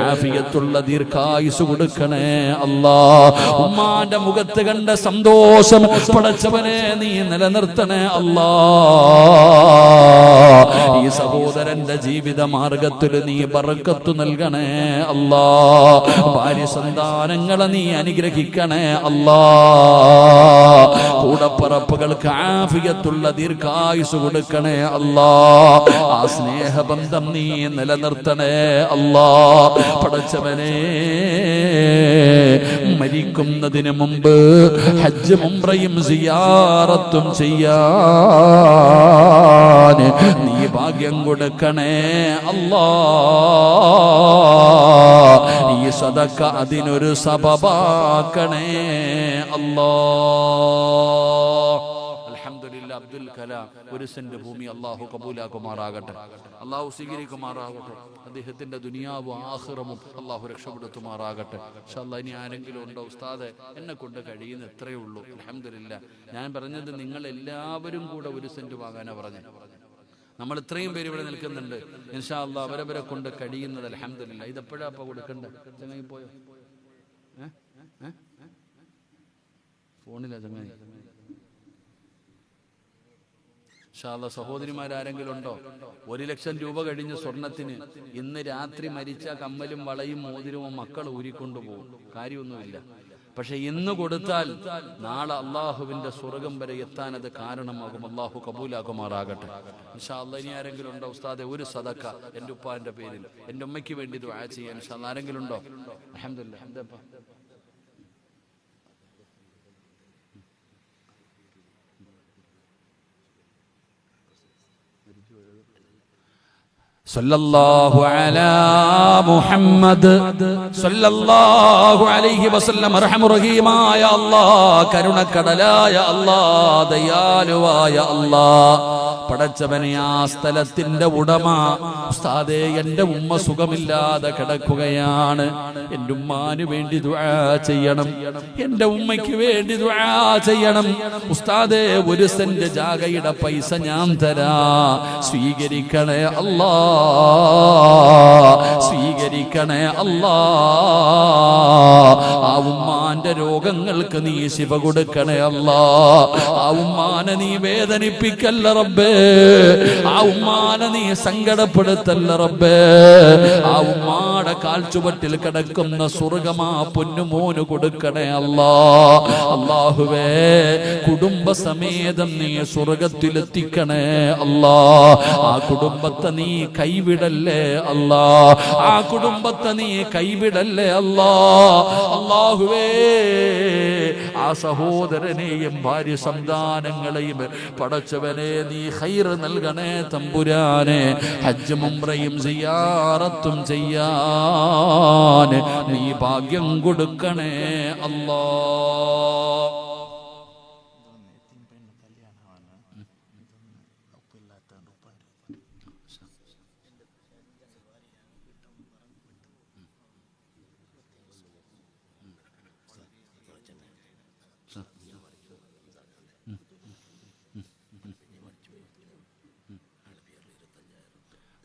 ആഫിയത്തുള്ള ദീർഘായുസ് കൊടുക്കണേ അല്ലാഹ്. ഉമ്മാന്റെ മുഖത്ത് കണ്ട സന്തോഷം പടച്ചവനെ നീ നിലനിർത്തണേ അല്ലാഹ്. ഈ സഹോദരന്റെ ജീവിത മാർഗത്തിൽ നീ ബർക്കത്ത് നൽകണേ അല്ലാഹ്. ഭാര്യ സന്താനങ്ങളെ നീ അനുഗ്രഹിക്കണേ അല്ലാഹ്. കൂടപ്പറപ്പുകൾക്ക് ആഫിയത്തുള്ള ദീർഘായുസ് കൊടുക്കണേ അല്ലാഹ്. ആ സ്നേഹബന്ധം നീ നിലനിർത്തണേ അല്ലാഹ്. പടച്ചവനെ മരിക്കുന്നതിന് മുമ്പ് ഹജ്ജും ഉംറയും സിയാറത്തും ചെയ്യാൻ നീ ഭാഗ്യം കൊടുക്കണേ അല്ലാഹ്. ഈ സദഖ അതിനൊരു സബബാക്കണേ അല്ലാഹ്. അൽഹംദുലില്ലാ അബ്ദുൽ കലാം 1 സെന്റ് ഭൂമി അല്ലാഹു കബൂലാക്കുമാറാകട്ടെ, അല്ലാഹു സ്വീകരിക്കുമാറാകട്ടെ. അദ്ദേഹത്തിന്റെ ദുനിയാവും ആഖിറവും അല്ലാഹു രക്ഷപ്പെടുത്തുമാറാകട്ടെ. ഇൻഷാ അല്ലാഹ് ഇനി ആരെങ്കിലും ഉണ്ടോ? ഉസ്താദെ എന്നെ കൊണ്ട് കഴിയുന്ന എത്രയേ ഉള്ളൂ. അൽഹംദുലില്ലാ ഞാൻ പറഞ്ഞത് നിങ്ങൾ എല്ലാവരും കൂടെ 1 സെന്റ് വാങ്ങാനാ പറഞ്ഞത്. നമ്മൾ ഇത്രയും പേര് ഇവിടെ നിൽക്കുന്നുണ്ട്. ഇൻഷാ അല്ലാഹ് അവരവരെ കൊണ്ട് കഴിയുന്നത് അൽഹംദുലില്ലാ. ഇതെപ്പോഴാ അപ്പൊ കൊടുക്കണ്ടേ? ചങ്ങായി പോയോ? ഫോണിലാ ചങ്ങായി. ഇൻഷാ അല്ലാഹ് സഹോദരിമാരാരെങ്കിലും ഉണ്ടോ? 1 ലക്ഷം രൂപ കഴിഞ്ഞ സ്വർണത്തിന് ഇന്ന് രാത്രി മരിച്ച കമ്മലും വളയും മോതിരവും മക്കൾ ഊരിക്കൊണ്ടുപോകും. കാര്യമൊന്നുമില്ല. പക്ഷെ ഇന്ന് കൊടുത്താൽ നാളെ അള്ളാഹുവിന്റെ സ്വർഗം വരെ എത്താൻ അത് കാരണമാകും. അള്ളാഹു കബൂലാക്കുമാറാകട്ടെ. ഇൻഷാ അല്ലാഹ് ഇനി ആരെങ്കിലും ഉണ്ടോ? ഉസ്താദെ ഒരു സദഖ എൻ്റെ ഉപ്പാന്റെ പേരിൽ എൻ്റെ ഉമ്മയ്ക്ക് വേണ്ടി ദുആ ചെയ്യാൻ ഇൻഷാ അല്ലാഹ് ആരെങ്കിലും ഉണ്ടോ? അൽഹംദുലില്ലാ. സല്ലല്ലാഹു അലാ മുഹമ്മദ് സല്ലല്ലാഹു അലൈഹി വസല്ലം. റഹീമായ അല്ലാഹ്, കരുണക്കടലായ അല്ലാഹ്, ദയാലുവായ അല്ലാഹ്, പടച്ചവനെ ആ സ്ഥലത്തിന്റെ ഉടമ ഉസ്താദേ എൻ്റെ ഉമ്മ സുഖമില്ലാതെ കിടക്കുകയാണ്. എൻ്റെ ഉമ്മാന് വേണ്ടി ദുആ ചെയ്യണം, എൻ്റെ ഉമ്മയ്ക്ക് വേണ്ടി ദുആ ചെയ്യണം. ഉസ്താദേ 1 സെന്റ് ജാഗയുടെ പൈസ ഞാൻ തരാ, സ്വീകരിക്കണേ അല്ലാഹ്, സ്വീകരിക്കണേ അല്ലാഹ്. ആ ഉമ്മാന്റെ രോഗങ്ങൾക്ക് നീ ശിഫ കൊടുക്കണേ അല്ലാഹ്. ആ ഉമ്മാനെ നീ വേദനിപ്പിക്കല്ല റബ്ബേ, ആ ഉമ്മാനെ നീ സങ്കടപ്പെടുത്തല്ല റബ്ബേ. ആ ഉമ്മാടെ കാൽച്ചുവട്ടിൽ കിടക്കുന്ന സ്വർഗമാ പൊന്നുമോന് കൊടുക്കണേ അല്ലാഹ്. അല്ലാഹുവേ കുടുംബസമേതം നീ സ്വർഗത്തിലെത്തിക്കണേ അല്ലാഹ്. ആ കുടുംബത്തെ നീ കൈവിടല്ലേ അല്ലാഹ്, ആ കുടുംബത്തെ നീ കൈവിടല്ലേ അല്ലാഹ്. അല്ലാഹുവേ ആ സഹോദരനെയും ഭാര്യ സന്താനങ്ങളെയും പടച്ചവനെ നീ ഖൈർ നൽകണേ തമ്പുരാനെ. ഹജ്ജും ഉംറയും സിയാറത്തും ചെയ്യാൻ നീ ഭാഗ്യം കൊടുക്കണേ അല്ലാ.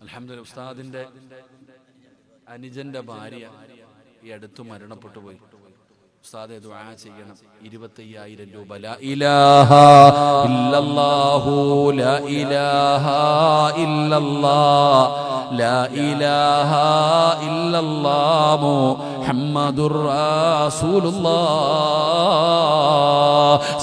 അൽഹംദുലില്ലാഹ്. ഉസ്താദിന്റെ അനുജന്റെ ഭാര്യ ഈ അടുത്ത് മരണപ്പെട്ടു പോയി. ഉസ്താദെ ദുആ ചെയ്യണം. 25,000 രൂപ. ലാ ഇലാഹ ഇല്ലല്ലാഹു ലാ ഇലാഹ ഇല്ലല്ലാഹ് ലാ ഇലാഹ ഇല്ലല്ലാഹ് മുഹമ്മദുർ റസൂലുള്ളാഹ്.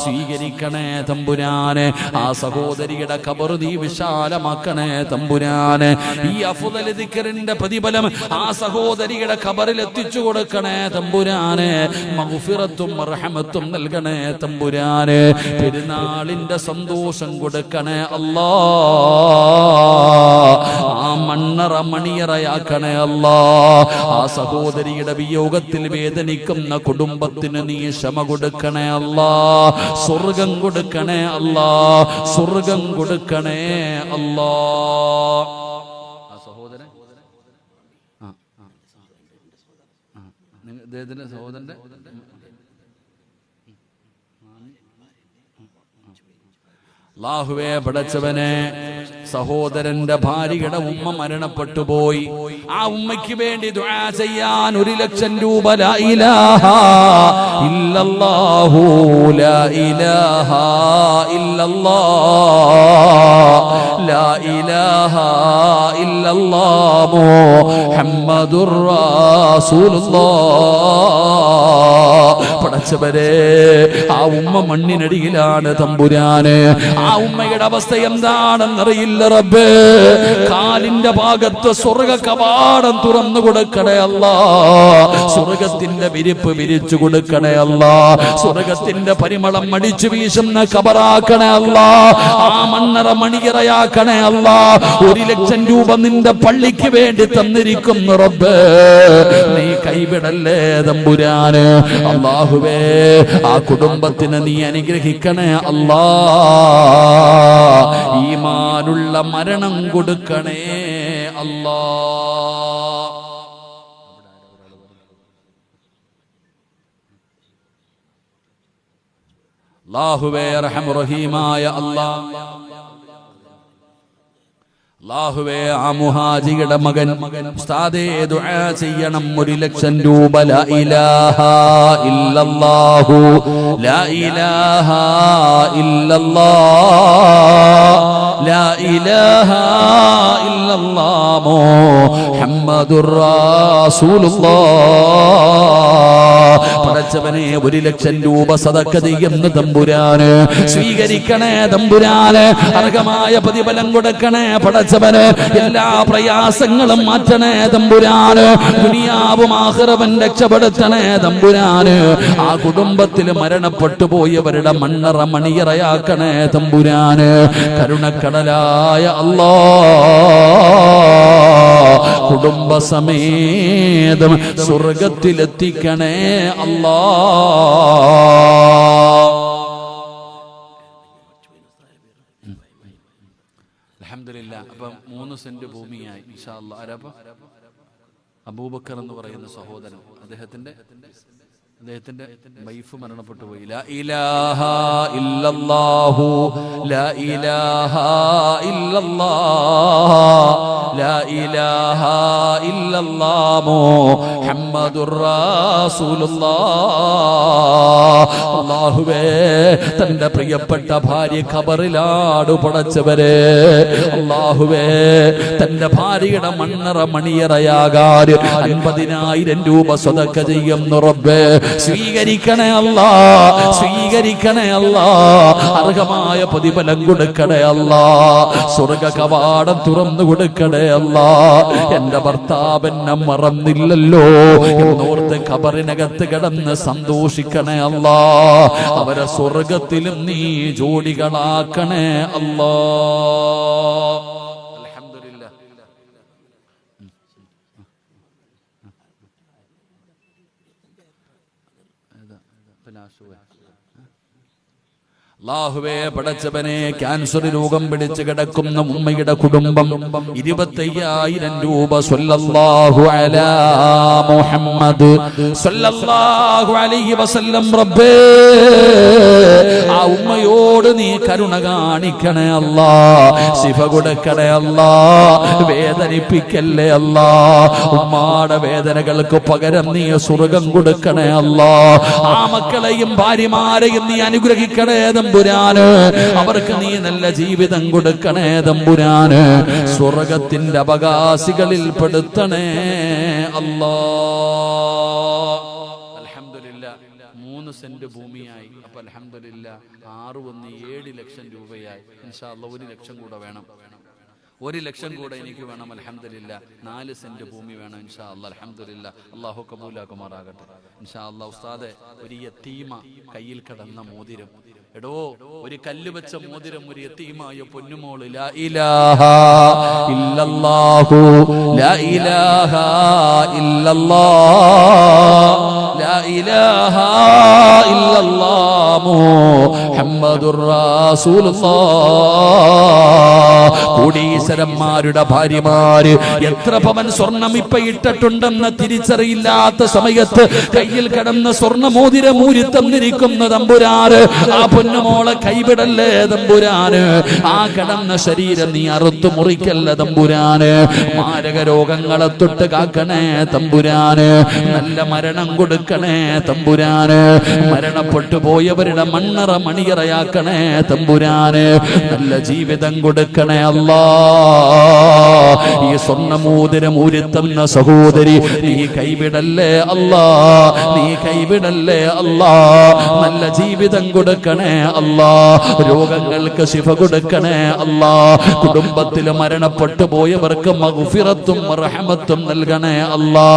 സ്വീകരിക്കണേ തമ്പുരാനെ. ആ സഹോദരിയുടെ ഖബർ നീ വിശാലമാക്കണേ തമ്പുരാനെ. ഈ അഫ്ളൽ ദിക്റിന്റെ പ്രതിഫലം ആ സഹോദരിയുടെ ഖബറിൽ എത്തിച്ചു കൊടുക്കണേ തമ്പുരാനെ. മഗ്ഫിറത്തും റഹ്മത്തും നൽകണേ തമ്പുരാനെ. പെരുന്നാളിന്റെ സന്തോഷം കൊടുക്കണേ അല്ലാ. ആ മണ്ണറ മണിയറയാക്കണേ അല്ലാ. ആ സഹോദരിയുടെ വിയോഗത്തിൽ വേദനിക്കുന്ന കുടുംബത്തിന് നീ ക്ഷമ കൊടുക്കണേ അല്ലാ. സ്വർഗം കൊടുക്കണേ അല്ലാ. സ്വർഗം കൊടുക്കണേ അല്ലാ. ആ സഹോദരൻ അദ്ദേഹത്തിന്റെ സഹോദരന്റെ അല്ലാഹുവേ പടച്ചവനെ, സഹോദരന്റെ ഭാര്യയുടെ ഉമ്മ മരണപ്പെട്ടു പോയി. ആ ഉമ്മയ്ക്ക് വേണ്ടി ദുആ ചെയ്യാൻ 1,00,000 രൂപ. ലാ ഇലാഹ ഇല്ലല്ലാഹു ലാ ഇലാഹ ഇല്ലല്ലാഹ് ലാ ഇലാഹ ഇല്ലല്ലാഹ് മുഹമ്മദുർ റസൂലുള്ളാഹ്. പടച്ചവരെ, ആ ഉമ്മ മണ്ണിനടിയിലാണ് തമ്പുരാനെ. ആ ഉമ്മയുടെ അവസ്ഥ എന്താണെന്നറിയില്ല റബ്ബേ. കാലിന്റെ ഭാഗത്ത് സ്വർഗ കവാടം തുറന്നു കൊടുക്കണേ അല്ലാ. സ്വർഗത്തിന്റെ വിരിപ്പ് വിരിച്ചു കൊടുക്കണേ അല്ലാ. സ്വർഗത്തിന്റെ പരിമളം അടിച്ചു വീശുന്ന ഖബറാക്കണേ അല്ലാ. ആ മണ്ണറ മണിയറയാക്കണേ അല്ലാ. 1,00,000 രൂപ നിന്റെ പള്ളിക്ക് വേണ്ടി തന്നിരിക്കുന്നു റബ്ബേ. നീ കൈവിടല്ലേ തമ്പുരാന്. അല്ലാഹുവേ, ആ കുടുംബത്തിന് നീ അനുഗ്രഹിക്കണേ അല്ലാ. ഈമാനുള്ള മരണം കൊടുക്കണേ അല്ലാ. അല്ലാഹുവേ റഹ്മ റഹീമായ അല്ലാഹ്, അല്ലാഹുവേ ആ മുഹാജിയുടെ മകൻ ഉസ്താദേ ദുആ ചെയ്യണം. 1,00,000 രൂപ. ലാ ഇലാഹ ഇല്ലല്ലാഹു ലാ ഇലാഹ ഇല്ലല്ലാഹ് ലാ ഇലാഹ ഇല്ലല്ലാഹ് മുഹമ്മദുർ റസൂലുള്ളാഹ്. പടച്ചവനെ, 1,00,000 രൂപ സദഖ ചെയ്യുന്ന തമ്പുരാന് സ്വീകരിക്കണേ തമ്പുരാന്. അർഹമായ പ്രതിഫലം കൊടുക്കണേ പടച്ചവനെ. എല്ലാ പ്രയാസങ്ങളും മാറ്റണേ തമ്പുരാന്. ദുനിയാവും ആഖിറവും രക്ഷപ്പെടുത്തണേ തമ്പുരാന്. ആ കുടുംബത്തിൽ മരണപ്പെട്ടു പോയവരുടെ മണ്ണറ മണിയറയാക്കണേ തമ്പുരാന്. കരുണക്കടലായ അല്ലാഹ്, കുടുംബസമേതം സ്വർഗത്തിലെത്തിക്കണേ അല്ലാഹ്. അൽഹംദുലില്ലാഹ്. അപ്പം 3 സെന്റ് ഭൂമിയായി ഇൻഷാ അല്ലാഹ്. ആരാപ്പ? അബൂബക്കർ എന്ന് പറയുന്ന സഹോദരൻ. അദ്ദേഹത്തിന്റെ വൈഫ് മരണപ്പെട്ടു പോയി. ലാ ഇലാഹ ഇല്ലല്ലാഹു ലാ ഇലാഹ ഇല്ലല്ലാഹ് ലാ ഇലാഹ ഇല്ലല്ലാഹ് മുഹമ്മദുർ റസൂലുള്ളാഹ്. അല്ലാഹുവേ, തന്റെ പ്രിയപ്പെട്ട ഭാര്യ ഖബറിലാടു പടച്ചവരെ. അല്ലാഹുവേ, തന്റെ ഭാര്യയുടെ മണ്ണറ മണിയറയാകാൻ 50,000 രൂപ സദഖ ചെയ്യുന്നു റബ്ബേ. സ്വീകരിക്കണേ അല്ലാ, സ്വീകരിക്കണേ അല്ലാ, അർഹമായ പ്രതിഫലം കൊടുക്കണേ അല്ലാ, സ്വർഗ കവാടം തുറന്നു കൊടുക്കണേ അല്ലാ. എന്റെ ഭർത്താവ് എന്നെ മറന്നില്ലല്ലോ എന്നോർത്ത് ഖബറിനകത്ത് കിടന്ന് സന്തോഷിക്കണേ അല്ലാ. അവരെ സ്വർഗത്തിലും നീ ജോഡികളാക്കണേ അല്ലാ. അല്ലാഹുവേ, പടച്ചവനെ, ക്യാൻസർ രോഗം പിടിച്ച് കിടക്കുന്ന ഉമ്മയുടെ കുടുംബം 25,000 രൂപ സ്വല്ലല്ലാഹു അലാ മുഹമ്മദ് സ്വല്ലല്ലാഹു അലൈഹി വസല്ലം റബ്ബേ, ആ ഉമ്മയോട് നീ കരുണ കാണിക്കണേ അല്ലാ, ശിഫ കൊടുക്കണേ അല്ലാ, വേദനിപ്പിക്കല്ലേ അല്ലാ. ഉമ്മാടെ വേദനകൾക്ക് പകരം നീ സ്വർഗം കൊടുക്കണേ അല്ലാ. ആ മക്കളെയും ഭാര്യമാരെയും നീ അനുഗ്രഹിക്കണേ തമ്പുരാന്. അവർക്ക് നീ നല്ല ജീവിതം കൊടുക്കണേ തമ്പുരാന്. സ്വർഗത്തിന്റെ അവകാശികളിൽ പെടുത്തണേ അല്ലാ. അൽഹംദുലില്ലാ 3 സെന്റ് ഭൂമിയായി. അപ്പൊ അൽഹംദുലില്ലാ 6 × 1 7 ലക്ഷം രൂപയായി. ഇൻഷാ അല്ലാഹ് 1 ലക്ഷം കൂടെ വേണം, 1 ലക്ഷം കൂടെ എനിക്ക് വേണം. അൽഹംദുലില്ലാ 4 സെന്റ് ഭൂമി വേണം ഇൻഷാ അല്ലാഹ്. അൽഹംദുലില്ലാ അല്ലാഹു കബൂലാക്കുമാറാകട്ടെ ഇൻഷാ അല്ലാഹ്. ഉസ്താദെ, ഒരു യതീമ കയ്യിൽ കിടന്ന മോതിരം, എടോ ഒരു കല്ല് വെച്ച മോതിരം ഒരു യതീമായ പൊന്നുമോള് ലാ ഇലാഹ ഇല്ലല്ലാഹു ലാ ഇലാഹ ഇല്ലല്ലാഹ് ലാ ഇലാഹ ഇല്ലല്ലാഹ് മുഹമ്മദുർ റസൂലുള്ളാഹ്. കോടീശ്വരന്മാരുടെ ഭാര്യമാര് എത്ര പവൻ സ്വർണം ഇപ്പൊ ഇട്ടിട്ടുണ്ടെന്ന് തിരിച്ചറിയില്ലാത്ത സമയത്ത് കയ്യിൽ കിടന്ന സ്വർണ്ണ മോതിരം ഊരി തന്നിരിക്കുന്ന തമ്പുരാന്, ആ പൊന്നുമോളെ കൈവിടല്ലേ തമ്പുരാന്. ആ കിടന്ന ശരീരം നീ അറുത്തു മുറിക്കല്ല തമ്പുരാന്. മാരക രോഗങ്ങളെ തൊട്ട് കാക്കണേ തമ്പുരാന്. നല്ല മരണം കൊടുക്കണേ തമ്പുരാന്. മരണപ്പെട്ടു പോയവരുടെ മണ്ണറ മണിയറയാക്കണേ തമ്പുരാന്. നല്ല ജീവിതം കൊടുക്കണേ അല്ലാ. ഈ സ്വർണ്ണമോതിരം ഊരിത്തന്ന സഹോദരി നീ കൈവിടല്ലേ അല്ലാ, നീ കൈവിടല്ലേ അല്ലാ. നല്ല ജീവിതം കൊടുക്കണേ അല്ലാ. രോഗങ്ങൾക്ക് ശിഫ കൊടുക്കണേ അല്ലാ. കുടുംബത്തിൽ മരണപ്പെട്ടു പോയവർക്ക് മഗ്ഫിറത്തും റഹ്മത്തും നൽകണേ അല്ലാ.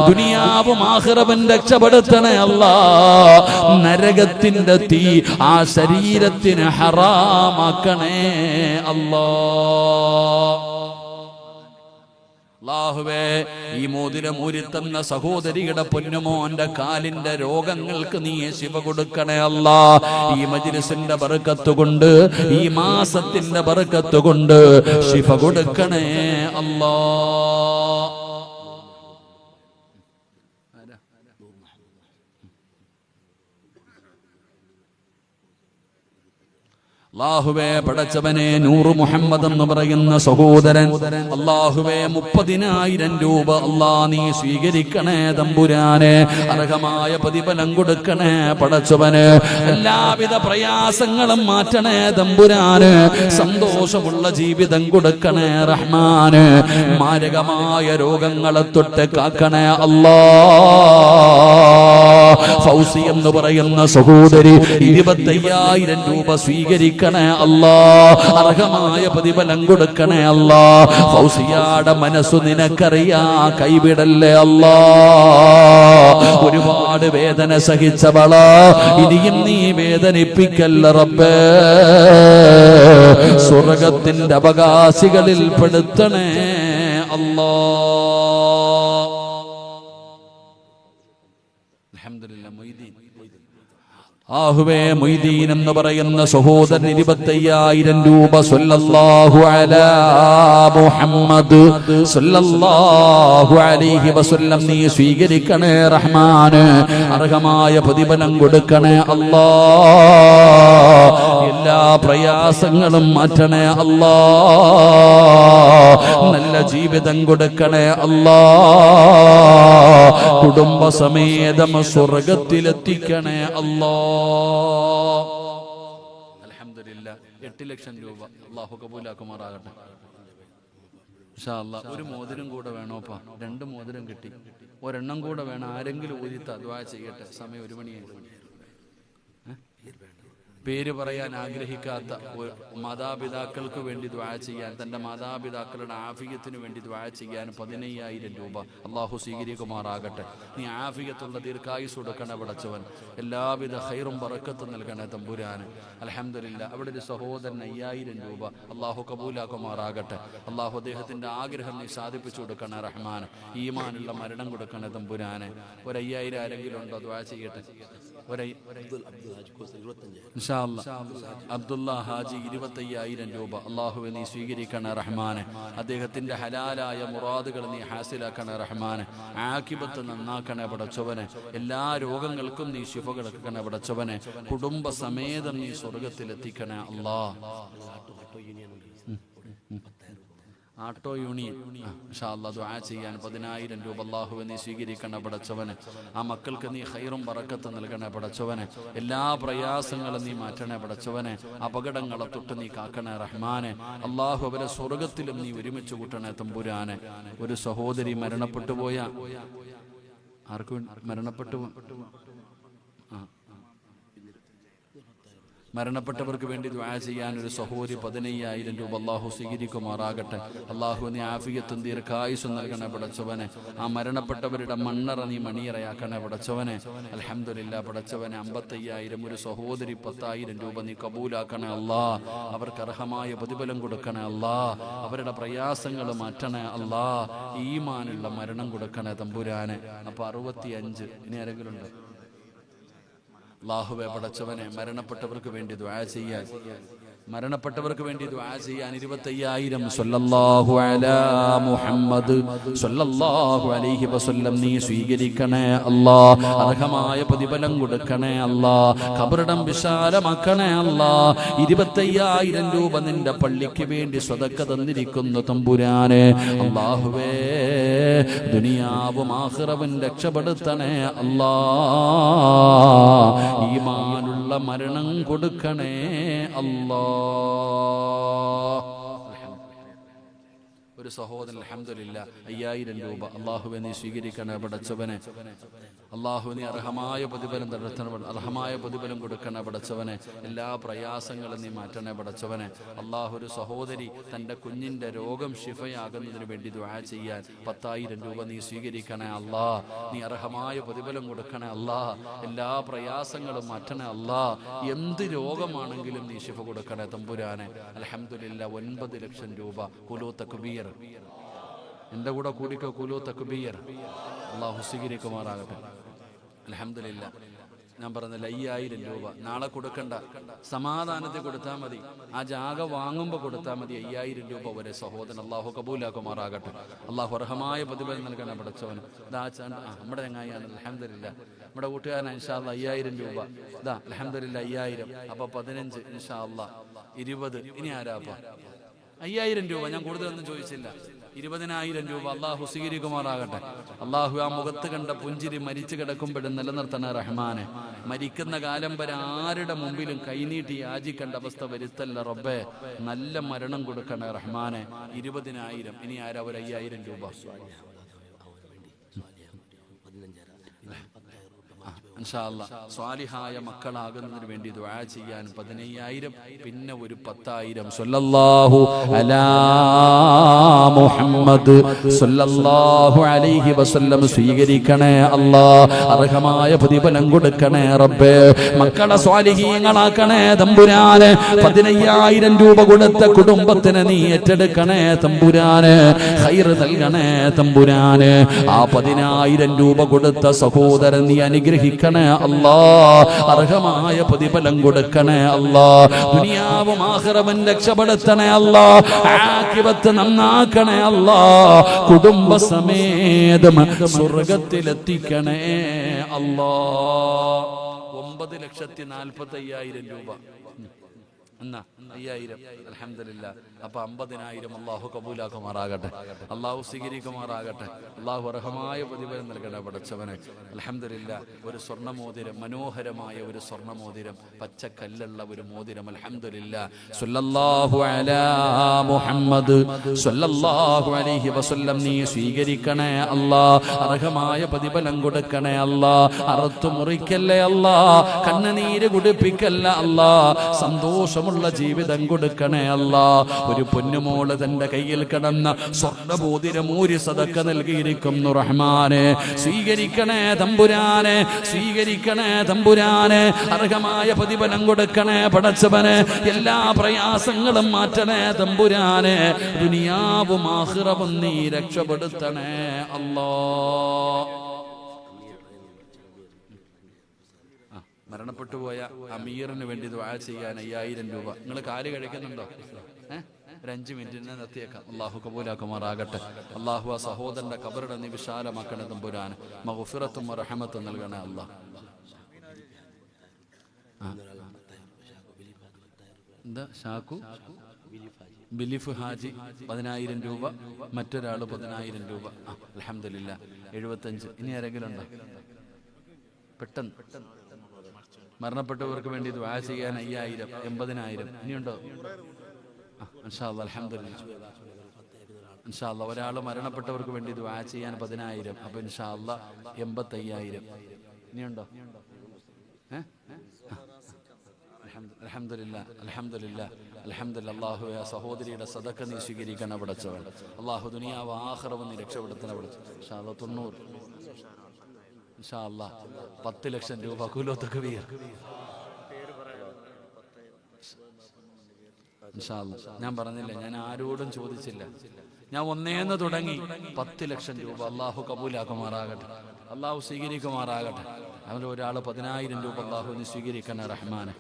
ദുനിയാവും ആഖിറവും രക്ഷപ്പെടുത്തണേ അല്ലാ. നരകത്തിന്റെ തീ ആ ശരീരത്തിന് ഹറാമാക്കണേ അല്ലാ. അല്ലാഹുവേ, ഈ മോതിരം ഊരിത്തന്ന സഹോദരിയുടെ പൊന്നുമോന്റെ കാലിന്റെ രോഗങ്ങൾക്ക് നീ ശിഫ കൊടുക്കണേ അല്ലാ. ഈ മജ്ലിസിന്റെ ബർക്കത്ത് കൊണ്ട്, ഈ മാസത്തിന്റെ ബർക്കത്ത് കൊണ്ട് ശിഫ കൊടുക്കണേ അല്ലാ. അല്ലാഹുവേ, പടച്ചവനെ, നൂറ് മുഹമ്മദ് എന്ന് പറയുന്ന സഹോദരൻ, അല്ലാഹുവേ 30,000 രൂപ അല്ലാ നീ സ്വീകരിക്കണേ തമ്പുരാനെ. അർഹമായ പ്രതിഫലം കൊടുക്കണേ പടച്ചവന്. എല്ലാവിധ പ്രയാസങ്ങളും മാറ്റണേ തമ്പുരാന്. സന്തോഷമുള്ള ജീവിതം കൊടുക്കണേ റഹ്മാന്. മാരകമായ രോഗങ്ങളെ തൊട്ട് കാക്കണേ അല്ലാ. ഫൗസി എന്ന് പറയുന്ന സഹോദരി 25,000 രൂപ സ്വീകരിക്കണേ അല്ലാ. അർഹമായ പ്രതിഫലം കൊടുക്കണേ അല്ലാ. ഫൗസിയാടെ മനസ്സു നിനക്കറിയാ, കൈവിടല്ലേ അല്ലാ. ഒരുപാട് വേദന സഹിച്ചവളാ, ഇനിയും നീ വേദനിപ്പിക്കല്ല റബ്ബേ. സ്വർഗത്തിന്റെ അവകാശികളിൽ പെടുത്തണേ അല്ലാ. അൽഹംദുലില്ലാ. ആഹുവേ, മൊയ്തീൻ എന്ന് പറയുന്ന സഹോദരൻ 25,000 രൂപ സ്വല്ലല്ലാഹു അലാ മുഹമ്മദ് സ്വല്ലല്ലാഹു അലൈഹി വസല്ലം നീ സ്വീകരിക്കണേ റഹ്മാന്. അർഹമായ പ്രതിഫലം കൊടുക്കണേ അല്ലാ. എല്ലാ പ്രയാസങ്ങളും മാറ്റണേ അല്ലാ. നല്ല ജീവിതം കൊടുക്കണേ അല്ലാ. കുടുംബസമേതം സ്വർഗത്തിലെത്തിക്കണേ അല്ലാ. അൽഹംദുലില്ലാ 8 ലക്ഷം രൂപ അല്ലാഹു കബൂലാക്കുമാറാകട്ടെ. ഇൻഷാ അല്ലാഹ് ഒരു മോതിരം കൂടെ വേണോപ്പാ, 2 മോതിരം കിട്ടി, ഒരെണ്ണം കൂടെ വേണം. ആരെങ്കിലും ഊരിത്ത ദുആ ചെയ്യട്ടെ. സമയം 1 മണിയായി. പേര് പറയാൻ ആഗ്രഹിക്കാത്ത മാതാപിതാക്കൾക്ക് വേണ്ടി ദുആ ചെയ്യാൻ, തൻ്റെ മാതാപിതാക്കളുടെ ആഫിയത്തിന് വേണ്ടി ദുആ ചെയ്യാൻ 15,000 രൂപ അള്ളാഹു സ്വീകരിക്കുമാറാകട്ടെ. നീ ആഫിയത്തുള്ള ദീർഘായുസ് കൊടുക്കണേ പടച്ചവൻ, എല്ലാവിധ ഖൈറും ബറക്കത്തും നൽകണേ തമ്പുരാന്. അൽഹംദുലില്ലാ. അവിടെ ഒരു സഹോദരൻ 5,000 രൂപ അള്ളാഹു കബൂലാക്കുമാറാകട്ടെ. അള്ളാഹു അദ്ദേഹത്തിൻ്റെ ആഗ്രഹം നീ സാധിപ്പിച്ചു കൊടുക്കണേ റഹ്മാൻ. ഈമാനുള്ള മരണം കൊടുക്കണേ തമ്പുരാന്. 5,000 ആരെങ്കിലും ഉണ്ടോ? ദുആ ചെയ്യട്ടെ. അബ്ദുള്ള ഹാജി 25,000 രൂപ അള്ളാഹുവെ നീ സ്വീകരിക്കണേ റഹ്മാനെ. അദ്ദേഹത്തിന്റെ ഹലാലായ മുറാദുകൾ നീ ഹാസിലാക്കണേ റഹ്മാനെ. ആഖിബത്ത് നന്നാക്കണേ പടച്ചവനെ. എല്ലാ രോഗങ്ങൾക്കും നീ ശിഫ കൊടുക്കണേ പടച്ചവനെ. കുടുംബ സമേതം നീ സ്വർഗത്തിലെത്തിക്കണേ അല്ലാഹ്. ആട്ടോ യൂണിയൻ ഇൻഷാ അല്ലാഹ് ദുആ ചെയ്യാൻ 10,000 രൂപ അല്ലാഹുവേ നീ സ്വീകരിക്കണേ പടച്ചവനെ. ആ മക്കൾക്ക് നീ ഖൈറും ബറക്കത്തും നൽകണേ പടച്ചവനെ. എല്ലാ പ്രയാസങ്ങളും നീ മാറ്റണേ പടച്ചവനെ. അപകടങ്ങളെ തൊട്ട് നീ കാക്കണേ റഹ്മാനെ. അല്ലാഹു അവരെ സ്വർഗത്തിലും നീ ഒരുമിച്ച് കൂട്ടണേ തമ്പുരാനെ. ഒരു സഹോദരി മരണപ്പെട്ടു പോയ, ആർക്കും മരണപ്പെട്ടവർക്ക് വേണ്ടി ദുആ ചെയ്യാൻ ഒരു സഹോദരി 15,000 രൂപ അല്ലാഹു സ്വീകരിക്കുമാറാകട്ടെ. അല്ലാഹു നീ ആഫിയത്തും ദീർഘായുസ്സും നൽകണേ പടച്ചവനെ. ആ മരണപ്പെട്ടവരുടെ മണ്ണറ നീ മണിയറയാക്കണേ പടച്ചവനെ. അൽഹംദുലില്ലാ പടച്ചവനെ. 55,000 ഒരു സഹോദരി 10,000 രൂപ നീ കബൂലാക്കണേ അല്ലാ. അവർക്ക് അർഹമായ പ്രതിഫലം കൊടുക്കണേ അല്ലാ. അവരുടെ പ്രയാസങ്ങൾ മാറ്റണേ അല്ലാ. ഈമാനുള്ള മരണം കൊടുക്കണേ തമ്പുരാനെ. അപ്പോൾ 65. ഇനി ആരെങ്കിലും ഉണ്ടോ? അല്ലാഹുവേ പടച്ചവനെ, മരണപ്പെട്ടവർക്ക് വേണ്ടി ദുആ ചെയ്യാൻ, മരണപ്പെട്ടവർക്ക് വേണ്ടി ദുആ ചെയ്യാൻ 25,000 സല്ലല്ലാഹു അലാ മുഹമ്മദ് സല്ലല്ലാഹു അലൈഹി വസല്ലം നീ സ്വീകരിക്കണേ അല്ലാ. അർഹമായ പ്രതിഫലം കൊടുക്കണേ അല്ലാ. ഖബറിടം വിശാലമാക്കണേ അല്ലാ. 25,000 രൂപ നിന്റെ പള്ളിക്ക് വേണ്ടി സ്വതക്ക തന്നിരിക്കുന്നു തമ്പുരാനെ. അല്ലാഹുവേ ദുനിയാവും ആഖിറവും രക്ഷപ്പെടുത്തണേ അല്ലാ. ഈമാനുള്ള മരണം കൊടുക്കണേ അല്ലാ. ഒരു സഹോദരൻ അൽഹംദുലില്ലാ 5,000 രൂപ അല്ലാഹുവേ നീ സ്വീകരിക്കണേ പടച്ചവനെ. അല്ലാഹു നീ അർഹമായ പ്രതിഫലം തരത്തണം, അർഹമായ പ്രതിഫലം കൊടുക്കണേ പടച്ചവനെ. എല്ലാ പ്രയാസങ്ങളും നീ മാറ്റണേ പടച്ചവനെ. അല്ലാഹു ഒരു സഹോദരി തൻ്റെ കുഞ്ഞിൻ്റെ രോഗം ശിഫയാകുന്നതിന് വേണ്ടി ദുആ ചെയ്യാൻ 10,000 രൂപ നീ സ്വീകരിക്കണേ അല്ലാ. നീ അർഹമായ പ്രതിഫലം കൊടുക്കണേ അല്ലാ. എല്ലാ പ്രയാസങ്ങളും മാറ്റണേ അല്ലാ. എന്ത് രോഗമാണെങ്കിലും നീ ശിഫ കൊടുക്കണേ തമ്പുരാനെ. അൽഹംദുലില്ലാ 9 ലക്ഷം രൂപ. ഖുലൂ തക്ബീർ. എൻ്റെ കൂടെ കൂടിക്കോ, ഖുലൂ തക്ബീർ. അല്ലാഹു സ്വീകരിക്കുമാറാകട്ടെ. അൽഹംദുലില്ലാ. ഞാൻ പറഞ്ഞില്ല 5,000 രൂപ നാളെ കൊടുക്കണ്ട, സമാധാനത്തിൽ കൊടുത്താൽ മതി. ആ ജാഗ വാങ്ങുമ്പോൾ കൊടുത്താൽ മതി. 5,000 രൂപ വരെ സഹോദരൻ അല്ലാഹു കബൂലാക്കുമാറാകട്ടെ. അല്ലാഹു അർഹമായ പ്രതിഫലം നൽകണേ പടച്ചവന്. നമ്മുടെ ചങ്ങായിയാണ് അൽഹംദുലില്ലാ. നമ്മുടെ കൂട്ടുകാരൻ ഇൻഷാ അല്ലാഹ് 5,000 രൂപ. ഇതാ അൽഹംദുലില്ലാ 5,000. അപ്പോൾ 15 ഇൻഷാ അല്ലാഹ് 20. ഇനി ആരാപ്പാ? 5,000 രൂപ. ഞാൻ കൂടുതലൊന്നും ചോദിച്ചില്ല. 20,000 രൂപ അല്ലാഹു സ്വീകരിക്കുമാറാകട്ടെ. അല്ലാഹു ആ മുഖത്ത് കണ്ട പുഞ്ചിരി മരിച്ചു കിടക്കുമ്പോഴും നിലനിർത്തണ റഹ്മാനെ. മരിക്കുന്ന കാലം വരെ ആരുടെ മുമ്പിലും കൈനീട്ടി യാചിക്കേണ്ട അവസ്ഥ വരുത്തല്ല റബ്ബേ. നല്ല മരണം കൊടുക്കണേ റഹ്മാനെ. 20,000. ഇനി ആരാ? ഒരു 5,000 രൂപ. ഇൻഷാ അല്ലാഹ് സ്വാലിഹായ മക്കളാകുന്നതിന് വേണ്ടി ദുആ ചെയ്യാൻ 15,000. പിന്നെ ഒരു 10,000 സല്ലല്ലാഹു അലാ മുഹമ്മദ് സല്ലല്ലാഹു അലൈഹി വസല്ലം സ്വീകരിക്കണേ അല്ലാ. അർഹമായ പ്രതിഫലം കൊടുക്കണേ റബ്ബേ. മക്കളെ സ്വാലിഹീങ്ങളാക്കണേ തമ്പുരാനെ. 15,000 രൂപ കൊടുത്ത കുടുംബത്തിന് നീ ഏറ്റെടുക്കണേ തമ്പുരാനെ. ഖൈർ നൽകണേ തമ്പുരാനെ. ആ 10,000 രൂപ കൊടുത്ത സഹോദരൻ നീ അനുഗ്രഹിക്കണേ അല്ലാ. അർഹമായ പ്രതിഫലം കൊടുക്കണേ അല്ലാ. ദുനിയാവും ആഖിറവും രക്ഷപ്പെടുത്തണേ അല്ലാ. ആഖിറത്ത് നന്നാക്കണേ അല്ലാ. കുടുംബസമേതം സ്വർഗത്തിലെത്തിക്കണേ അല്ലാ. 9,45,000 രൂപ. എന്നാ 5000. അൽഹംദുലില്ലാ. അപ്പൊ 50,000 അള്ളാഹു കബൂലാക്കുമാറാകട്ടെ, അള്ളാഹു സ്വീകരിക്കുമാറാകട്ടെ, അള്ളാഹു അർഹമായ പ്രതിഫലം നൽകട്ടെ പടച്ചവനെ. അൽഹംദുലില്ലാ. ഒരു സ്വർണ്ണമോതിരം, മനോഹരമായ ഒരു സ്വർണ്ണമോതിരം, പച്ചക്കല്ലുള്ള ഒരു മോതിരം. അൽഹംദുലില്ലാ. സ്വല്ലല്ലാഹു അലാ മുഹമ്മദ് സ്വല്ലല്ലാഹു അലൈഹി വസല്ലം നീ സ്വീകരിക്കണേ അല്ലാ, അർഹമായ പ്രതിഫലം കൊടുക്കണേ അല്ലാ, അറുത്തു മുറിക്കല്ലേ അല്ലാ, കണ്ണുനീര് കുടിപ്പിക്കല്ല അല്ലാ, സന്തോഷമുള്ള ജീവിതം കൊടുക്കണേ അല്ലാ. ഒരു പൊന്നുമോള് തന്റെ കയ്യിൽ കിടന്ന സ്വർണ്ണമോതിരം ഊരി സദക്ക നൽകിയിരിക്കുന്നു റഹ്മാനെ. സ്വീകരിക്കണേ തമ്പുരാനെ, സ്വീകരിക്കണേ തമ്പുരാനെ, അർഹമായ പ്രതിഫലം കൊടുക്കണേ പടച്ചവനെ. എല്ലാ പ്രയാസങ്ങളും മാറ്റണേ തമ്പുരാനെ, ദുനിയാവും ആഖിറവും നീ രക്ഷപ്പെടുത്തണേ അല്ലാ. മരണപ്പെട്ടുപോയ അമീറിന് വേണ്ടി ദുആ ചെയ്യാൻ 5000 രൂപ. നിങ്ങൾ കാല് കഴിക്കുന്നുണ്ടോ? ഒരു 5 മിനിറ്റിനെ നിർത്തിയേക്കാം. അള്ളാഹു കബൂലാക്കുമാറാകട്ടെ. അള്ളാഹു ആ സഹോദരന്റെ ഖബറിനെ നീ വിശാലമാക്കണേ തമ്പുരാൻ, മഗ്ഫിറത്തും റഹ്മത്തും നൽകണേ അല്ലാഹ്. എന്താ ഷാക്കു ബിലിഫ് ഹാജി 10,000 രൂപ, മറ്റൊരാൾ 10,000 രൂപ. അൽഹംദുലില്ലാ. 75. ഇനി ആരെങ്കിലും ഉണ്ടോ? പെട്ടെന്ന് മരണപ്പെട്ടവർക്ക് വേണ്ടി ദുആ ചെയ്യാൻ 5000, 80,000. ഇനിയുണ്ടോ? ഇൻഷാ അല്ലാഹ്. അൽഹംദുലില്ലാ. ഇൻഷാ അല്ലാഹ്. ഒരാൾ മരണപ്പെട്ടവർക്ക് വേണ്ടി ദുആ ചെയ്യാൻ 10,000. അപ്പൊ ഇൻഷാ അല്ലാഹ് 85,000. ഇനിയുണ്ടോ? അൽഹംദുലില്ലാ. അൽഹംദുലില്ലാ. അൽഹംദുലില്ലാ. അല്ലാഹു ആ സഹോദരിയുടെ സദക്ക നീ സ്വീകരിക്കണം പടച്ചവൻ. അല്ലാഹു ദുനിയാവ് ആഖിറവും നീ രക്ഷപ്പെടുത്തണം പടച്ചവൻ. ഇൻഷാ അല്ലാഹ് 90. ഇൻഷാ അല്ലാഹ് 10 ലക്ഷം രൂപ. ഖുലൂ തക്ബീർ. ഇൻഷാ അല്ലാഹ്. ഞാൻ പറഞ്ഞില്ല, ഞാൻ ആരോടും ചോദിച്ചില്ല, ഞാൻ ഒന്നേന്ന് തുടങ്ങി. 10 ലക്ഷം രൂപ അള്ളാഹു കബൂലാക്കുമാറാകട്ടെ, അള്ളാഹു സ്വീകരിക്കുമാറാകട്ടെ. അവൻ ഒരാൾ 10,000 രൂപ അള്ളാഹു നീ സ്വീകരിക്കണേ റഹ്മാനെ.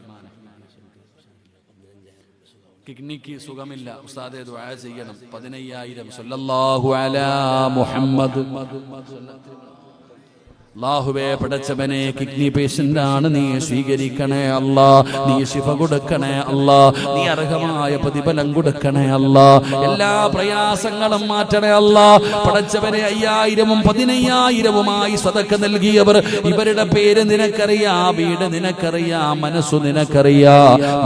കിഡ്നിക്ക് സുഖമില്ല, ഉസ്താദേ ദുആ ചെയ്യണം. 15,000. സ്വല്ലല്ലാഹു അലാ മുഹമ്മദ്. അല്ലാഹുവേ പടച്ചവനെ, കിഡ്നി പേഷ്യന്റ് ആണ്, നീ സ്വീകരിക്കണേ അല്ലാ, നീ ശിഫ കൊടുക്കണേ അല്ലാ, നീ അർഹമായ പ്രതിഫലം കൊടുക്കണേ അല്ലാ, എല്ലാ പ്രയാസങ്ങളും മാറ്റണേ അല്ലാ. പടച്ചവനെ 5000ഉം 15,000ഉമായി സദക്ക നൽകിയവർ, ഇവരുടെ പേര് നിനക്കറിയാ, വീട് നിനക്കറിയാ, മനസ്സു നിനക്കറിയാ.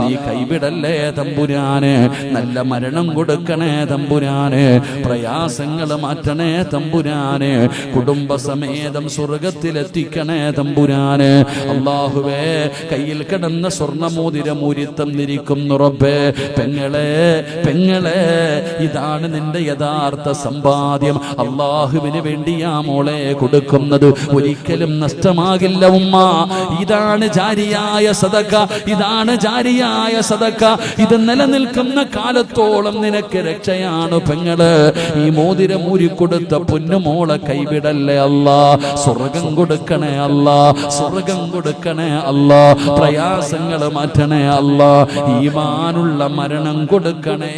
നീ കൈവിടല്ലേ തമ്പുരാനെ, നല്ല മരണം കൊടുക്കണേ തമ്പുരാനെ, പ്രയാസങ്ങൾ മാറ്റണേ തമ്പുരാനെ, കുടുംബസമേതം സ്വർഗ്ഗ ത്തിലെത്തിക്കണേ തമ്പുരാനെ. അല്ലാഹുവേ കയ്യിൽ കിടന്ന സ്വർണ്ണമോതിരം ഊരിത്തന്നിരിക്കുന്നു റബ്ബേ. പെങ്ങളെ പെങ്ങളെ, ഇതാണ് നിന്റെ യഥാർത്ഥ സമ്പാദ്യം. അല്ലാഹുവിന് വേണ്ടിയാ മോളെ കൊടുക്കുന്നത്, ഒരിക്കലും നഷ്ടമാകില്ല ഉമ്മ. ഇതാണ് ജാരിയായ സദക്ക, ഇതാണ് ജാരിയായ സദക്ക. ഇത് നിലനിൽക്കുന്ന കാലത്തോളം നിനക്ക് രക്ഷയാണ് പെങ്ങള്. ഈ മോതിരം ഊരിക്കൊടുത്ത പൊന്നുമോളെ കൈവിടല്ലേ അല്ലാ. സ്വർഗ്ഗം കൊടുക്കണേ അല്ലാ, സ്വർഗ്ഗം കൊടുക്കണേ അല്ലാ, പ്രയാസങ്ങൾ മാറ്റണേ അല്ലാ, ഈമാനുള്ള മരണം കൊടുക്കണേ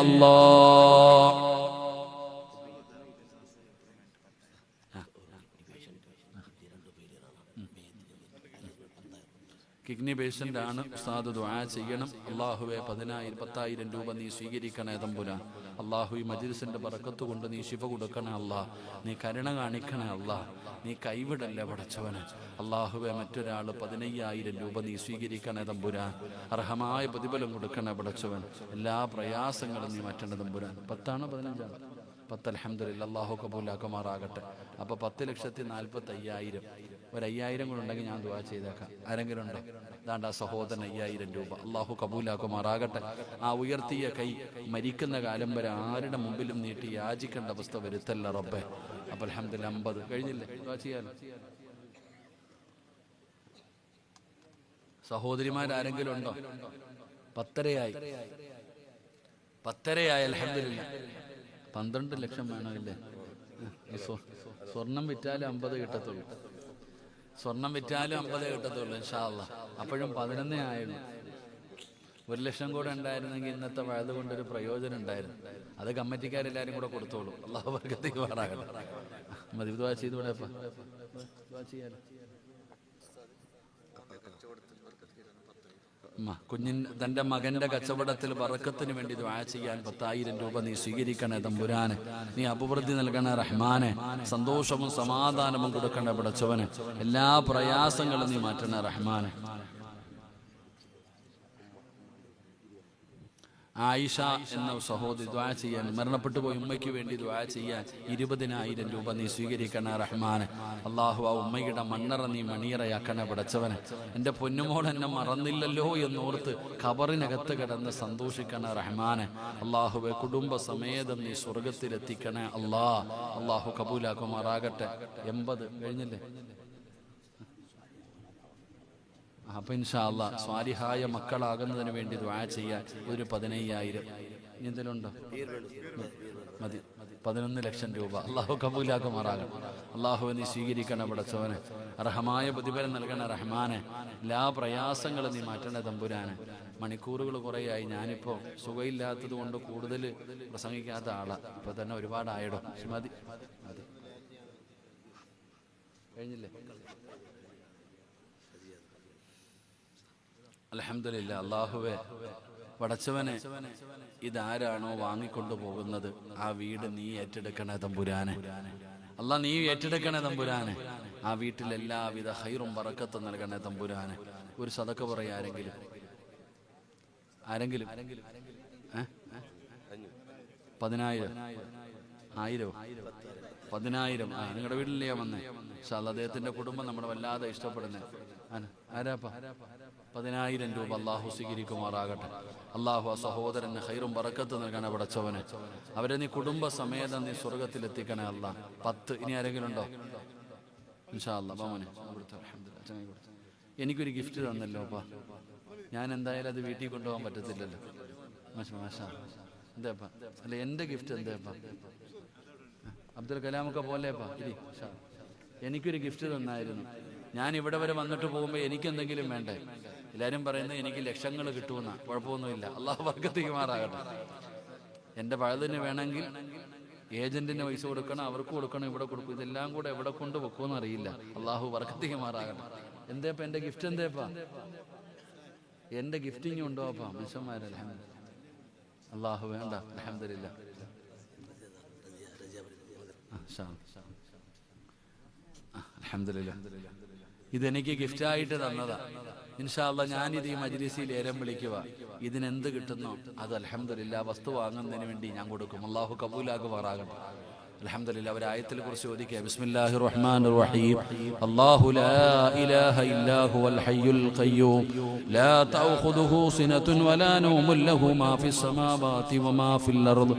അല്ലാ. കിഡ്നി പേഷ്യന്റ് ആണ്, ഉസ്താദ് ദുആ ചെയ്യണം. അല്ലാഹുവേ 10,000 രൂപ നീ സ്വീകരിക്കണേ തമ്പുരാൻ. അല്ലാഹു ഈ മജ്ലിസിന്റെ ബറക്കത്ത് കൊണ്ട് നീ ശിഫ കൊടുക്കണേ അല്ലാ, നീ കരുണ കാണിക്കണേ അല്ലാ, നീ കൈവിടല്ലേ പടച്ചവനെ. അല്ലാഹുവേ മറ്റൊരാൾ 15,000 രൂപ നീ സ്വീകരിക്കണേ തമ്പുരാൻ, അർഹമായ പ്രതിഫലം കൊടുക്കണേ പടച്ചവൻ. എല്ലാ പ്രയാസങ്ങളും നീ മാറ്റണേ തമ്പുരാൻ. 10 ആണോ 15 ആണോ? 10. അൽഹംദുലില്ലാ. അല്ലാഹു കബൂലാക്കുമാറാകട്ടെ. അപ്പൊ 10,45,000. ഒരു 5,000 കൂടെ ഉണ്ടെങ്കിൽ ഞാൻ ദുആ ചെയ്തേക്കാം. ആരെങ്കിലും ഉണ്ടോ? ദാണ്ട സഹോദരൻ 5,000 രൂപ. അല്ലാഹു കബൂലാക്കുമാറാകട്ടെ. ആ ഉയർത്തിയ കൈ മരിക്കുന്ന കാലം വരെ ആരുടെ മുമ്പിലും നീട്ടി യാചിക്കേണ്ട അവസ്ഥ വരുത്തല്ല റബ്ബേ. അപ്പൊ അൽഹംദുലില്ലാ 50 കഴിഞ്ഞില്ലേ? ദുആ ചെയ്യാലോ. സഹോദരിമാരാരെങ്കിലും ഉണ്ടോ? 10:30 അൽഹംദുലില്ലാ. 12 ലക്ഷം വേണമില്ലേ? സ്വർണം വിറ്റാലും 50 കിട്ടത്തുള്ളൂ, സ്വർണം വിറ്റാലും 50 കിട്ടത്തുള്ളൂ ഇൻഷാ അല്ലാഹ്. അപ്പോഴും 11 ആയിരുന്നു. 1 ലക്ഷം കൂടെ ഉണ്ടായിരുന്നെങ്കിൽ ഇന്നത്തെ വയത് കൊണ്ടൊരു പ്രയോജനം ഉണ്ടായിരുന്നു. അത് കമ്മിറ്റിക്കാരെല്ലാരും കൂടെ കൊടുത്തോളൂ. അല്ലാഹു ബർക്കത്ത് മാറാകട്ടെ. മതി ദുആ ചെയ്തുകൂടെ? തന്റെ മകന്റെ കച്ചവടത്തിൽ ബറക്കത്തിന് വേണ്ടി ദുആ ചെയ്യാൻ 10,000 രൂപ നീ സ്വീകരിക്കണേ തമ്പുരാനെ. നീ അഭിവൃദ്ധി നൽകണേ റഹ്മാനെ. സന്തോഷവും സമാധാനവും കൊടുക്കണേ പടച്ചവനെ. എല്ലാ പ്രയാസങ്ങളും നീ മാറ്റണേ റഹ്മാനെ. ആയിഷ എന്ന സഹോദരി ദുആ ചെയ്യാൻ, മരണപ്പെട്ടു പോയി ഉമ്മയ്ക്ക് വേണ്ടി ദുആ ചെയ്യാൻ 20,000 രൂപ നീ സ്വീകരിക്കണേ റഹ്മാനെ. അള്ളാഹു ആ ഉമ്മയുടെ മണ്ണറ നീ മണിയറയാക്കണേ പടച്ചവനെ. എൻ്റെ പൊന്നുമോൾ എന്നെ മറന്നില്ലല്ലോ എന്നോർത്ത് ഖബറിനകത്ത് കിടന്ന് സന്തോഷിക്കണേ റഹ്മാനെ. അള്ളാഹുവെ കുടുംബ സമേതം നീ സ്വർഗത്തിലെത്തിക്കണേ അള്ളാഹു കബൂലാക്കുമാറാകട്ടെ. 80 കഴിഞ്ഞില്ലേ? അപ്പൊ ഇൻഷാ അല്ലാഹ് സ്വാലിഹായ മക്കളാകുന്നതിന് വേണ്ടി ദുആ ചെയ്യാൻ ഒരു 15,000 എന്തെങ്കിലുണ്ടോ? മതി. 11 ലക്ഷം രൂപ. അള്ളാഹു കബൂലാക്കുമാറാകണം. അള്ളാഹു നീ സ്വീകരിക്കണ പടച്ചവനെ. അർഹമായ പ്രതിഫലം നൽകണ റഹ്മാനെ. എല്ലാ പ്രയാസങ്ങളും നീ മാറ്റണ തമ്പുരാനെ. മണിക്കൂറുകൾ കുറേയായി. ഞാനിപ്പോൾ സുഖമില്ലാത്തത് കൊണ്ട് കൂടുതൽ പ്രസംഗിക്കാത്ത ആളാ. ഇപ്പൊ തന്നെ ഒരുപാടായിടോ. മതി മതി. കഴിഞ്ഞില്ലേ? അൽഹംദുലില്ലാഹ്. അല്ലാഹുവേ പടച്ചവനെ, ഇതാരാണോ വാങ്ങിക്കൊണ്ടു പോകുന്നത് ആ വീട് നീ ഏറ്റെടുക്കണേ തമ്പുരാനെ. അല്ലാഹ് നീ ഏറ്റെടുക്കണേ തമ്പുരാനെ. ആ വീട്ടിൽ എല്ലാവിധ ഖൈറും ബറക്കത്തും നൽകണേ തമ്പുരാനെ. ഒരു സദഖ പറയാ ആരെങ്കിലും 10,000 1000 10,000 നിങ്ങളുടെ വീട്ടിലേ വന്നേ. പക്ഷെ അദ്ദേഹത്തിന്റെ കുടുംബം നമ്മുടെ വല്ലാതെ ഇഷ്ടപ്പെടുന്നേ. ആരാപ്പാ? 10,000 രൂപ അള്ളാഹു സ്വീകരിക്കുമാറാകട്ടെ. അള്ളാഹു ആ സഹോദരന് ഖൈറും ബറക്കത്ത് നൽകണേ പടച്ചവനെ. അവരെ നീ കുടുംബ സമേതം നീ സ്വർഗത്തിലെത്തിക്കണേ അല്ലാ. 10. ഇനി ആരെങ്കിലും ഉണ്ടോ? ഇൻഷാ അല്ലാഹ്. മോനെ എനിക്കൊരു ഗിഫ്റ്റ് തന്നല്ലോ അപ്പാ. ഞാൻ എന്തായാലും അത് വീട്ടിൽ കൊണ്ടുപോകാൻ പറ്റത്തില്ലല്ലോ. എന്തേപ്പാ? അല്ല, എൻ്റെ ഗിഫ്റ്റ് എന്തേപ്പാ? അബ്ദുൽ കലാമൊക്കെ പോലെപ്പാ. എനിക്കൊരു ഗിഫ്റ്റ് തന്നായിരുന്നു. ഞാൻ ഇവിടെ വരെ വന്നിട്ട് പോകുമ്പോൾ എനിക്കെന്തെങ്കിലും വേണ്ടേ? എല്ലാവരും പറയുന്നത് എനിക്ക് ലക്ഷങ്ങൾ കിട്ടുമെന്ന. കുഴപ്പമൊന്നുമില്ല. അള്ളാഹു ബർക്കത്തിക്കുമാറാകട്ടെ. എൻ്റെ പഴതിന് വേണമെങ്കിൽ ഏജന്റിന് പൈസ കൊടുക്കണം, അവർക്ക് കൊടുക്കണം, ഇവിടെ കൊടുക്കും. ഇതെല്ലാം കൂടെ എവിടെ കൊണ്ട് വെക്കുമെന്ന് അറിയില്ല. അള്ളാഹു ബർക്കത്തിക്കുമാറാകട്ടെ. എന്തേപ്പാ എൻ്റെ ഗിഫ്റ്റ്? എന്തേപ്പാ എൻ്റെ ഗിഫ്റ്റിങ് ഉണ്ടോ അപ്പാ? മനുഷ്യന്മാരല്ല. അള്ളാഹു വേണ്ട. അൽഹംദുലില്ലാഹ്. അൽഹംദുലില്ലാഹ്. ഇതെനിക്ക് ഗിഫ്റ്റായിട്ട് തന്നതാ. ഇൻഷാ അല്ലാഹ് ഞാനിത് ഈ മജ്ലിസിൽ ഏലം വിളിക്കുക. ഇതിനെന്ത് കിട്ടുന്നോ അത് അൽഹംദുലില്ലാഹ് വസ്തു വാങ്ങുന്നതിന് വേണ്ടി ഞാൻ കൊടുക്കും. അള്ളാഹു കബൂലാക്കുമാറാകട്ടെ. അൽഹംദുലില്ലാഹ്. ഒരു ആയത്തിനെ കുറിച്ച് ചോദിക്കുക. ബിസ്മില്ലാഹിർ റഹ്മാനിർ റഹീം. അല്ലാഹു ലാ ഇലാഹ ഇല്ലാ ഹുവൽ ഹയ്യുൽ ഖയ്യൂം ലാ തഅഖുദുഹു സിനത്തുൻ വലാ നൗമുൻ ലഹു മാ ഫിസ് സമാവാതി വമാ ഫിൽ അർദ്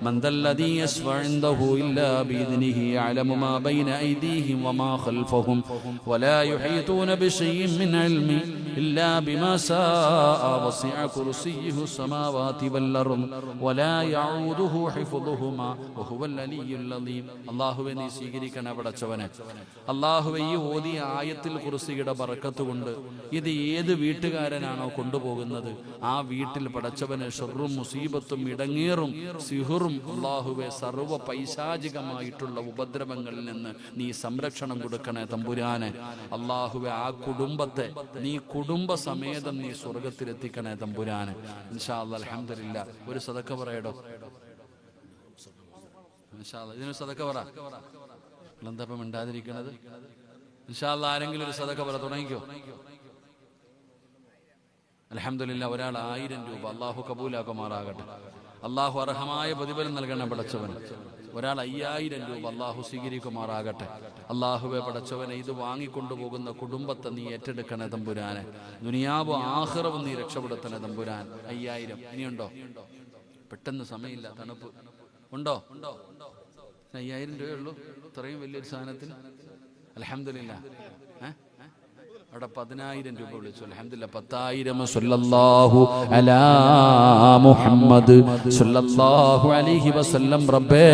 മൻ ദല്ലദീ യശ്ഫഉ ഇൻദഹു ഇല്ലാ ബിഇദ്നിഹി യഅലമു മാ ബൈന അയ്ദീഹിം വമാ ഖൽഫഹും വലാ യുഹീതൂന ബിശൈഇൻ മിൻ ഇൽമി ഇല്ലാ ബിമാ ശാഅ വസിഅ കുർസിയ്യുഹു സമാവാതി വൽ അർദ് വലാ യഊദുഹു ഹിഫ്ദുഹുമാ വഹുവൽ അലിയ്യുൽ അലീം. അല്ലാഹുവേ നീ സ്വീകരിക്കണേ പടച്ചവനെ. അല്ലാഹുവേ ഈ ഓതിയ ആയത്തിൽ കുർസിയുടെ ബറക്കത്ത് കൊണ്ട് ഇത് ഏത് വീട്ടുകാരനാണോ കൊണ്ടുപോകുന്നത് ആ വീട്ടിൽ പടച്ചവനെ ഷർറും മുസീബത്തും ഇടങ്ങേറും സിഹുറും അല്ലാഹുവേ സർവ്വ പൈശാചികമായിട്ടുള്ള ഉപദ്രവങ്ങളിൽ നിന്ന് നീ സംരക്ഷണം കൊടുക്കണേ തമ്പുരാനെ. അല്ലാഹുവേ ആ കുടുംബത്തെ നീ കുടുംബ സമേതം നീ സ്വർഗത്തിലെത്തിക്കണേ തമ്പുരാനെ. ഇൻഷാ അല്ലാഹ്. അൽഹംദുലില്ലാഹ്. ഒരു സദഖ പറയടോ. ഇതിന് സദഖ പറ. എന്താപ്പം മിണ്ടാതിരിക്കണത്? ഇൻഷാ അല്ലാഹ് ആരെങ്കിലും ഒരു സദഖ പറ. തുടങ്ങിക്കോ. അൽഹംദുലില്ലാഹ്. ഒരാൾ 1000 രൂപ. അള്ളാഹു കബൂലാക്കുമാറാകട്ടെ. അള്ളാഹു അർഹമായ പ്രതിഫലം നൽകണ പടച്ചവൻ. ഒരാൾ 5000 രൂപ. അള്ളാഹു സ്വീകരിക്കുമാറാകട്ടെ. അള്ളാഹുവെ പടച്ചവനെ, ഇത് വാങ്ങിക്കൊണ്ടുപോകുന്ന കുടുംബത്തെ നീ ഏറ്റെടുക്കണേ തമ്പുരാനെ. ദുനിയാവും ആഖിറവും നീ രക്ഷപ്പെടുത്തണേ തമ്പുരാൻ. 5000. ഇനിയുണ്ടോ? പെട്ടെന്ന് സമയമില്ല. തണുപ്പ് ഉണ്ടോ? 5000 രൂപയുള്ളൂ. ഇത്രയും വലിയൊരു സാധനത്തിന്. അൽഹംദുലില്ലാഹ്. അവിടെ 10,000 രൂപ വിളിച്ചു. അൽഹംദുലില്ലാഹ്. 10,000. സല്ലല്ലാഹു അലാ മുഹമ്മദ് സല്ലല്ലാഹു അലൈഹി വസല്ലം. റബ്ബേ,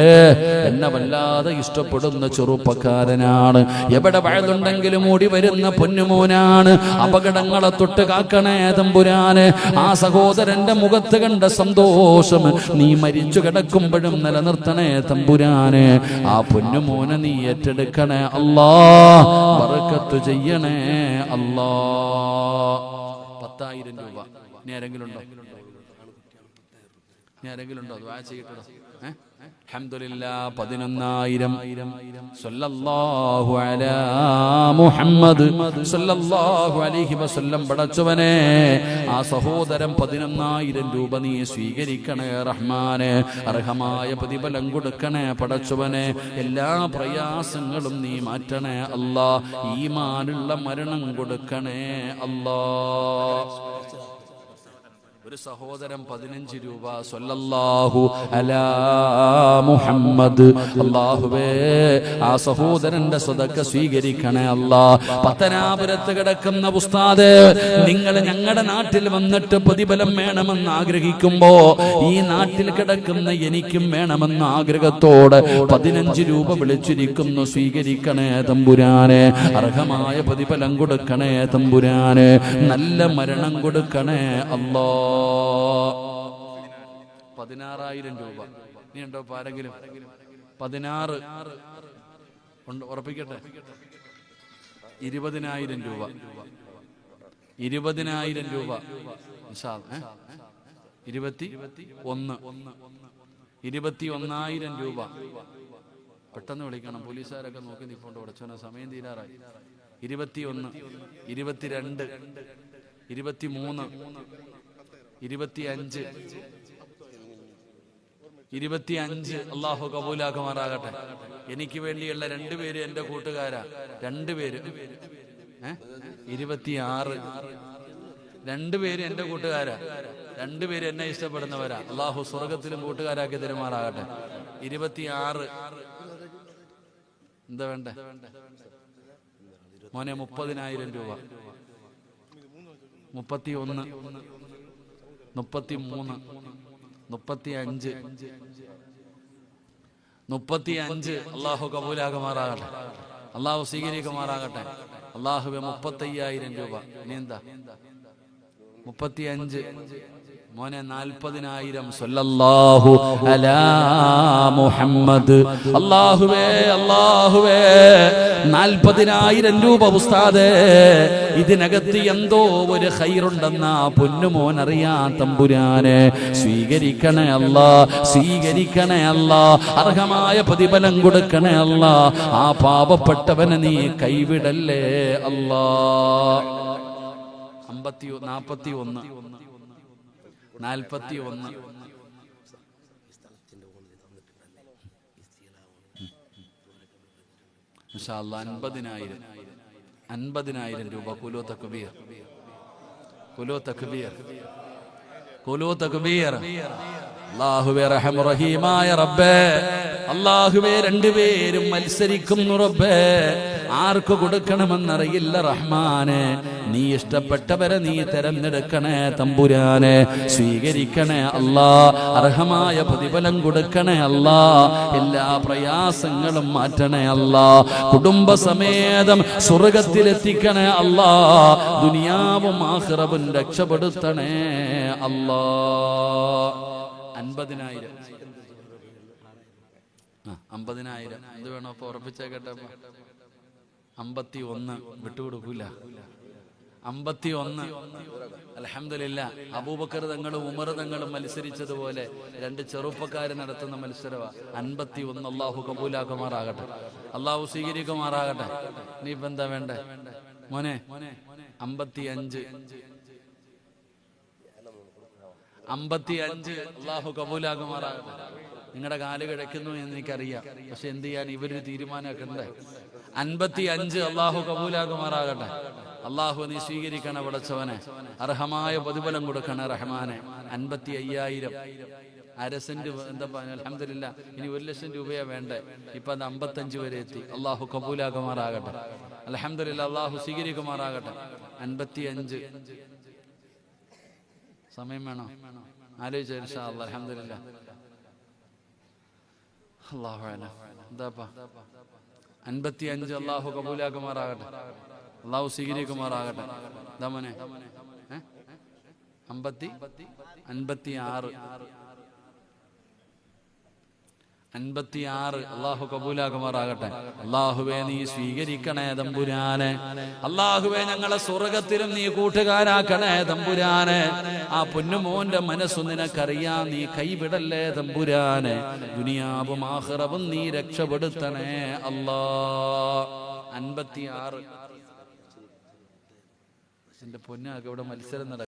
എന്നെ വല്ലാതെ ഇഷ്ടപ്പെടുന്ന ചെറുപ്പക്കാരനാണ്. എവിടെ വഴുതുണ്ടെങ്കിലും ഓടി വരുന്ന പൊന്നുമോനാണ്. അപകടങ്ങളെ തൊട്ട് കാക്കണേ തമ്പുരാനെ. ആ സഹോദരന്റെ മുഖത്ത് കണ്ട സന്തോഷം നീ മരിച്ചു കിടക്കുമ്പോഴും നിലനിർത്തണേ തമ്പുരാനെ. ആ പൊന്നുമോനെ നീ ഏറ്റെടുക്കണേ അല്ലാഹ്. ബറക്കത്ത് ചെയ്യണേ അല്ലാഹ്. 10,000 രൂപ. ഇനി ആരെങ്കിലും ഉണ്ടോ? ദുആ ചെയ്യട്ടോ. അൽഹംദുലില്ലാഹ് 11,000. സല്ലല്ലാഹു അലാ മുഹമ്മദ് സല്ലല്ലാഹു അലൈഹി വസല്ലം. പടച്ചവനെ, ആ സഹോദരൻ 11,000 രൂപ നീ സ്വീകരിക്കണേ റഹ്മാനെ. അർഹമായ പ്രതിഫലം കൊടുക്കണേ പടച്ചവനെ. എല്ലാ പ്രയാസങ്ങളും നീ മാറ്റണേ അല്ലാ. ഈമാനുള്ള മരണം കൊടുക്കണേ അല്ലാ. ഒരു സഹോദരൻ 15 രൂപ. സല്ലല്ലാഹു അലാ മുഹമ്മദ്. അല്ലാഹുവേ, ആ സഹോദരന്റെ സദഖ സ്വീകരിക്കണേ അല്ലാ. പത്തനാപുരത്ത് കിടക്കുന്ന ഉസ്താദ്, നിങ്ങൾ ഞങ്ങളുടെ നാട്ടിൽ വന്നിട്ട് പ്രതിഫലം വേണമെന്ന് ആഗ്രഹിക്കുമ്പോ ഈ നാട്ടിൽ കിടക്കുന്ന എനിക്കും വേണമെന്ന ആഗ്രഹത്തോടെ 15 രൂപ വിളിച്ചിരിക്കുന്നു. സ്വീകരിക്കണേ തമ്പുരാനെ. അർഹമായ പ്രതിഫലം കൊടുക്കണേ തമ്പുരാനെ. നല്ല മരണം കൊടുക്കണേ അല്ലാ. 16,000 രൂപ. നീ ഉണ്ടോ ആരെങ്കിലും? 16 ഉണ്ട്, ഉറപ്പിക്കട്ടെ. 20,000 രൂപ. 20,000 രൂപ. 21,000 രൂപ. പെട്ടെന്ന് വിളിക്കണം, പോലീസുകാരൊക്കെ നോക്കി നിൽപ്പുണ്ട്. ഉടച്ചോനെ, സമയം തീരാറായി. 21, 22, 23, 25, 25. അള്ളാഹു കബൂലാക്കുമാറാകട്ടെ. എനിക്ക് വേണ്ടിയുള്ള 2 പേര് എന്റെ കൂട്ടുകാരാ. 2 പേര്. 26. 2 പേര് എന്റെ കൂട്ടുകാരാ. 2 പേര് എന്നെ ഇഷ്ടപ്പെടുന്നവരാ. അള്ളാഹു സ്വർഗത്തിലും കൂട്ടുകാരാക്കി തരുമാറാകട്ടെ. 26. എന്താ വേണ്ടേ മോനെ? 30,000 രൂപ. 31, 33, 35, 35. അള്ളാഹു കബൂലാകുമാറാകട്ടെ. അള്ളാഹു സ്വീകരിക്കുമാറാകട്ടെ. അള്ളാഹുവെ 35,000 രൂപ. ഇനി എന്താ? 35 മോനെ. 40,000. സല്ലല്ലാഹു അലാ മുഹമ്മദ്. അല്ലാഹുവേ, അല്ലാഹുവേ, 40,000 രൂപ ഉസ്താദേ. ഇതിനകത്ത് എന്തോ ഒരു ഖൈറുണ്ടെന്നാ പൊന്നുമോൻ അറിയാൻ തമ്പുരാനെ. സ്വീകരിക്കണേ അല്ലാ, സ്വീകരിക്കണേ അല്ലാ. അർഹമായ പ്രതിഫലം കൊടുക്കണേ അല്ലാ. ആ പാപപ്പെട്ടവനെ നീ കൈവിടല്ലേ അല്ലാ. 41, 41. ഇൻഷാ അല്ലാഹ് 50,000 രൂപ. കുലോ തക്ബീർ, കുലോ തക്ബീർ, കുലോ തക്ബീർ. അല്ലാഹുവേ, റഹ്മാൻ റഹീമായ റബ്ബേ, അല്ലാഹുവേ, 2 പേരും മത്സരിക്കുന്നു റബ്ബേ. ആർക്ക് കൊടുക്കണമെന്നറിയില്ല റഹ്മാനെ. നീ ഇഷ്ടപ്പെട്ടവരെ നീ തെരഞ്ഞെടുക്കണേ തമ്പുരാനെ. സ്വീകരിക്കണേ അല്ലാ. അർഹമായ പ്രതിഫലം കൊടുക്കണേ അല്ലാ. എല്ലാ പ്രയാസങ്ങളും മാറ്റണേ അല്ലാ. കുടുംബസമേതം സ്വർഗത്തിലെത്തിക്കണേ അല്ലാ. ദുനിയാവും ആഖിറവും രക്ഷപ്പെടുത്തണേ അല്ലാ. 50,000. 50,000. എന്ത് വേണോ? അപ്പൊ ഉറപ്പിച്ചേക്കട്ടെ. 51 വിട്ടുകൊടുക്കൂല. 51. അൽഹംദുലില്ലാ. അബൂബക്കർ തങ്ങളും ഉമർ തങ്ങളും മത്സരിച്ചതുപോലെ 2 ചെറുപ്പക്കാർ നടത്തുന്ന മത്സരമാണ്. 51. അള്ളാഹു കബൂലാക്കുമാറാകട്ടെ. അള്ളാഹു സ്വീകരിക്കുമാറാകട്ടെ. നീ ഇപ്പൊ എന്താ വേണ്ടേ മോനെ? 55. 55. അള്ളാഹു കബൂലാക്കുമാറാകട്ടെ. നിങ്ങളുടെ കാല് കിടക്കുന്നു എന്ന് എനിക്കറിയാം. പക്ഷെ എന്ത് ചെയ്യാൻ, ഇവരൊരു തീരുമാനമൊക്കെ ഉണ്ട്. 55. അള്ളാഹു കബൂലാക്കുമാറാകട്ടെ. അള്ളാഹു നീ സ്വീകരിക്കണ പടച്ചവനെ. അർഹമായ പ്രതിഫലം കൊടുക്കണ റഹ്മാനെ. 55,000. 1/2 സെന്റ്. എന്താ അൽഹംദുലില്ലാ. ഇനി 1,00,000 രൂപയാ വേണ്ടേ. ഇപ്പൊ അത് 55 വരെ എത്തി. അള്ളാഹു കബൂലാക്കുമാറാകട്ടെ. അൽഹംദുലില്ലാ. അള്ളാഹു സ്വീകരിക്കുമാറാകട്ടെ. 55. സമയം വേണോ? ആലോചിച്ചോ. ഇൻഷാ അല്ലാഹ്. അൽഹംദുലില്ലാ. അല്ലാഹു അലം. എന്താപ്പാ 55. അള്ളാഹു കബൂലാക്കുമാറാകട്ടെ. അള്ളാഹു സ്വീകരിക്കുമാറാകട്ടെ. എന്താ മോനെ? 56. 56. അള്ളാഹു കബൂലാക്കുമാറാകട്ടെ. അള്ളാഹുവേ നീ സ്വീകരിക്കണേ തമ്പുരാനെ. അള്ളാഹുവേ ഞങ്ങളെ സ്വർഗത്തിലും നീ കൂട്ടുകാരാക്കണേ തമ്പുരാനെ. ആ പൊന്നുമോന്റെ മനസ്സു നിനക്കറിയാം, നീ കൈവിടല്ലേ തമ്പുരാനെ. ദുനിയാവും ആഖിറവും നീ രക്ഷപ്പെടുത്തണേ അല്ലാ. 56. എന്റെ പൊന്നാകെ ഇവിടെ മത്സരം നടക്കും.